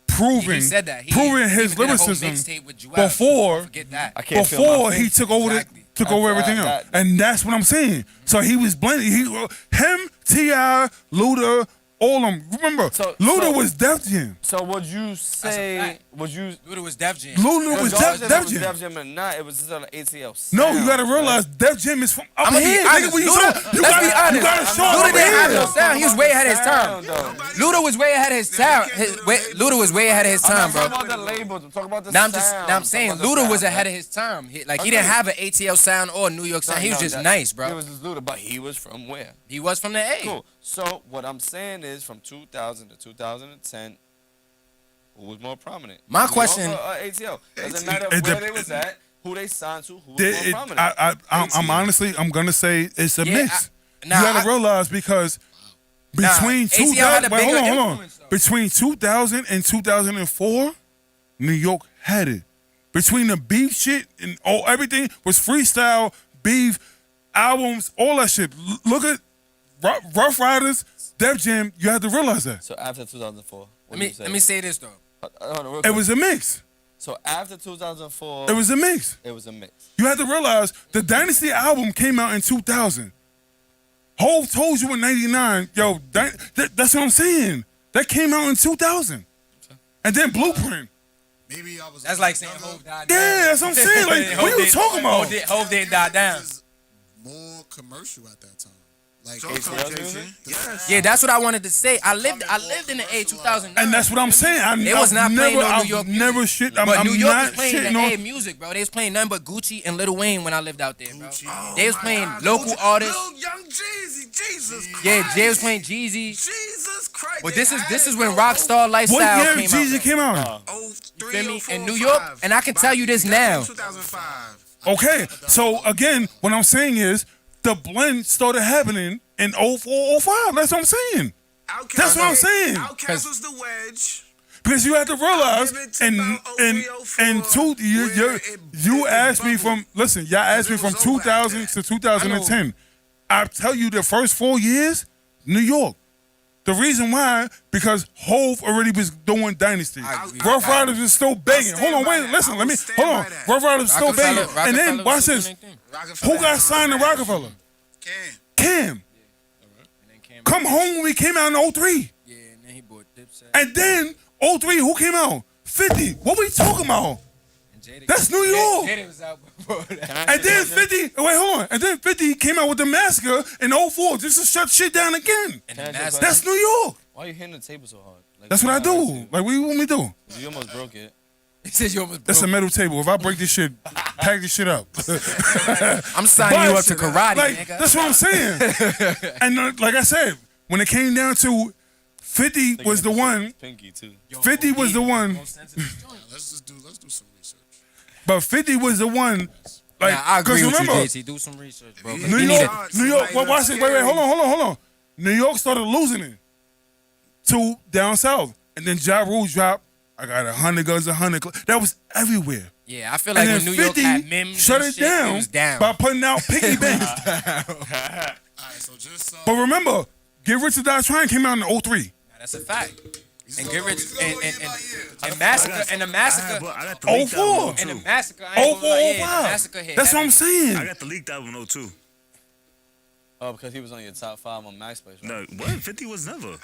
proving He said that. proving his even did a whole lyricism mixtape with Joel. before Don't forget that. I can't feel before my he feet. took over Exactly. took over everything that- else. And that's what I'm saying. So he was blending. Him, T.I., Luda, all of them. Remember, Luda was Def Jam. So would you say, fact. would you... Luda was Def Jam. Luda was Def Def Jam. Jam or not, it was just on the ATL No, you sound, gotta realize right? Def Jam is from up I'ma be here. honest, Nigga, when you Luda- talk, you let's be gotta honest. show Luda up didn't have here. no sound. He was way ahead of his time. Luda was way ahead of his time. Luda was way ahead of his time, I'm bro. not talking about the labels, I'm talking about the Now I'm sound. saying Luda was ahead of his time. He didn't have an ATL sound or a New York sound. He was just nice, He bro. was just Luda, but he was from where? He was from the A. Cool. So what I'm saying is from 2000 to 2010, who was more prominent? My New York question- or, ATL. Doesn't matter It where dep- they was at, who they signed to, who was more prominent. I'm honestly, I'm gonna say it's a Yeah, mix. You nah, gotta realize because between ATL had a 2000, wait, bigger hold on. influence, though. Between 2000 and 2004, New York had it. Between the beef shit and everything was freestyle, beef, albums, all that shit. Look at Rough Riders, Def Jam. You have to realize that. So after 2004, what Let do you say? me say this though. Real It quick. was a mix. So after 2004, It was a mix. It was a mix. You have to realize the Dynasty album came out in 2000. Hov told you in 99, yo, that's what I'm saying. That came out in 2000. And then Blueprint. Maybe I was. That's like saying Hov died Yeah, down. that's what I'm saying. Like, what are you talking about? Hov didn't die down. More commercial at that time. Like, Yeah, that's what I wanted to say. I lived in the A 2009. And that's what I'm saying. They was not playing no New York music. Never shit. But I'm New York not was playing shitting the on. A music, bro. They was playing nothing but Gucci and Lil Wayne when I lived out there, bro. They was playing local artists. Lil Young Jeezy, Jesus Christ. Yeah, Jay was playing Jeezy. Jesus Christ. But this is when Rockstar What Lifestyle year came Jeezy out. came out? Feel me? In New York, and I can tell you this now. 2005. Okay, so again, what I'm saying is the blend started happening in 04, 05. That's what I'm saying. Outkast, That's what I'm saying. Outkast was the wedge. Because you have to realize, I'll give it to and about 03, and 04, you where asked it me from bubbled. y'all asked me It from was over after 2000 that. to 2010. I tell you, the first 4 years, New York. The reason why, because Hov already was doing Dynasty. Rough Riders was still banging. Hold on, wait, listen, let me, hold on. Rough Riders was still banging. And then, watch this. Who got signed to Rockefeller? Cam. Come Home when we came out in 03. Yeah, and then he bought Dipset. And then 03, who came out? 50. What we talking about? That's New York. Jada was out before that. And then 50, wait, hold on. And then 50 came out with the Massacre in 04 just to shut shit down again. That's New York. Why are you hitting the table so hard? Like, That's what I do. Like, what you want me to do? You almost broke it. He said you almost That's a broke. metal table. If I break this shit, pack this shit up. I'm signing you up to karate, like, nigga. that's what I'm saying. And like I said, when it came down to 50 was the one. Pinky too. 50 was the one. let's do some research. But 50 was the one. Like, Nah, I agree with you, remember, JT. Do some research, bro. New York. Well, watch it. Wait, hold on. New York started losing it to down south, and then Ja Rule dropped. I got 100 guns, 100. That was everywhere. Yeah, I feel like And when then New York 50 had memes shut and it shit, down, it was down. by putting out Piggy Bank. All right, so just But remember, Get Rich or Die Trying came out in 03. Nah, that's a fact. And Get Rich and Massacre and the Massacre. I got the leaked album 04. in And 02. the Massacre. I ain't gonna lie, yeah, the 05. Massacre hit. That's what I'm heavy. saying. I got the leaked album in 02. Oh, because he was on your top 5 on MySpace, right? No, what? 50 was never.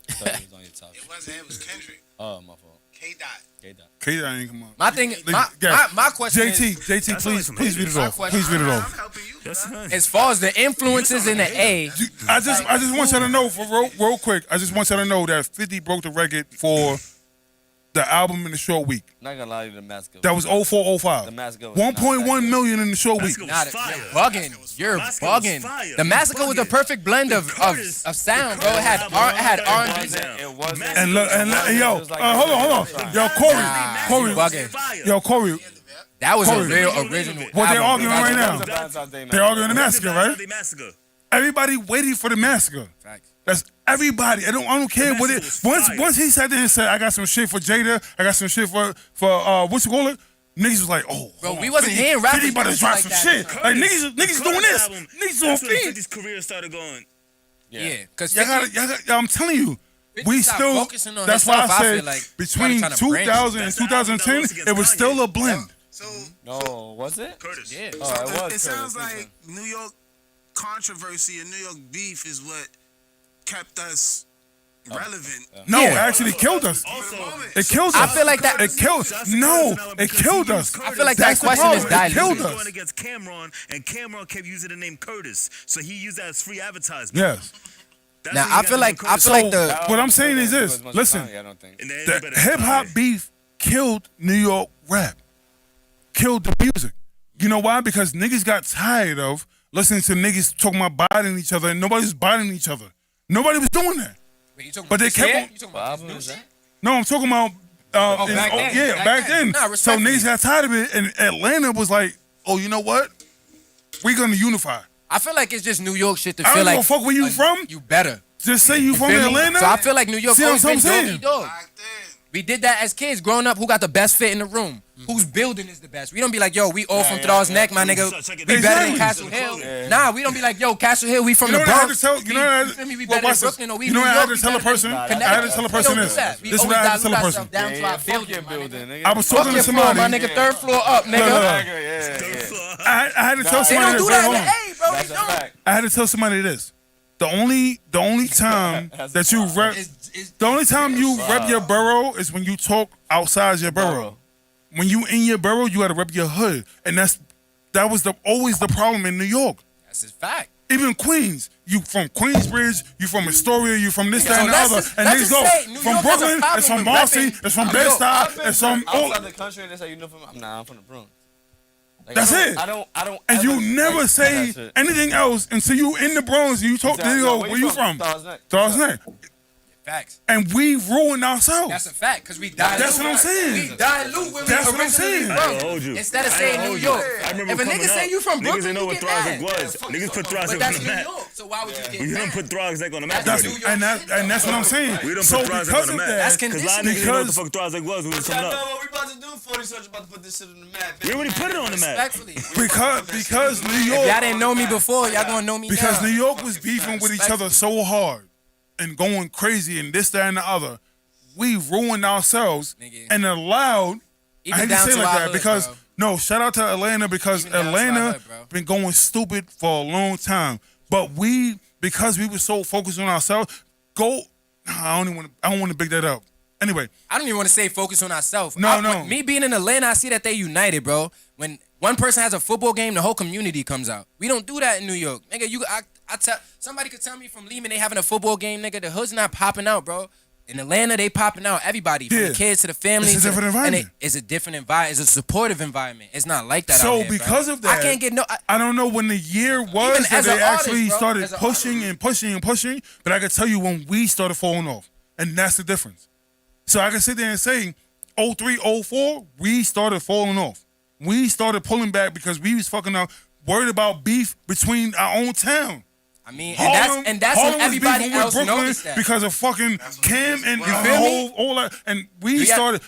I thought he was on your top. It wasn't. It was Kendrick. Oh, my fault. K-Dot. K-Dot. K ain't come on. My thing, Yeah. my question JT, is, JT, That's always please some read it My off. question- Please read it I'm off. helping you. Yes, sir. as far as the influences in the A, I just want y'all to know for real quick. I just want y'all to know that 50 broke the record for the album in the short week. Not gonna lie to you, the Massacre. That was 0405. The Massacre was not 1.1 that million in the short week. Massacre was nah, fire. you're bugging. You're Massacre was bugging. fire. The Massacre was the Bugging. perfect blend of sound, bro. It had R&B. It wasn't. And look, and yo, It was like- hold on. Yo, Corey, bugging. yo, Corey, That was a Corey. real original. what they album. arguing right now? Valentine's Day They arguing the Massacre, right? The Massacre. Everybody waiting for the Massacre. Facts. That's everybody. I don't care what it. Massacre was fire. Once he sat there and said, "I got some shit for Jada. I got some shit for what you call it." Niggas was like, "Oh, Bro, hold we on, wasn't 50 hearing rappers 50 about to do drop like some that. shit. Like niggas doing this. Curtis album, Niggas doing that's when feet. 50's career started going. Yeah, because Y'all got, I'm telling you, 50 we stopped still. focusing on That's why himself, I I said feel like, between trying to branch. 2000 and That's the album that 2010, lost against it was Kanye. still a blend. So No, was it? Curtis. Yeah. Oh, it was. it sounds Curtis. like New York controversy and New York beef is what kept us relevant. No, Yeah. it actually killed us. Also, It killed us. I feel like that. It killed. No, it killed us. I feel like That's that the question is problem. It killed diluted. us. going against Cameron, and Cameron kept using the name Curtis, so he used that as free advertisement. Yes. That's Now when he I got feel the like name I Curtis. feel like the What I'm saying is this. As much Listen, Kanye, I don't think. And then the better than hip hop Kanye. beef killed New York rap, killed the music. You know why? Because niggas got tired of listening to niggas talking about biting each other, and nobody's biting each other. Nobody was doing that. But they kept on. You talking What about album this is new that? shit? No, I'm talking about. back then. Yeah, Back back then. then. Nah, So respectfully. niggas got tired of it, and Atlanta was like, "Oh, you know what? We're gonna unify." I feel like it's just New York shit to I feel don't like give a fuck where you from. you better. Just say you from Feel me? Atlanta. So I feel like New York See always what I'm been saying? doggy dog. Back then, We did that as kids growing up. Who got the best fit in the room? Whose building is the best? We don't be like, yo, we all from Thrall's Neck, my nigga. We better than Castle Hill. Nah, we don't be like, yo, Castle Hill, we from the Bronx. You know what I had to tell? We better than Brooklyn or we You know New what I had York. to tell a person? I had to tell a person this. This is what I had to tell a person. Down to our building, nigga. I was talking to somebody. My nigga, third floor up, nigga. I had to tell They somebody don't do this. that Hold in on. the A, bro. They don't. I had to tell somebody this. The only time that you rep, the only time you rep your borough is when you talk outside your borough. When you in your borough, you gotta rep your hood, and that was always the problem in New York. That's his fact. Even Queens, you from Queensbridge, you from Astoria, you from this, that, and the that's other, just- and that's they go just say New from York has a Brooklyn, problem it's from with Marcy, repping it's from New York. Bed-Stuy, it's from all. Outside the country, they say you know from. I'm from the Bronx. Like, That's I it. don't. And you ever never say that shit. anything else until you in the Bronx and you talk. Exactly. They go, Where where you you from? from? Thrall's Neck. Thrall's Neck. Facts. And we ruined ourselves. That's a fact, because we dilute. That's what I'm saying. We dilute where That's we what I'm originally saying. I from. ain't hold you. Instead of I saying ain't New hold York. you. I remember If a coming nigga say up, you from niggas Brooklyn, didn't know you what get Thrall's mad. Neck was. Niggas put Thrall's But Neck on that's the New map. York, so why would you get We mad? don't put Thrall's Neck on the map That's already. New York shit, And that's what I'm saying. We don't So put Thrall's Neck because on the of map. That's that, Because a lot of niggas didn't know what the because fuck Thrall's Neck was when we was coming Y'all know up. what we about to do? 40 Search about to put this shit on the map. We already put it on the map. Respectfully. because New If y'all York didn't know me before, y'all gonna know me because now. New York was beefing with each other so hard and going crazy and this, that, and the other. We ruined ourselves Nigga. and allowed. Even I hate to down say it to like our that hood, because bro. no, shout out to Atlanta because Even down to our Atlanta hood, bro. been going stupid for a long time. But because we were so focused on ourselves, I don't want to big that up. Anyway, I don't even want to say focus on ourselves. No. Me being in Atlanta, I see that they united, bro. When one person has a football game, the whole community comes out. We don't do that in New York, nigga. I tell somebody could tell me from Lehman they having a football game, nigga. The hood's not popping out, bro. In Atlanta, they popping out. Everybody from the kids to the families. It's a different environment. It's a different environment. It's a supportive environment. It's not like that. So out here, because bro. of that, I can't get no. I don't know when the year was Even that as they an artist, actually bro, started as an pushing and pushing and pushing, but I can tell you when we started falling off, and that's the difference. So I can sit there and say, 03, 04, we started falling off. We started pulling back because we was fucking out, worried about beef between our own town. I mean, Harlem, and that's Harlem when was everybody beefing with else Brooklyn noticed that. because of fucking Cam and the feel me? whole all that. And we started.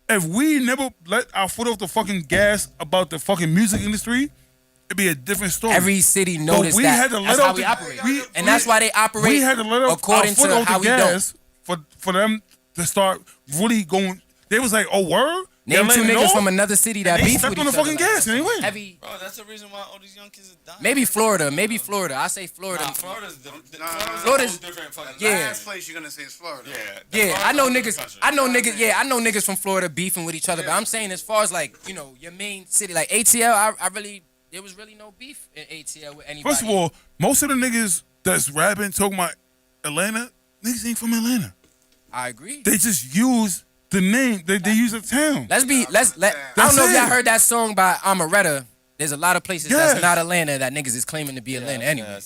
If we never let our foot off the fucking gas about the fucking music industry, it'd be a different story. Every city noticed we that. had to let That's off how we the- operate. And that's why they operate We had to let off our according foot to off how the we don't. gas for them to start really going. They was like, "Oh, word." Name They're two letting niggas off? from another city that And they beef stepped with on each the other. fucking gas and they win. Heavy. Bro, that's the reason why all these young kids are dying. Maybe Florida. I say Florida. Florida's Florida's- different fucking. Yeah. Last place you're gonna say is Florida. Yeah, I know niggas. I know niggas from Florida beefing with each other. But I'm saying as far as like your main city like ATL, there was really no beef in ATL with anybody. First of all, most of the niggas that's rapping talking about Atlanta, niggas ain't from Atlanta. I agree. They just use the name. They use a town. I don't know if y'all heard that song by Amaretta. There's a lot of places that's not Atlanta that niggas is claiming to be Atlanta anyway.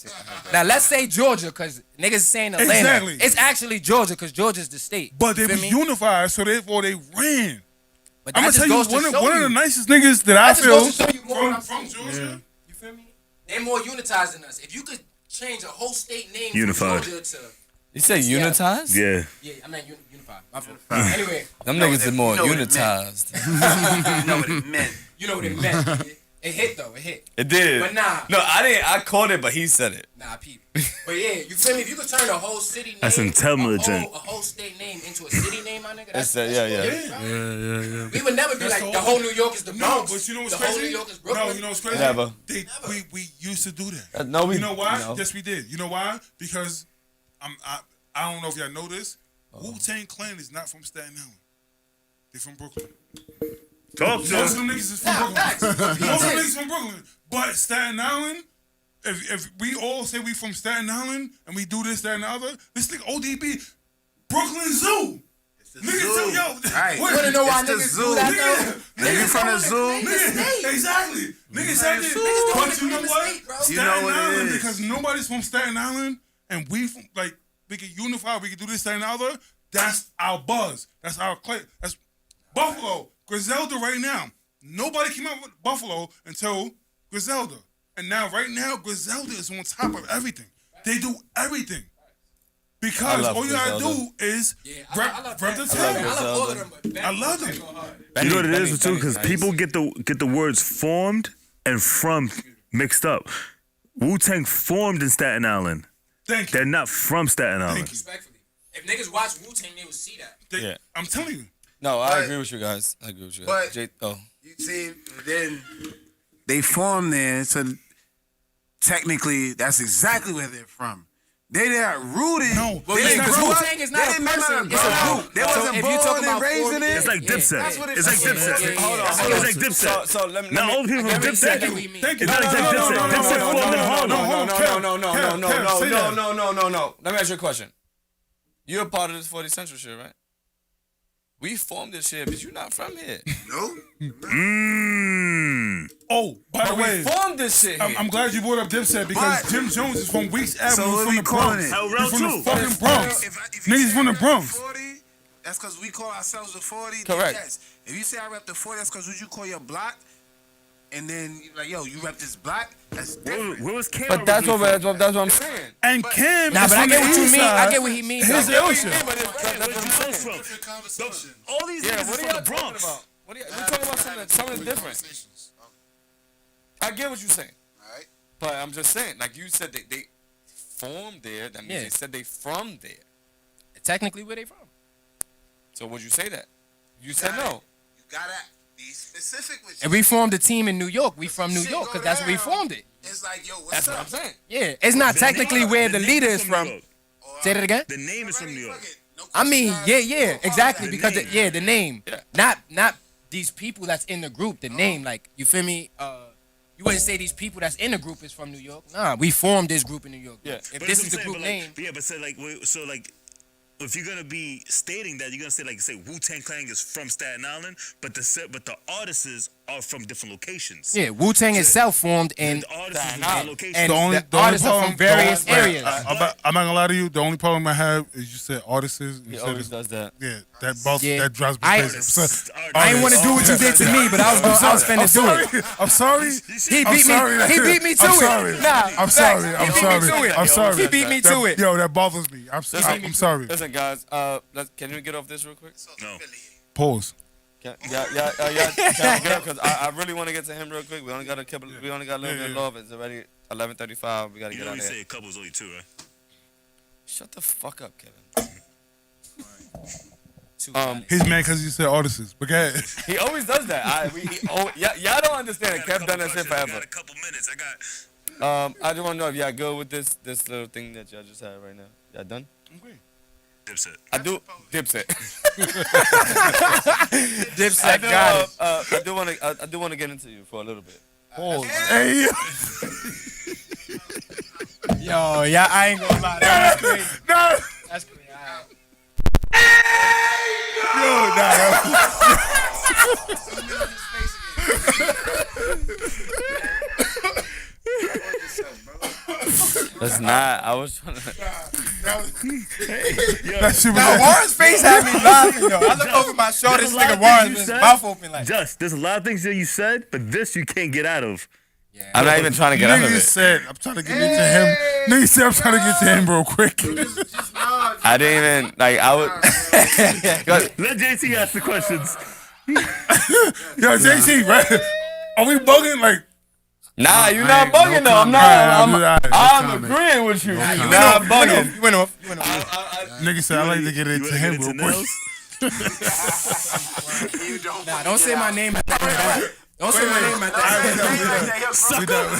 Now let's say Georgia, because niggas is saying Atlanta. Exactly. It's actually Georgia, because Georgia's the state. But they You feel was me? unified, so therefore they ran. But I'm that gonna just tell you goes to one show of you. the nicest niggas that I That just feel goes to show you more what I'm from saying. Georgia. You feel me? They're more unitized than us. If you could change a whole state name Unified. from Georgia to You say unitized? Yeah. I meant unified. My fault. Anyway, Them niggas are more you know what it unitized. You know what it meant. you know what it meant. It hit though. It hit. It did. But nah. No, I didn't. I caught it, but he said it. Nah, peep. But yeah, you feel me? If you could turn a whole city name, That's intelligent. a whole state name into a city name, my nigga. That's That's yeah. We would never be That's like the the whole New York is the No, Bronx. but you know what's the crazy? whole New York is Brooklyn. No, you know what's crazy? Never. We used to do that. No, we. You know why? No. Yes, we did. You know why? Because I don't know if y'all know this. Wu-Tang Clan is not from Staten Island. They're from Brooklyn. Talk to Most of us. them niggas is from Brooklyn. Most of them niggas from Brooklyn. But Staten Island, if we all say we from Staten Island and we do this, that, and the other, this nigga ODB, Brooklyn Zoo. Niggas tell yo. Right. You wanna know why It's the niggas zoo. do that though? Nigga from the zoo. Nigga, exactly. Niggas said Niggas it. doing But it you know from the what? state, bro. Staten You know what it Island, is. because nobody's from Staten Island, and we from like we can unify, we can do this, that, and the other. That's our buzz. That's our clay. That's Buffalo. Griselda right now. Nobody came out with Buffalo until Griselda. And now, right now, Griselda is on top of everything. They do everything. Because love all you gotta Griselda. do is rep the I love table. Griselda. I love all of them, but I love them. You know what it Benny's is too, because nice. people get the words formed and from mixed up. Wu-Tang formed in Staten Island. Thank They're you. not from Staten Island. Thank you. Respectfully. If niggas watch Wu-Tang, they will see that. Yeah. I'm telling you. No, I But- agree with you guys. I agree with you but- guys. Oh. You see, then they formed there, so technically that's exactly where they're from. They not rooted. No, they it's didn't not grow true. up. Wu-Tang is They not a didn't make person, no it's a grow. group. They So wasn't if you talk born and about raised in formed- it. It's like Dipset. That's what It's like Dipset. yeah, yeah. Hold on, It's hold on. like Dipset. So let me. Not all the people from I get what Dipset. you mean. Thank you. It's not like Dipset. Dipset formed in Harlem. No. Let me ask you a question. You're a part of this 40th Central shit, right? We formed this shit, but you're not from here. No. Oh, by the But we way, formed this shit here. I'm glad you brought up Dipset because But- Jim Jones is from Weeks Avenue. So He's what from we the calling Bronx. it? Hell, He's round from the two. fucking Bronx. If you Niggas say from the I rep Bronx. 40, that's because we call ourselves the 40. Correct. Yes. If you say I rep the 40, that's because would you call your block? And then you like, yo, you rep this block? That's different. Where was Cam? But that's what I'm saying. And Kim Nah, is but I from get the what you east mean. side. I get what he means. His though. Illusion. But that's what I'm saying. Different conversation. All these Yeah, niggas what is are from y'all the talking Bronx. about? We're talking about something different. I get what you're saying. Alright. But I'm just saying, like you said, they formed there. That means Yeah. they said they from there. Technically, where they from? So would you say that? You said no. You gotta be specific with And we formed a team in New York. We from New York because that's where we formed it. It's like, yo, what's That's up? what I'm saying. Yeah, it's not technically where the name leader is New from. York. Say that again. The name is from New York. I mean, yeah, exactly. The Because name. the name, Yeah. not these people that's in the group. The name, like you feel me? You wouldn't say these people that's in the group is from New York. Nah, we formed this group in New York. Yeah. If But this that's is the what I'm group saying, name, but yeah, but so like, if you're gonna be stating that, you're gonna say Wu-Tang Clan is from Staten Island, but the artists are from different locations. yeah, Wu-Tang itself formed in, The artists is from Island. different locations. and The only the artists are from various areas. I'm not gonna lie to you. The only problem I have is you said artists. He You said always it's, does that. yeah, Yeah. that drives me I- crazy. So, I ain't want to do what you did to me, but I was finna do it. I'm sorry. He I'm beat sorry. me. He beat me to I'm it. sorry. Nah, I'm sorry. facts. I'm He beat me sorry. to it. I'm sorry. He beat me to it. Yo, that bothers me. I'm sorry. Listen, guys. Can we get off this real quick? No. Pause. Can we get because I really want to get to him real quick. We only got a little bit of love. It's already 11:35. We gotta You get know out you of say here. a couple's only two, right? Shut the fuck up, Kevin. He's mad because you said artists. But go ahead. He always does that. Y'all don't understand it. Kev done that shit I forever. got a couple minutes. I got. I just want to know if y'all good with this little thing that y'all just had right now. Y'all done? Dipset. I do. Dipset. Dipset got it. I do want to get into you for a little bit. Hey, Yo, yeah, I ain't gonna lie. That's crazy. no. That's crazy. That's not. I was trying to. That shit was Now, Warren's face had me laughing, yo. I look over my shoulder, this There's a lot nigga of Warren's things you his said. mouth open like. Just, there's a lot of things that you said, but this you can't get out of. I'm not even trying to get out of Nigga it. said, I'm trying to get into him. Nigga said, I'm trying to get to him real quick. I didn't even like. I would. Let JT ask the questions. Yo, JT, right? Are we bugging? Like, Nah, you're I not ain't- no bugging though. I'm comment. not. No I'm comment. agreeing with you. You're You not bugging. went off. nigga said, I like to get You into wanna him get real into quick. nails? Nah, don't say my name at the end. Don't say my name at the end. We done.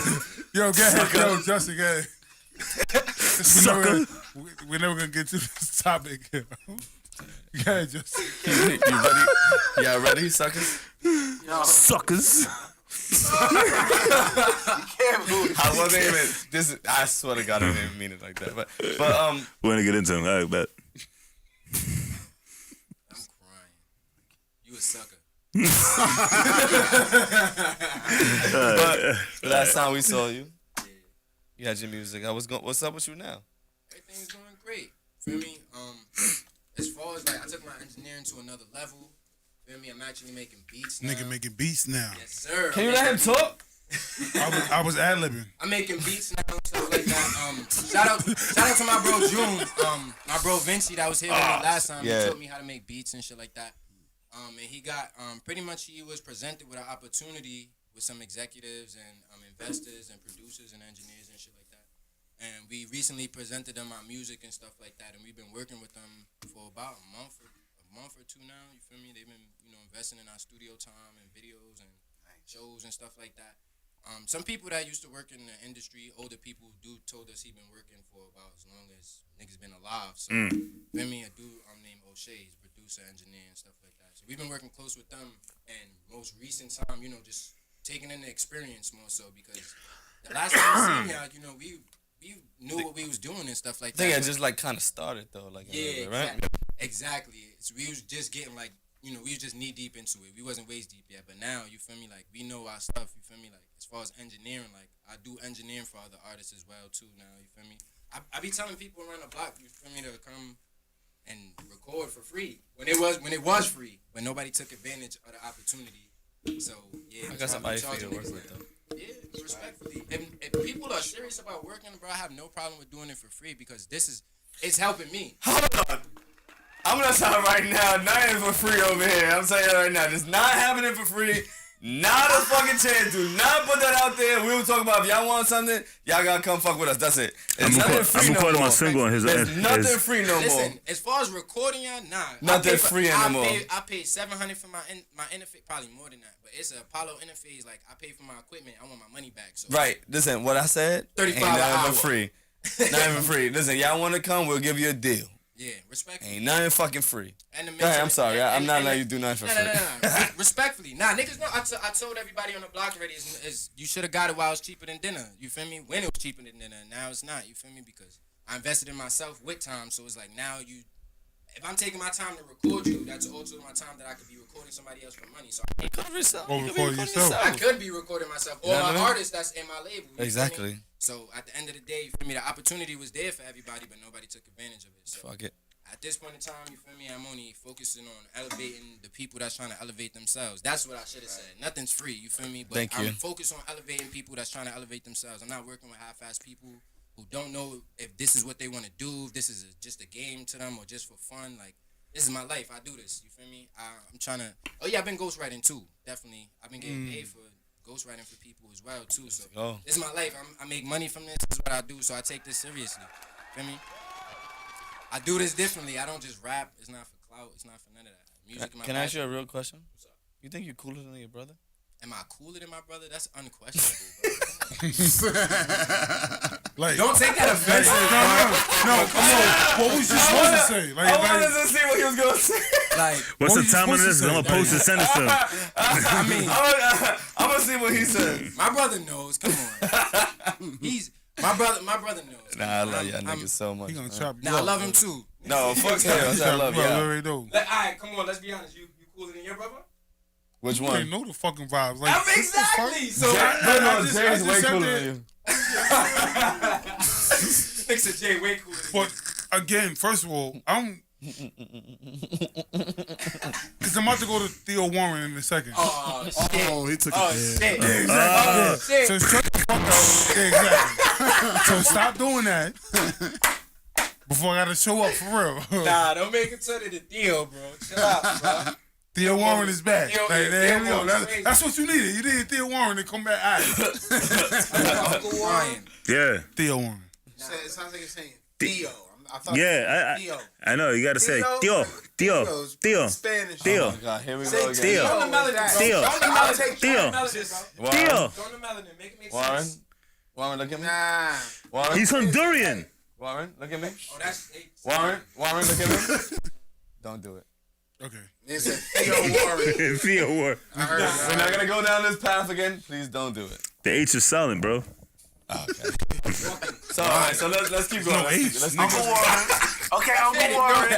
Yo, go ahead. Yo, Justin, go ahead. We're never going to get to this topic. Go ahead, Justin. You ready? Yeah, ready, suckers? Suckers. I wasn't even. I swear to God, I didn't even mean it like that. But We're gonna get into him. All right, bet. I'm crying. You a sucker. the last time we saw you, you had your music. What's up with you now? Everything's going great. Feel me? As far as like, I took my engineering to another level. Feel me? I'm actually making beats now. Nigga making beats now. Yes, sir. Can you let him talk? I was ad-libbing. I'm making beats now and stuff like like that. Shout out to my bro June, my bro Vinci that was here with me last time. Yeah. He taught me how to make beats and shit like that. And he got pretty much he was presented with an opportunity with some executives and investors and producers and engineers and shit like that. And we recently presented them our music and stuff like that. And we've been working with them for about a month or two now. You feel me? They've been investing in our studio time and videos and shows and stuff like that. Some people that used to work in the industry, older people, told us he been working for about as long as niggas been alive. So, feel me? A dude named O'Shea, he's a producer, engineer, and stuff like that. So we've been working close with them, and most recent time, just taking in the experience more so because the last time we seen y'all, we knew what we was doing and stuff like that. I think it just like kind of started though, like right? Exactly. So we was just getting like. We was just knee deep into it. We wasn't waist deep yet, but now you feel me. Like we know our stuff. You feel me. Like as far as engineering, like I do engineering for other artists as well too. Now you feel me. I be telling people around the block, you feel me, to come and record for free when it was free, but nobody took advantage of the opportunity. So yeah, I got somebody for you to work with though. Yeah, respectfully. If people are serious about working, bro, I have no problem with doing it for free because it's helping me. Hold on. I'm gonna tell you right now, nothing for free over here. I'm telling you right now, it's not happening for free. Not a fucking chance. Do not put that out there. We will talk about if y'all want something, y'all gotta come fuck with us. That's it. It's nothing free no more. My single on his. There's nothing free no more. Listen, as far as recording y'all, nah. Nothing free anymore. I paid $700 for my interface, probably more than that. But it's an Apollo interface. Like I paid for my equipment. I want my money back. So right. Listen, what I said. $35 ain't nothing for free. Not even free. Listen, y'all want to come? We'll give you a deal. Yeah, respectfully. Ain't nothing fucking free. And Go ahead, I'm sorry. I'm not letting you do nothing for free. No. Respectfully. Nah, niggas know. I told everybody on the block already, is you should have got it while it was cheaper than dinner. You feel me? When it was cheaper than dinner. Now it's not. You feel me? Because I invested in myself with time. So it's like now if I'm taking my time to record you, that's also my time that I could be recording somebody else for money. So I Cover yourself. Or record yourself. I could be recording myself or my artist that's in my label. Exactly. So at the end of the day, you feel me? The opportunity was there for everybody, but nobody took advantage of it. So fuck it. at this point in time, you feel me? I'm only focusing on elevating the people that's trying to elevate themselves. That's what I should have said. Nothing's free, you feel me? But Thank you. I'm focused on elevating people that's trying to elevate themselves. I'm not working with half-ass people who don't know if this is what they want to do, if this is just a game to them or just for fun. Like, this is my life. I do this, you feel me? I'm trying to... Oh, yeah, I've been ghostwriting, too. Definitely. I've been getting paid for ghostwriting for people as well, too. So, this is my life. I make money from this. This is what I do, so I take this seriously. Feel me? I do this differently. I don't just rap. It's not for clout. It's not for none of that. Music. Can I ask you a real question? What's up? You think you're cooler than your brother? Am I cooler than my brother? That's unquestionable, bro. Like, don't take that offensive. No, come on. What was you supposed to say? I wanted to see what he was gonna say. Like, what's the time on this? I'm gonna post and send it to him. I mean, I'm gonna see what he said. My brother knows. Come on. My brother knows. Nah, I love y'all niggas so much. He gonna chop you Nah, I up, love him too. No, fuck him. I love y'all. Alright, come on. Let's be honest. You cooler than your brother? Which You one? ain't know the fucking vibes. Like, Exactly. So Jay's way cooler than you. Nick said Jay way cooler than you. But again, first of all, because I'm about to go to Theo Warren in a second. Oh, shit. Oh, he took Oh, it. shit. Yeah, exactly. Shit. So shut the fuck up. Yeah, exactly. So stop doing that before I gotta show up for real. Nah, don't make it turn into Theo, bro. Chill out, bro. Theo Warren is back. Theo- Like, Theo you know, Warren's that's, crazy. that's what you needed. You needed Theo Warren to come back. All right. Uncle Warren. Yeah. Theo Warren. It sounds like you're saying Theo. I thought Yeah, Theo. I know. You gotta say Theo? Theo, Theo's Theo, Spanish. Theo, Oh my God, here we Say go again. Theo. Throw the melody, bro. Theo. Throw the I'll melody. take Theo. Throw the melody, bro. Theo. Throw the melody. Make it make Warren, sense. Warren, look at me. Nah. Warren, He's Honduran. Warren, look at me. Oh, that's... Warren, look at me. Don't do it. Okay. It's a Theo Warren. Theo Warren. I heard We're not gonna go down this path again. Please don't do it. The H is silent, bro. Okay. So, all right, so let's keep going. No H. Let's keep Uncle going. Warren. Okay, Uncle Warren.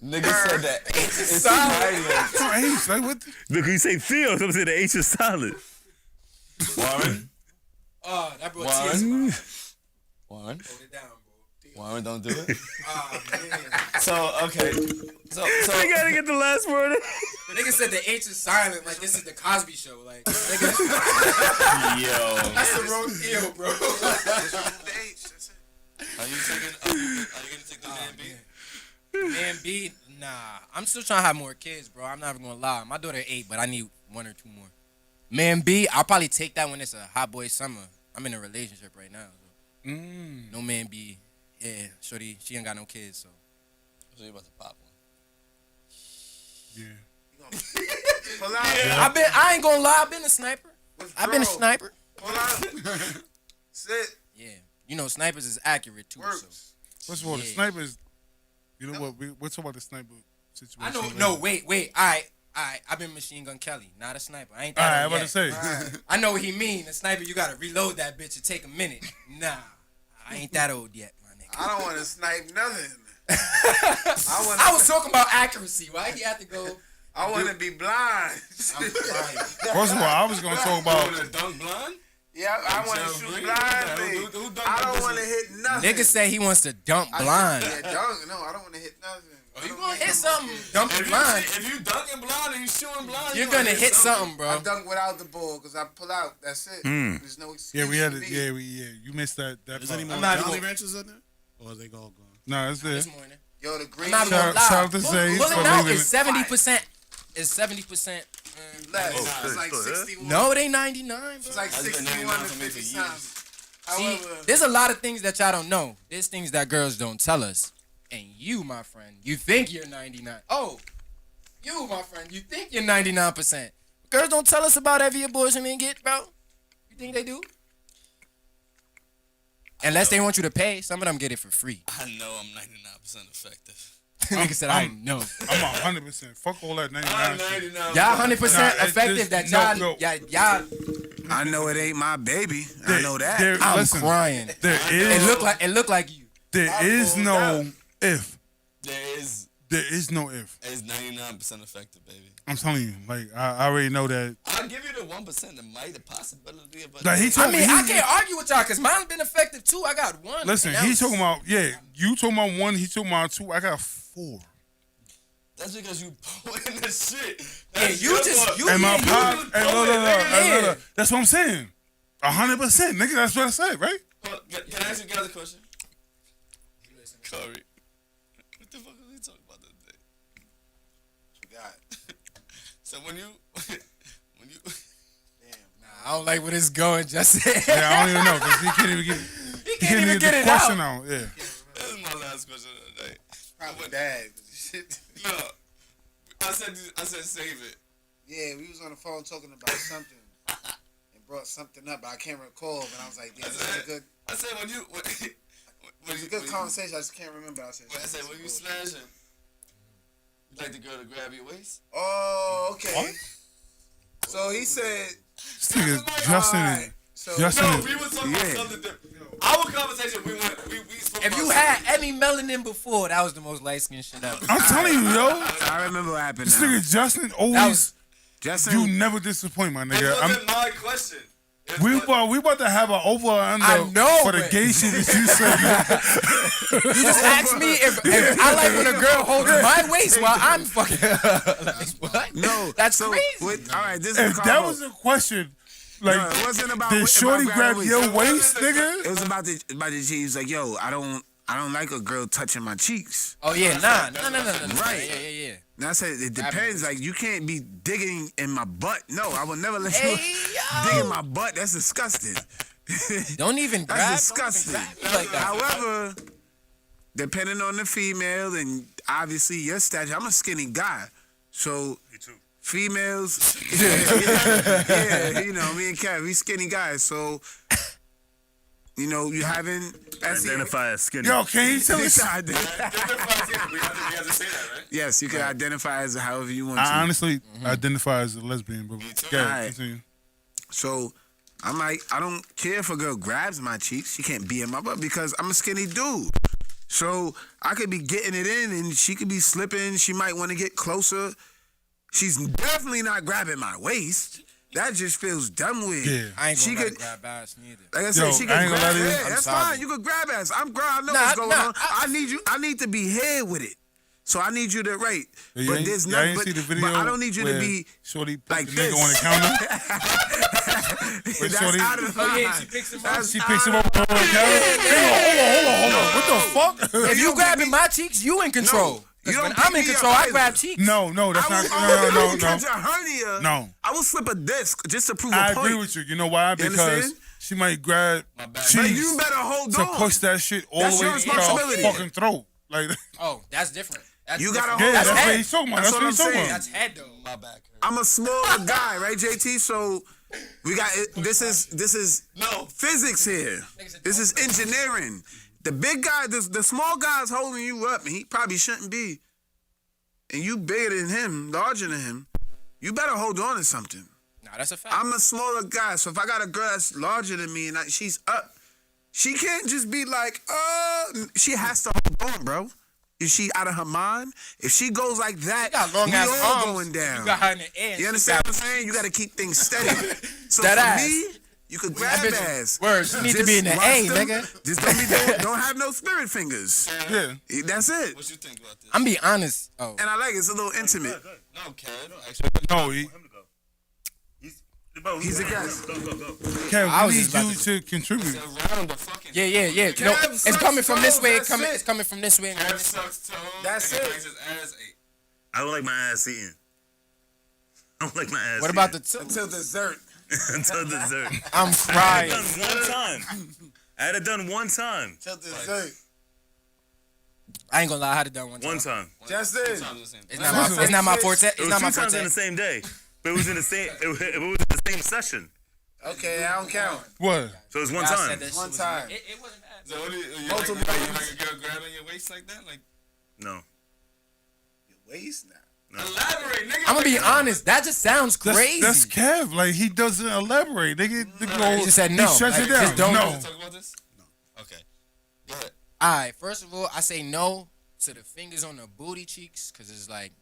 Niggas said that. It's silent. No H. Like what? Look, you say Theo. Someone said the H is silent. Warren, Oh, that brought tears to my Warren, eyes. Warren, Hold it down, bro. Warren, don't do it. Oh, man. So, okay. So You gotta get the last word. Nigga said the H is silent like this is the Cosby Show. Like, nigga, yo. that's the wrong deal, bro. The H. B, nah. I'm still trying to have more kids, bro. I'm not even gonna lie. My daughter 8, but I need 1 or 2 more. Man, B, I'll probably take that when it's a hot boy summer. I'm in a relationship right now. So. No man B. Yeah, shorty, she ain't got no kids, so. So you about to pop one? Yeah. Pull out. I ain't gonna lie, I've been a sniper. I've been a sniper. Pull out. Sit. Yeah. You know, snipers is accurate too. Works. So. First of all, the snipers. You know what? We're talking about the sniper situation. I know. No, wait. All right. I've been Machine Gun Kelly, not a sniper. I ain't that. All right, old I'm about yet. to say. Right. I know what he mean. A sniper, you gotta reload that bitch and take a minute. Nah, I ain't that old yet, my nigga. I don't want to snipe nothing. I was talking about accuracy. Why he had to go? I want to be blind. I'm crying. First of all, I was gonna talk about. Dunk blind? Yeah, I want to shoot blindly. I don't want to hit nothing. Nigga say he wants to dump blind. Yeah, dunk. No, I don't want to hit nothing. You gonna hit something? Dumping blind. If you dunking blind and you shooting blind, You're gonna hit something, bro. I dunk without the ball because I pull out. That's it. There's no excuse. Yeah, we had for it. me. Yeah, you missed that. Is part. any more I'm not Jolly even- Ranchers in there? Or are they all gone? No, it's there. This morning. Yo, the green. I'm not gonna lie. Shout out to Zay Pull for it out leaving is it. 70%. It's 70%. less. Oh, It's like so that- 61. No, it ain't 99, bro. It's like That's been 61 to 99 for me 50 for years. times. See, However, there's a lot of things that y'all don't know. There's things that girls don't tell us. And you, my friend, you think you're 99. Oh, you, my friend, you think you're 99%. Girls don't tell us about every abortion they get, bro. You think they do? Unless they want you to pay. Some of them get it for free. I know I'm 99% effective. Nigga said, I know. I'm 100%. Fuck all that 99 shit. Y'all 100% Nah, effective this- that no, y'all, no. y'all, I know it ain't my baby. I know that. I'm Listen, crying. there It looked like you. is no if. There is no if. it's 99% effective, baby. I'm telling you, like I already know that. I'll give you the 1%. There might the possibility, but Like he I told mean, me. I can't argue with y'all because mine's been effective too. I got one. Listen, and that he was- talking about you talking about 1. He talking about 2. I got 4. that's because you pulling the shit. Yeah, you just you. And my yeah, you- pop. And Yeah. look. That's what I'm saying. 100%, nigga. That's what I said, right? Can I ask you guys a question? Corey, what the fuck are we talking about that day? Forgot. So when you I don't like where this going. Just Yeah, I don't even know because he can't even get. he can't even get the it question out. out. Yeah. this is my last question of the day. Probably bad. Shit. No, I said save it. Yeah, we was on the phone talking about something and brought something up. I can't recall, but I was like, yeah, this is a good, I said when you it's a good conversation. I just can't remember. I said, when you smash him, you like the girl to grab your waist? oh, okay. So he said, This nigga Justin. alright. So Justin. No, we were talking about something different. Our conversation, we spoke If about you had any melanin before, that was the most light skinned shit ever. I'm telling you, yo. I remember what happened. This Now. nigga Justin That always. was Justin, You never disappoint, my It nigga. wasn't my question. We about to have an over or under I know, for the but- gay shit that you said. You just asked me if I like when a girl holds my waist while I'm fucking. Like, what? no, That's so, crazy. All right, this is If a that combo. was a question, like, No, it wasn't about did if Shorty I grab grabbed your waist. waist, nigga? It was about the G. He was like, yo, I don't like a girl touching my cheeks. Oh yeah, nah. Right. Yeah. And I said, it depends. Like, you can't be digging in my butt. No, I will never let you Hey, dig in yo. my butt. That's disgusting. Don't even grab. That's don't even disgusting. grab me like that. However, depending on the female and obviously your stature, I'm a skinny guy. So, Me too. females, yeah, you know, me and Kev, we skinny guys. So, you know, you haven't Identify as skinny. Yo, can you tell me? We have to say that, right? Yes, you can identify as however you want to. I honestly identify as a lesbian, but too. yeah, Alright. continue. So I'm like, I don't care if a girl grabs my cheeks. She can't be in my butt because I'm a skinny dude. So I could be getting it in and she could be slipping. She might want to get closer. She's definitely not grabbing my waist. That just feels dumb weird. Yeah. I ain't She gonna let could- her grab ass neither. Like I said, Yo, she I can ain't gonna grab lie to you. it. I'm That's sorry. fine. You can grab ass. I'm grown. I know Nah, what's going nah, on. I need to be here with it. So I need you to You but ain't- there's y'all nothing. ain't see the video But I don't need you to where be Shorty put like the this. nigga on the counter. That's Shorty- out of Oh yeah, line. she picks him up. That's She picks him out up on the counter. Hold on. What the fuck? If you grabbing my cheeks, you in control. You When don't I'm pick in me control, up I either. grab cheeks. No, that's I not. will No. catch a hernia. No. I will slip a disc just to prove a I point. agree with you. You know why? You Because understand? she might grab But cheeks you better hold to on. push that shit all That's the way your to your responsibility. fucking throat. Like, Oh, that's different. That's You different. gotta yeah, hold that's on. what he's talking about. That's That's what what I'm he's talking saying. about. That's head though. My back hurt. I'm a smaller guy, right, JT? So we got this is physics here. This is engineering. The big guy, the small guy's holding you up, and he probably shouldn't be. And you bigger than him, larger than him. You better hold on to something. Nah, that's a fact. I'm a smaller guy, so if I got a girl that's larger than me and she's up, she can't just be like, she has to hold on, bro. Is she out of her mind? If she goes like that, She got long we ass all arms. going down. You got her in the air. You understand what I'm saying? You got to keep things steady. So That for ass. me, you could grab bitch- ass. Words, she need to Just be in the watch A, them. nigga. Just don't have no spirit fingers. yeah. That's it. What you think about this? I'm be honest. Oh, And I like it. It's a little intimate. No, Kev. Actually, No, he, He's a guest. Go. Kev, I we was need just about you to- to contribute. around the fucking. yeah. No, Kev it's sucks coming from this toes, way. that's it. It's coming from this way. And going Kev this way. sucks toes. That's and it. Makes his ass ache. I don't like my ass eating. I don't like my ass. What about eating. the? Until dessert. until dessert? I'm crying. Done one time. I had it done one time. Until dessert. I ain't gonna lie. I had it done one time. One time. Just it. It's not my forte. It It's was not my 2 times in forte. the same day, but it was in the same. It was in the same session. Okay, I don't count. What? So it was one I said time. that shit One was- time. It wasn't bad. So what do you Multiple like times. a girl grabbing your waist like that? Like, No. Waist now. elaborate, nigga. I'm gonna be honest. That just sounds That's, crazy. that's Kev. Like, he doesn't elaborate. Nigga, He just said no. He shuts Like, it down. just don't- No. Talk about this? No. Okay. Go ahead. All right. First of all, I say no to the fingers on the booty cheeks because it's like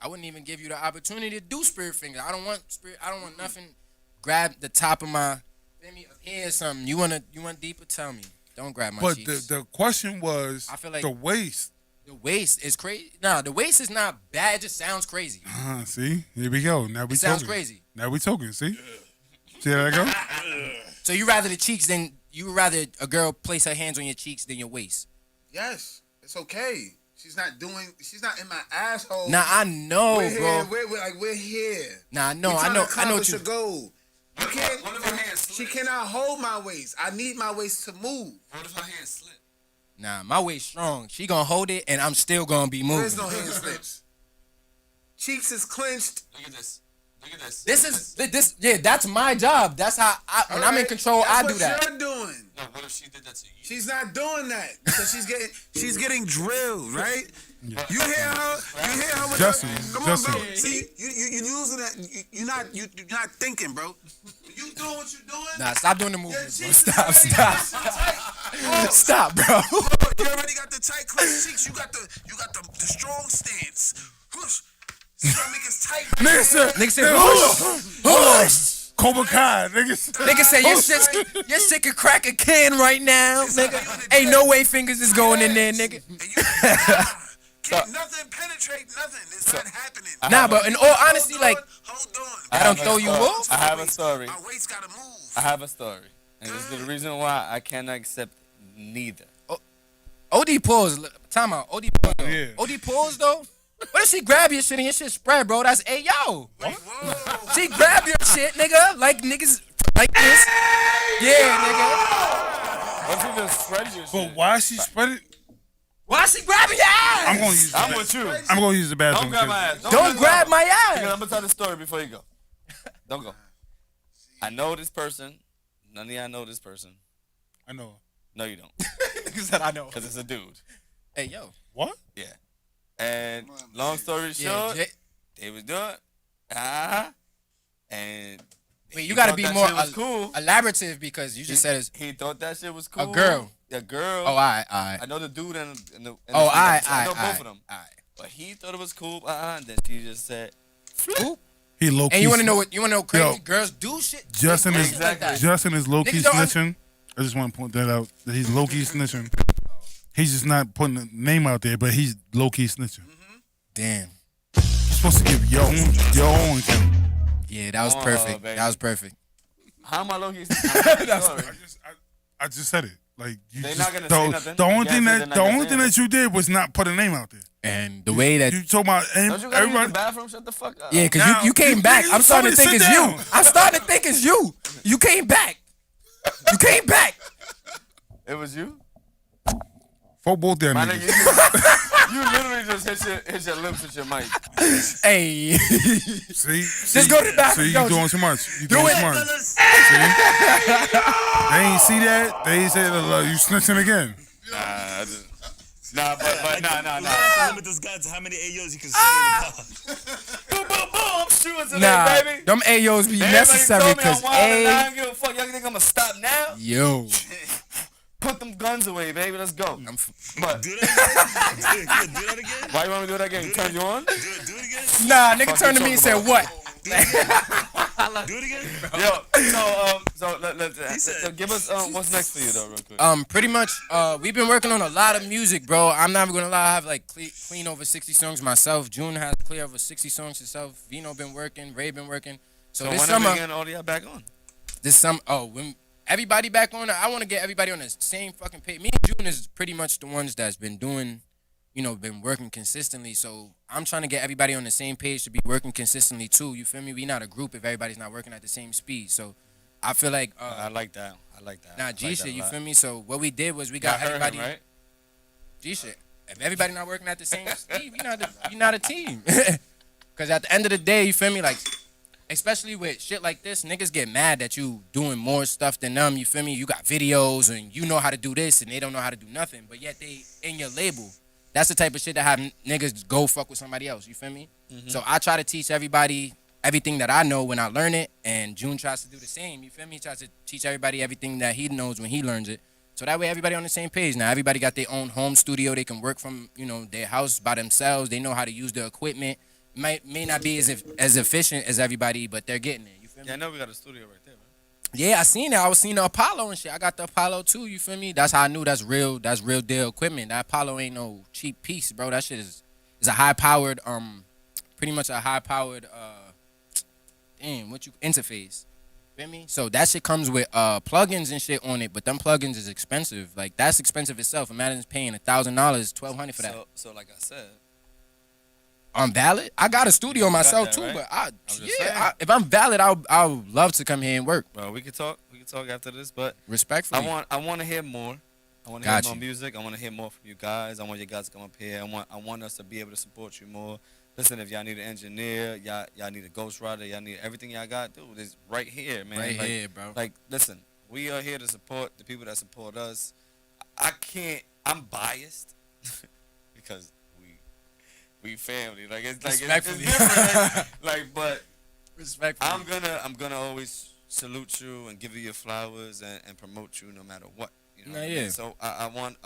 I wouldn't even give you the opportunity to do spirit fingers. I don't want spirit. I don't want nothing. Grab the top of my. Feel me up here or something. You want deeper? Tell me. Don't grab my But cheeks. the question was I feel like- the waist. The waist is crazy. Nah, the waist is not bad. It just sounds crazy. See? Here we go. Now we It sounds talking. crazy. Now we talking. See? See how that go? So you rather the cheeks than you would rather a girl place her hands on your cheeks than your waist? Yes, it's okay. She's not in my asshole. Nah, I know, we're bro. here. We're here. Nah, I know. We're I trying know. to I know what accomplish you. a goal. You can't. What if her hand slip? She cannot hold my waist. I need my waist to move. What if her hand slip? Nah, my waist strong. She gonna hold it, and I'm still gonna be moving. There's no hand slips. Cheeks is clenched. Look at this. Look at this. This is this. Yeah, that's my job. That's how when I'm in Alright? control. That's I do what that. You're doing. No, what if she did that to you? She's not doing that because she's getting drilled, right? You hear her? With Justin, her, come Justin. on, bro. See, you losing that. You're not thinking, bro. You doing what you're doing? Nah, stop doing the movement, bro. cheeks Stop, already stop, stop, bro. You already got the tight clenched cheeks. You got the strong stance. Whoosh. Stomach is tight. Nigga said, Nigga said, hold on. Cobra Kai. Nigga said, Nigga say your shit can crack a can right now, nigga. Ain't no way fingers is going in there, nigga. Can't nothing penetrate nothing. It's not happening. Nah, but in all honesty, like Hold on. I don't throw you off. I have a story. My waist gotta move. I have a story. And this is the reason why I cannot accept neither. OD pause. Time out. OD pause. Though. Yeah. OD pause though. What if she grab your shit and your shit spread, bro? That's yo. Whoa. She grab your shit, nigga. Like niggas like this. Yeah, nigga. What if you just spread your but shit? why she spread it? Why she grabbing your ass? I'm gonna use the I'm with you. I'm gonna use the bathroom. Don't grab my because- ass. Don't grab my Because ass. I'm gonna tell the story before you go. Don't go. I know this person. None of y'all know this person. I know. No, you don't. He said I know. Because it's a dude. Hey yo. What? Yeah. And long story Yeah. short, they was doing. And Wait, he you gotta thought be that more shit was cool. elaborative because you just said it's He thought that shit was cool. girl. A girl. Oh, alright, alright. I know the dude and the Oh, alright, I know alright, both of them. alright. But he thought it was cool. And then she just said, Oop. He low key. And you wanna know what you wanna know crazy? Yo. Girls do shit. Justin They do is shit like that. Justin is low key Niggas don't snitching. I just want to point that out. That he's low key snitching. He's just not putting a name out there, but he's low key snitching. Damn. You're supposed to give your own account. Yeah, that was Oh, perfect. baby. That was perfect. how am I low-key? I just said it. Like you They just, not gonna say nothing. the only You thing can't say that they're not gonna say that you did was not put a name out there. And the way that You talking about Don't you gotta use the everybody? bathroom? Shut the fuck up. yeah, because Now, you came back. I'm starting to think somebody it's sit you. down. I'm starting to think it's you. You came back. You came back. It was you? Fuck both them My niggas. nigga, you literally just hit your lips with your mic. Hey. See, go to the bathroom, See, you don't doing you? too much. You doing too much. See? They ain't see that. They ain't say you snitching again. Nah, but nah. Limit this guy to how many AOs he can say in the pod. Boom, boom, boom. I'm shooting today, Nah, baby. them AOs be Everybody necessary told me I'm because wild and I A. don't give a fuck. Y'all think I'm gonna stop now? Yo. Put them guns away, baby. Let's go. But Do that again? Do that again? why you want me to do that again? Turn you on? Do it again? Nah, nigga Fuck turned you to me and talking said, what? Do it again? Yo, so let's give us what's next for you though, real quick. Pretty much, we've been working on a lot of music, bro. I'm not gonna lie, I have like clean over 60 songs myself. June has clear over 60 songs herself. Vino been working, Ray been working. So this when summer, are we getting all y'all back on? when everybody back on, I want to get everybody on the same fucking page. Me and June is pretty much the ones that's been doing, been working consistently. So I'm trying to get everybody on the same page to be working consistently too. You feel me? We not a group if everybody's not working at the same speed. So I feel like I like that. Nah, G like shit, that a you lot. feel me? So what we did was we Y'all got heard everybody him, right? G shit. If everybody not working at the same speed, we not a team. Cause at the end of the day, you feel me? Like, especially with shit like this, niggas get mad that you doing more stuff than them. You feel me? You got videos and you know how to do this and they don't know how to do nothing, but yet they in your label. That's the type of shit that have niggas go fuck with somebody else. You feel me? So I try to teach everybody everything that I know when I learn it, and June tries to do the same. You feel me? He tries to teach everybody everything that he knows when he learns it. So that way everybody on the same page. Now everybody got their own home studio. They can work from, their house by themselves. They know how to use the equipment. May not be as efficient as everybody, but they're getting it. You feel me? Yeah, I know we got a studio right there, man. Yeah, I seen it. I was seeing the Apollo and shit. I got the Apollo too. You feel me? That's how I knew that's real. That's real deal equipment. That Apollo ain't no cheap piece, bro. That shit is a high powered, pretty much a high powered, interface. Feel me? So that shit comes with plugins and shit on it, but them plugins is expensive. Like that's expensive itself. Imagine paying $1,000, $1,200 for that. So like I said, I'm valid. I got a studio myself that, too, right? but just saying. if I'm valid, I'll love to come here and work. bro, we could talk. We could talk after this, but Respectfully. I want to hear more. I want to Got hear more you. music. I want to hear more from you guys. I want you guys to come up here. I want us to be able to support you more. Listen, if y'all need an engineer, y'all need a ghostwriter, y'all need everything y'all got, dude, it's right here, man. Right Like- here, bro. Like, listen, we are here to support the people that support us. I'm biased because we family. Like it's Respectfully. different. But Respectfully. I'm gonna always salute you and give you your flowers and promote you no matter what. You know Nah, what I yeah. mean? So I want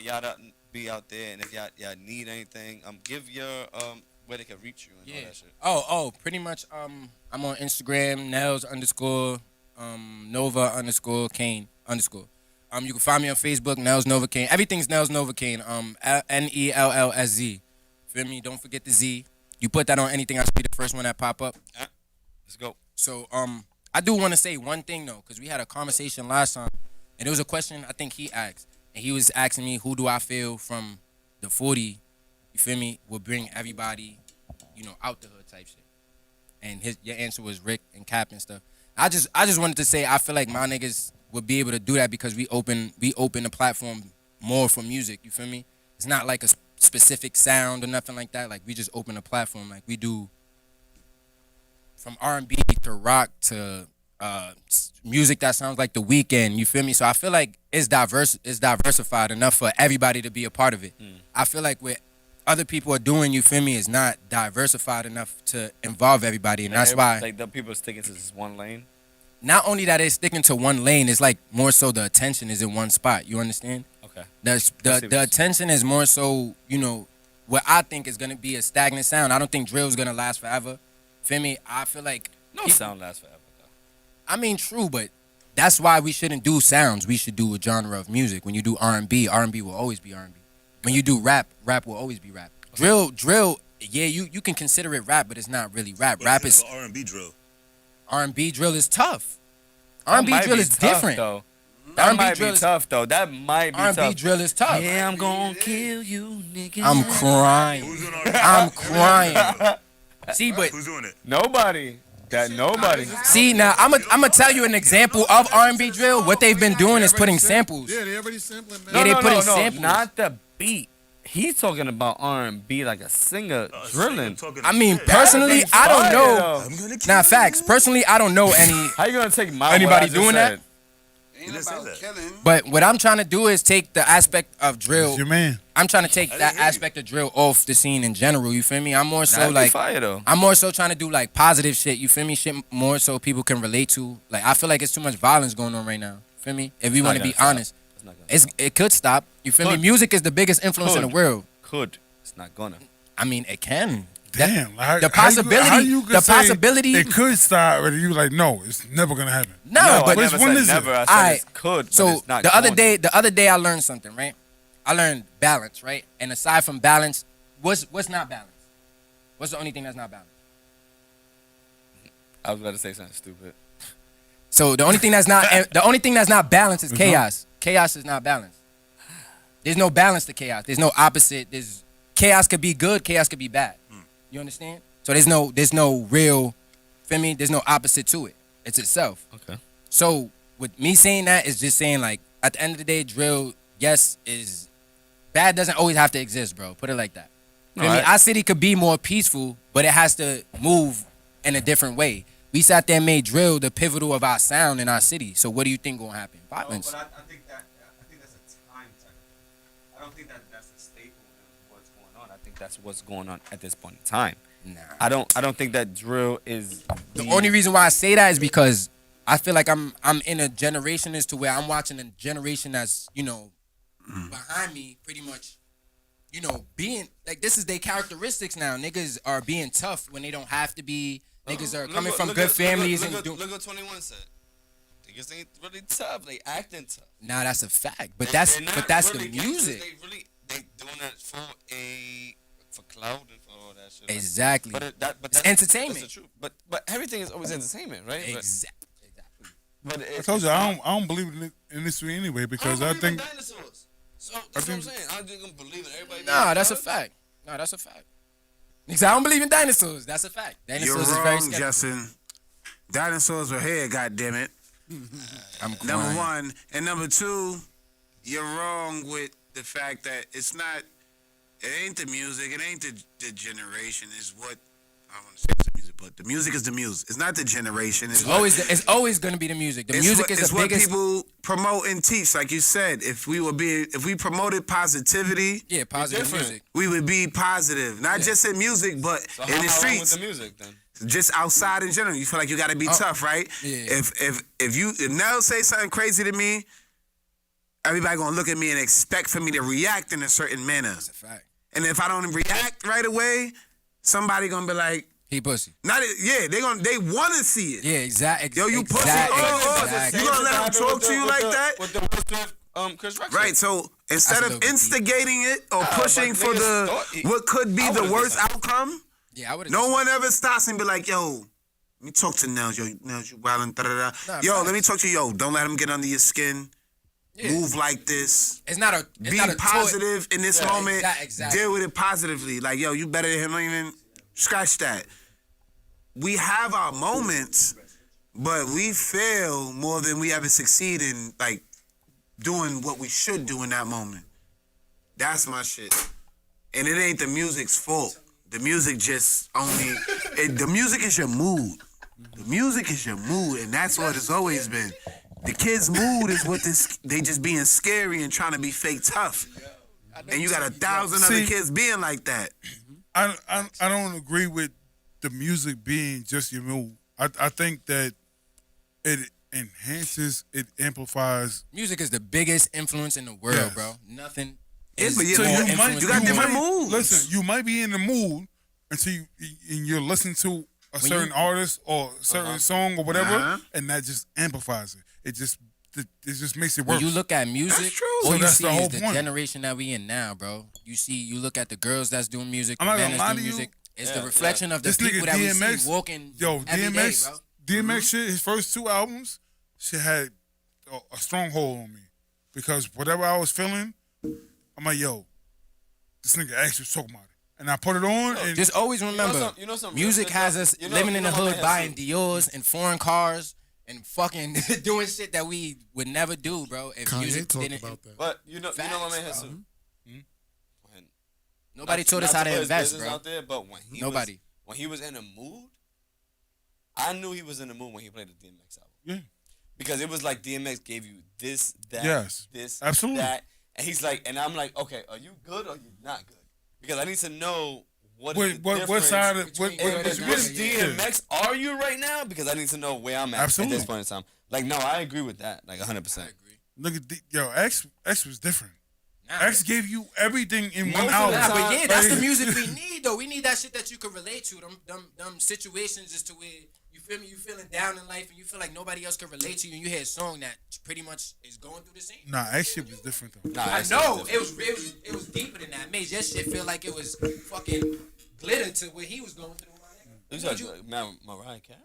y'all to be out there, and if y'all need anything, give your where they can reach you and all that shit. Oh, pretty much. I'm on Instagram, Nels _ Nova _ Kane _ You can find me on Facebook, Nels Nova Kane. Everything's Nels Nova Kane. NELLSZ. Feel me? Don't forget the Z. You put that on anything, I'll be the first one that pop up. Let's go. So I do want to say one thing though, because we had a conversation last time, and it was a question I think he asked, and he was asking me who do I feel from the 40, you feel me, will bring everybody, out the hood type shit. And your answer was Rick and Cap and stuff. I just wanted to say I feel like my niggas would be able to do that because we open the platform more for music. You feel me? It's not like a specific sound or nothing like that. Like we just open the platform. Like we do from R&B to rock to music that sounds like The Weeknd. You feel me? So I feel like it's diversified enough for everybody to be a part of it. I feel like what other people are doing, you feel me, is not diversified enough to involve everybody, and that's why. Like the people sticking to this one lane. Not only that it's sticking to one lane, it's like more so the attention is in one spot. You understand? Okay. The attention is more so, what I think is gonna be a stagnant sound. I don't think drill's gonna last forever. Feel me? I feel like No sound lasts forever though. I mean, true, but that's why we shouldn't do sounds. We should do a genre of music. When you do R&B will always be R&B. When you do rap will always be rap. Drill, yeah, you can consider it rap, but it's not really rap. Rap is R&B drill. R&B drill is tough. R&B That might drill be is tough, different. though. That R&B might drill be is- tough though. That might be R&B tough. drill is tough. Yeah, I'm gonna kill you, nigga. I'm crying. Who's doing R&B? I'm crying. See, but Who's doing it? Nobody. That nobody. see now, I'm gonna tell you an example of R&B drill. What they've been doing is putting samples. Yeah, they already sampling, man. Yeah, they put in samples. Not the beat. He's talking about R&B like a singer drilling. I mean, personally, That'd be I don't fire, know. though. I'm gonna kill Nah, facts. Personally, I don't know any. How you gonna take my Anybody what I just doing that? said? Ain't didn't say about that. killing. But what I'm trying to do is take the aspect of drill. It's your man. I'm trying to take I that didn't hear you. aspect of drill off the scene in general. You feel me? I'm more so That'd be like fire though. I'm more so trying to do like positive shit. You feel me? Shit more so people can relate to. Like I feel like it's too much violence going on right now. Feel me? If we not want to gonna be stop. honest, It's not gonna it could stop. You feel me? Could. Music is the biggest influence in the Could. world. Could. It's not gonna. I mean, it can. Damn. Like, the possibility- How you could the say possibility- It could start, but you like, no, it's never gonna happen. No, I but never when said is it? never. I said Alright, it could. But so it's not the other going. day I learned something, right? I learned balance, right? And aside from balance, what's not balance? What's the only thing that's not balanced? I was about to say something stupid. So the only thing that's not balanced is chaos. Chaos is not balanced. There's no balance to chaos. There's no opposite. There's chaos could be good, chaos could be bad. You understand? So there's no real, feel me? There's no opposite to it. It's itself. Okay. So with me saying that is just saying like at the end of the day, drill, yes, is bad doesn't always have to exist, bro. Put it like that. Feel me? Our city could be more peaceful, but it has to move in a different way. We sat there and made drill the pivotal of our sound in our city. So what do you think gonna happen? Violence. But I think that's a time type. I don't think that's a staple of what's going on. I think that's what's going on at this point in time. Nah. I don't think that drill is The only reason why I say that is because I feel like I'm in a generation as to where I'm watching a generation that's, behind me pretty much, being like this is their characteristics now. Niggas are being tough when they don't have to be. Niggas are coming from good families and doing. Look what 21 said. Niggas ain't really tough. They acting tough. Nah, that's a fact. But that's the music. They doing that for cloud and for all that shit. Exactly. But It's entertainment. That's the truth. But everything is always entertainment, right? Exactly. But I told you, I don't believe in the industry anyway because I think dinosaurs. So that's what I'm saying. I'm just gonna believe in everybody. Nah, that's a fact. Niggas, I don't believe in dinosaurs. That's a fact. You're Dinosaurs is very wrong, skeptical. Justin. Dinosaurs were here, goddammit. I'm Number crying. one. And number two, you're wrong with the fact that it ain't the music, it ain't the generation, it's what, I don't want to say it's the music, but the music is the music. It's not the generation. It's always gonna be the music. The music is the biggest. It's what people promote and teach. Like you said, if we promoted positivity, Yeah, positive different. music. we would be positive. Not just in music, but So in how the with streets. the music then? Just outside in general. You feel like you gotta be tough, right? Yeah. If Nell say something crazy to me, everybody gonna look at me and expect for me to react in a certain manner. That's a fact. And if I don't react right away, somebody gonna be like, He pussy. they wanna see it. Yeah, exactly. Yo, you pussy. Exactly. You gonna let him talk to you like that? With the Will Smith, Chris Rock. Right, so instead That's a of little bit instigating it or pushing but for niggas thought what could be I the would've worst did that. outcome, Yeah, I would. no one ever stops and be like, yo, let me talk to Nels. Yo, Nels, you wildin', da-da-da. Nah, Yo, facts. let me talk to you. Yo, don't let him get under your skin. Yeah. Move like this. It's not a. It's Be not a positive in this Yeah, moment. exactly. Deal with it positively. Like, yo, you better than him. Don't even scratch that. We have our moments, but we fail more than we ever succeed in, like, doing what we should do in that moment. That's my shit. And it ain't the music's fault. The music just only... the music is your mood. The music is your mood, and that's what it's always been. The kid's mood is what they just being scary and trying to be fake tough. And you got 1,000 other See- kids being like that. I don't agree with the music being just your mood. I think that it enhances, it amplifies. Music is the biggest influence in the world, Yes. bro. Nothing. Yeah, is but more so you influence got than different music. moods. Listen, you might be in the mood until you're listening to a certain artist or a certain song or whatever, Uh-huh. and that just amplifies it. It just makes it worse. When you look at music, true. all So you that's see the is whole the point. generation that we in now, bro. You look at the girls that's doing music, the I'm not men gonna that's lie doing to you. music. It's Yeah, the reflection of the This people nigga that we DMX, see walking yo, every day, DMX, bro. DMX shit. His first 2 albums, shit had a stronghold on me because whatever I was feeling, I'm like, yo, this nigga actually was talking about it, and I put it on. And Just always remember, music has us living in the hood, buying Dior's and foreign cars and fucking doing shit that we would never do, bro. If Kanye music talked didn't. about that. But you know my man has Nobody told us how to invest, bro. Out there, but when he was in a mood, I knew he was in the mood when he played the DMX album. Yeah. Because it was like DMX gave you this, that, this, absolutely. that. And he's like, and I'm like, okay, are you good or you not good? Because I need to know what side of which DMX are you right now? Because I need to know where I'm at absolutely. At this point in time. Like, no, I agree with that. Like 100%. I agree. Look at X was different. Nah, X gave you everything in one album. Nah, album. but yeah, that's the music we need though. We need that shit that you can relate to. Them situations just to where you feel me, you feeling down in life and you feel like nobody else can relate to you, and you hear a song that pretty much is going through the same. Nah, X shit was different though. Nah, I know it was deeper than that. It made your shit feel like it was fucking glitter to what he was going through. You said Mariah Carey?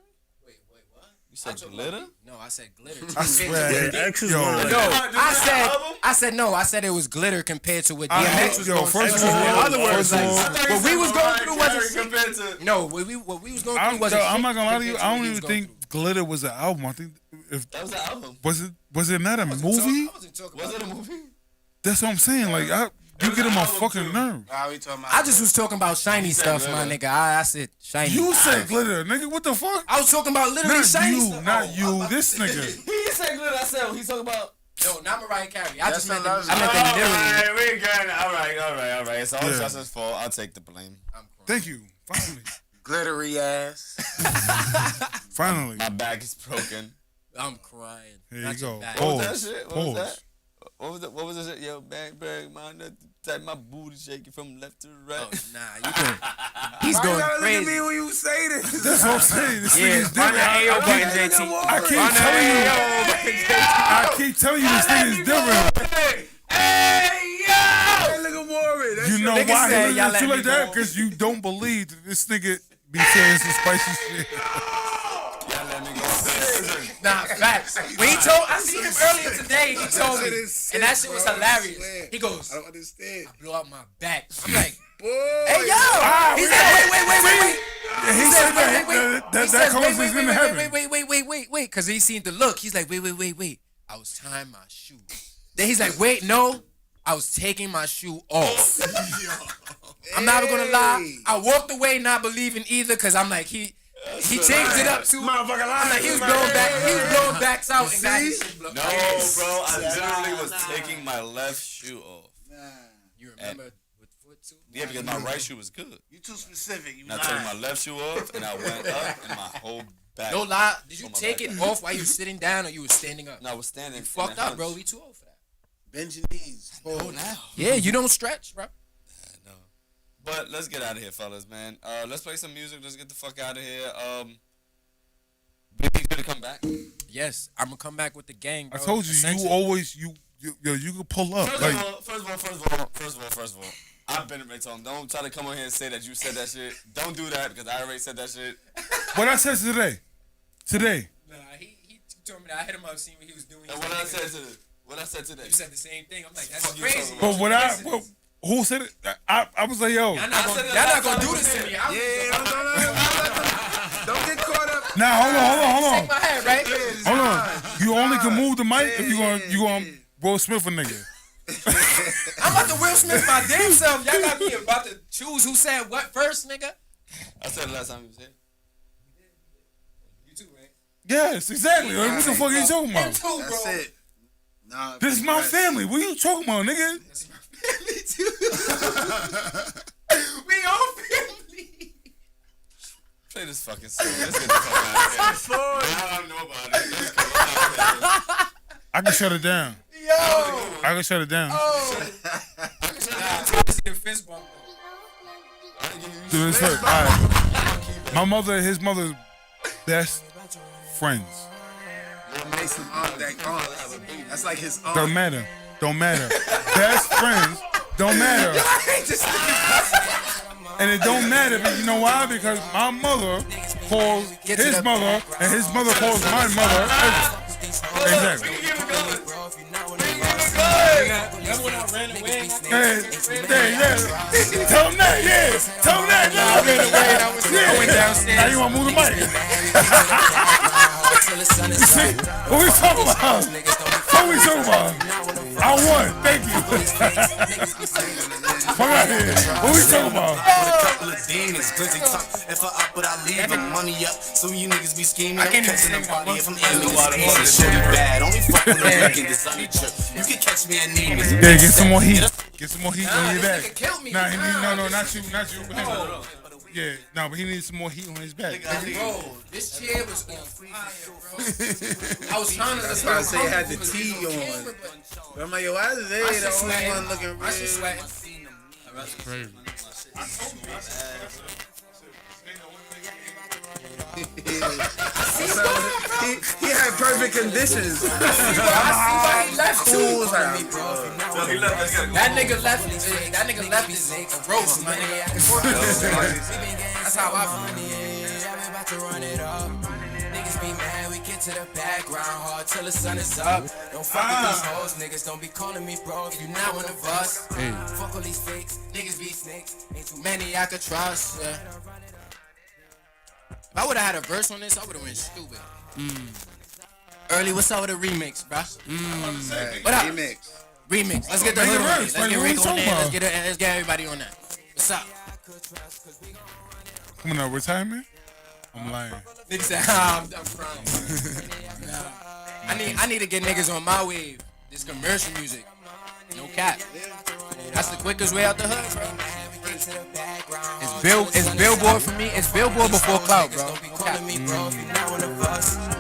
Wait, what? You said glitter? No, I said glitter. I swear. X is one of the- I said it was glitter compared to what DMX was going through. First of all, In other words, what we was going through wasn't compared to. No, what we was going through wasn't. I'm not gonna lie to you. compared I what don't he even was going think Glitter was an album. I think That was the album. was it not a movie? Was it a movie? That's what I'm saying. Like you get on my fucking nerve. I just was talking about shiny stuff, my nigga. I said shiny. You said Glitter, nigga. What the fuck? I was talking about literally Not shiny you, stuff. not you. This nigga. He said glitter. I said he's talking about. No, not Mariah Carey. I just meant the literally. Alright, we good. All right. It's all Justin's fault. I'll take the blame. Thank you. Finally. Glittery ass. Finally. My back is broken. I'm crying. Here you Not your go. back. What was that shit? What was Pause. that? What was that shit? Yo, bang, man. Type my booty shaking from left to right. Oh, nah, you can. He's Why going you gotta look at crazy. me when you say this? That's what I'm saying. This Yeah, nigga's different. I keep telling you this thing is different. Hey, look at Warren. That You shit- know Nigga why said, he y'all looks let at you me like that? go. Because you don't believe that this nigga be saying some spicy shit. Y'all let me go. Nah, facts. When he told, I seen him earlier today. He told me, and that shit was hilarious. He goes, I don't understand. I blew out my back. I'm like, Boy. hey yo. He said, wait. He said that causes him to heaven. Wait, because he seen the look. He's like, wait. I was tying my shoe. Then he's like, wait, no. I was taking my shoe off. I'm not gonna lie. I walked away not believing either, because I'm like, he changed it up too. I'm like, he was blowing backs out and got his shit blown. No, bro. I literally was taking my left shoe off. You remember with foot too? Yeah, because my right shoe was good. You too specific. You And I took my left shoe off, and I went up, and my whole back. No lie. Did you on my take back. it off while you were sitting down or you were standing up? No, I was standing. You fucked up, bro. We too old for that. Bend your knees. Oh, now. Yeah, you don't stretch, bro. No. But let's get out of here, fellas, man. Let's play some music. Let's get the fuck out of here. Baby's gonna come back. Yes, I'm gonna come back with the gang, I bro. told you, Essentially. you could pull up. First Like, of all, I've been already told him, don't try to come on here and say that you said that shit. Don't do that, because I already said that shit. what I said today. Nah, he told me that I hit him up, seeing what he was doing. And what I said today. You said the same thing. I'm like, that's Fuck you crazy. talking about? But who said it? I was like, yo. Y'all not gonna do this to me. Don't get caught up. Now hold Shake my head, right? on. Hold on. You only can move the mic if you gonna Will Smith a nigga. I'm about to Will Smith my damn self. Y'all got me about to choose who said what first, nigga. I said it last time you was here. You too, right? Yes, exactly. Like, what the fuck are you talking about? Too, bro. That's it. Nah, This is my family. What are you talking about, nigga? Me too. We all family. Play this fucking song. Let's get the fuck out of here. I don't know about it. Let's go out of here. I can shut it down. Yo. I can shut it down. The fist bump. Do this first. All right. My mother and his mother, best friends. Mason aunt, that aunt. That's like his aunt. Don't matter. Best friends don't matter. And it don't matter, but you know why? Because my mother calls his mother, and his mother calls my mother. Exactly. Tell him that, yeah. Tell him that, nah. Now you want to move the mic. You see? What we talking about? What we talking about? I won. Thank you. Come out here. What we talking about? If I up, but I leave the money up. So you niggas be scheming. I can't even sing party if I'm bad. Only fuck with a nigga this sunny trip. You can catch me at Neiman's. Yeah, get some more heat. Get some more heat on your back. Me. Nah, he need, no, not you. Yeah, no, but he needs some more heat on his back. Bro, this chair was on fire, bro. I was trying to. That's why I say it had the T on. But I'm like, yo, why is they the only one looking I should red? sweat. That's crazy. He had perfect conditions. Tools out. That nigga left his roast, my nigga. That's how I Niggas be mad, we get to the background hard till the sun is up. Don't fuck with these hoes, niggas don't be calling me bro if you not one of us. Fuck all these fakes, niggas be snakes. Ain't too many I could trust. Yeah. If I would've had a verse on this, I would've went stupid. Early, what's up with a remix, bruh? What up? Remix. Let's get the hood on it. Let's get Rick on there. Let's get everybody on that. What's up? Coming out retirement? I'm lying. Nigga said, I'm crying. I need to get niggas on my wave. This commercial music. No cap. That's the quickest way out the hood, bro. It's Billboard for me. It's Billboard before clout, bro. No cap.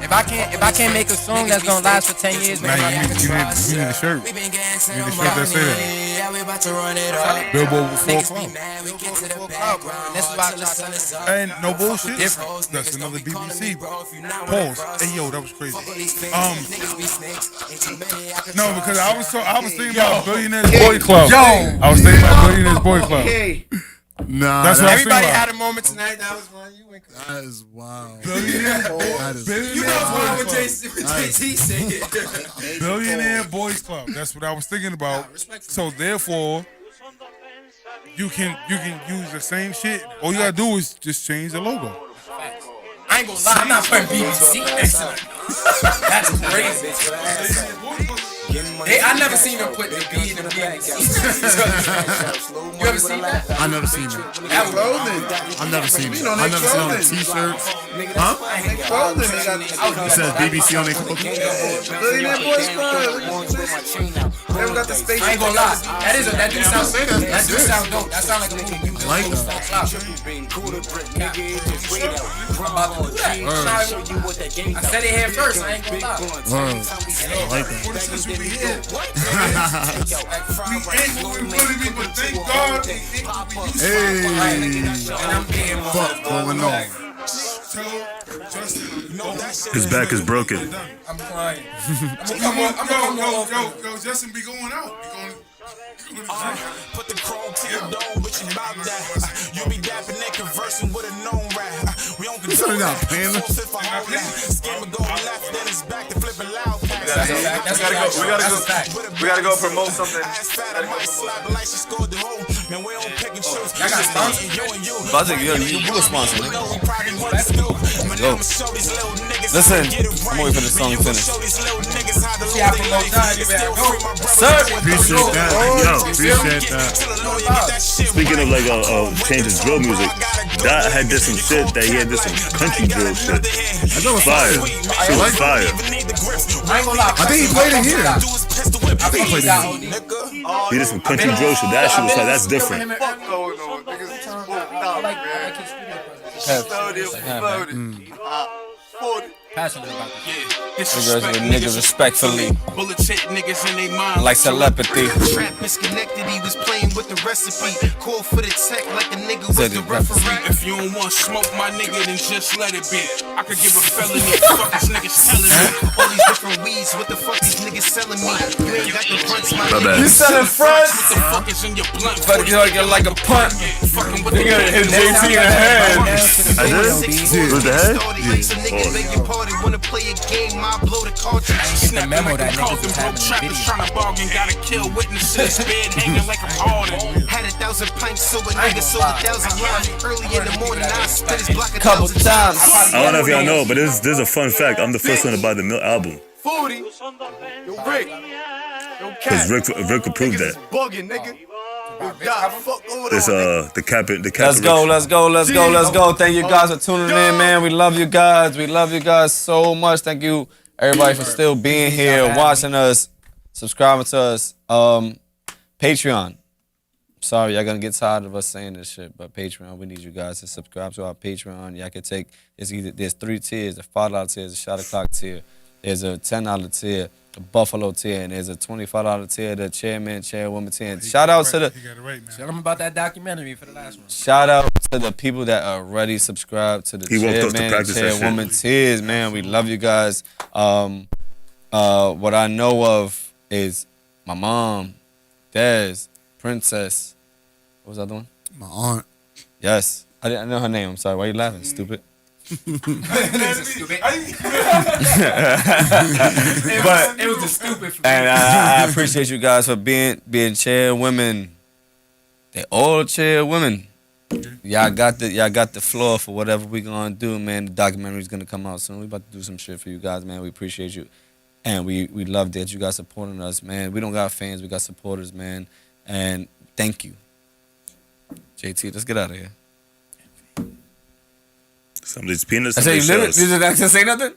If I can't make a song that's gonna last for 10 years, man, Nah, you need a shirt. You need a shirt that say that. Billboard before clout. This is why I And no bullshit. That's another BBC. Pause. Hey yo, that was crazy. No, because I was thinking about Billionaire's Boy Club. I was thinking about Billionaire's Boy Club. Nah, That's what I was everybody thinking had about. a moment tonight. That was one. You went crazy. that is wild. Billionaire Boys Club. That's what I was thinking about. So therefore, you can use the same shit. All you gotta do is just change the logo. I ain't gonna lie. I'm not putting BBC next to it. That's crazy. I never seen them put the B in the B. You ever seen that? I never seen it. That clothing. I never seen it. You know, I they never seen it on the clothing. t-shirts. Huh? Clothing. They got It says BBC on their clothing. Billionaire Boys Club. They got the space. I ain't gonna lie. That do sound dope. That sound like a movie. Like that. I said it here first. I ain't gonna lie. Word. I like that. Hey, fuck going on? His back is broken. I'm crying. Yo, Justin be going out. Put the chrome to your dome, but you bout that. You be dapping and conversing with a known rap. We don't control not that. paying them. Scammer go left, then it's back to flipping loud. We gotta go promote something. Ass fat, I might slap like she scored the hole. Man, we don't pick and choose. Y'all got sponsors? You and you. Buzzing, you a sponsor. We probably want to steal. Man, Go. I'ma show these little niggas Listen, how to get it right. I'm waiting for the song to finish. Show these little niggas how to See, I live promote their life. that. Still free my brother. Sir. Appreciate that. Yo, appreciate that. Speaking of like changing drill music, Dot had did some shit that he had did some country drill shit. I know it's Fire. fire. Shit was fire. I ain't gonna lie. I think he played it here. I think he got OD. He did some country drill shit. That shit was like, that's different. Fuck going on? Niggas is fucked up, man. Passionate about this. Niggas respectfully. Bullets hit niggas in they mind. Like telepathy. Trap misconnected, he was playing with the recipe. Call for the tech like a nigga was the referee. If you don't want smoke, my nigga, then just let it be. I could give a felony. Fuck these niggas telling me. All these different weeds, what the fuck these niggas selling me? You ain't got the fronts, my My bad. nigga. You selling fronts? What the fuck is in your blunt? But you're like a punt. fucking with the Nigga, gang. it's JT in the head. I did? Was the head? Some niggas beg your pardon, wanna play a game, I blow the cartridge. Get the memo that niggas Called was them having broke a trappers video. trying to bargain, gotta kill witnesses, bed hanging like a Harden. Had 1,000 pints, so a nigga sold 1,000 lines. Early in the morning, I spit his block Couple 1,000 times. I don't know if y'all know, but this is a fun fact. I'm the first one to buy the Mill album. 40. Yo, Rick. Yo, Because Rick approved that. Bugging, nigga. This the cap. Let's go. Thank you guys for tuning in, man. We love you guys. We love you guys so much. Thank you, everybody, for still being here, watching us, subscribing to us. Patreon. Sorry, y'all gonna get tired of us saying this shit, but Patreon, we need you guys to subscribe to our Patreon. Y'all can take, there's 3 tiers, a $5 tier, a shot o'clock tier, there's a $10 tier, a Buffalo tier, and there's a $25 tier, the chairman, chairwoman tier. And shout out to the, You got it right, man. Tell them about that documentary for the last one. shout out to the people that are already subscribed to the He woke up to chairman, practice that chairwoman tiers, man. We love you guys. What I know of is my mom, Dez, Princess. What was the other one? My aunt. Yes. I didn't know her name. I'm sorry. Why are you laughing, stupid? But But it was the stupid for me. and I appreciate you guys for being chairwomen. They all chairwomen. Y'all got the floor for whatever we gonna do, man. The documentary's gonna come out soon. We about to do some shit for you guys, man. We appreciate you. And we love that you guys supporting us, man. We don't got fans, we got supporters, man. And thank you. JT, let's get out of here. Somebody's penis. I say, somebody's did I say nothing?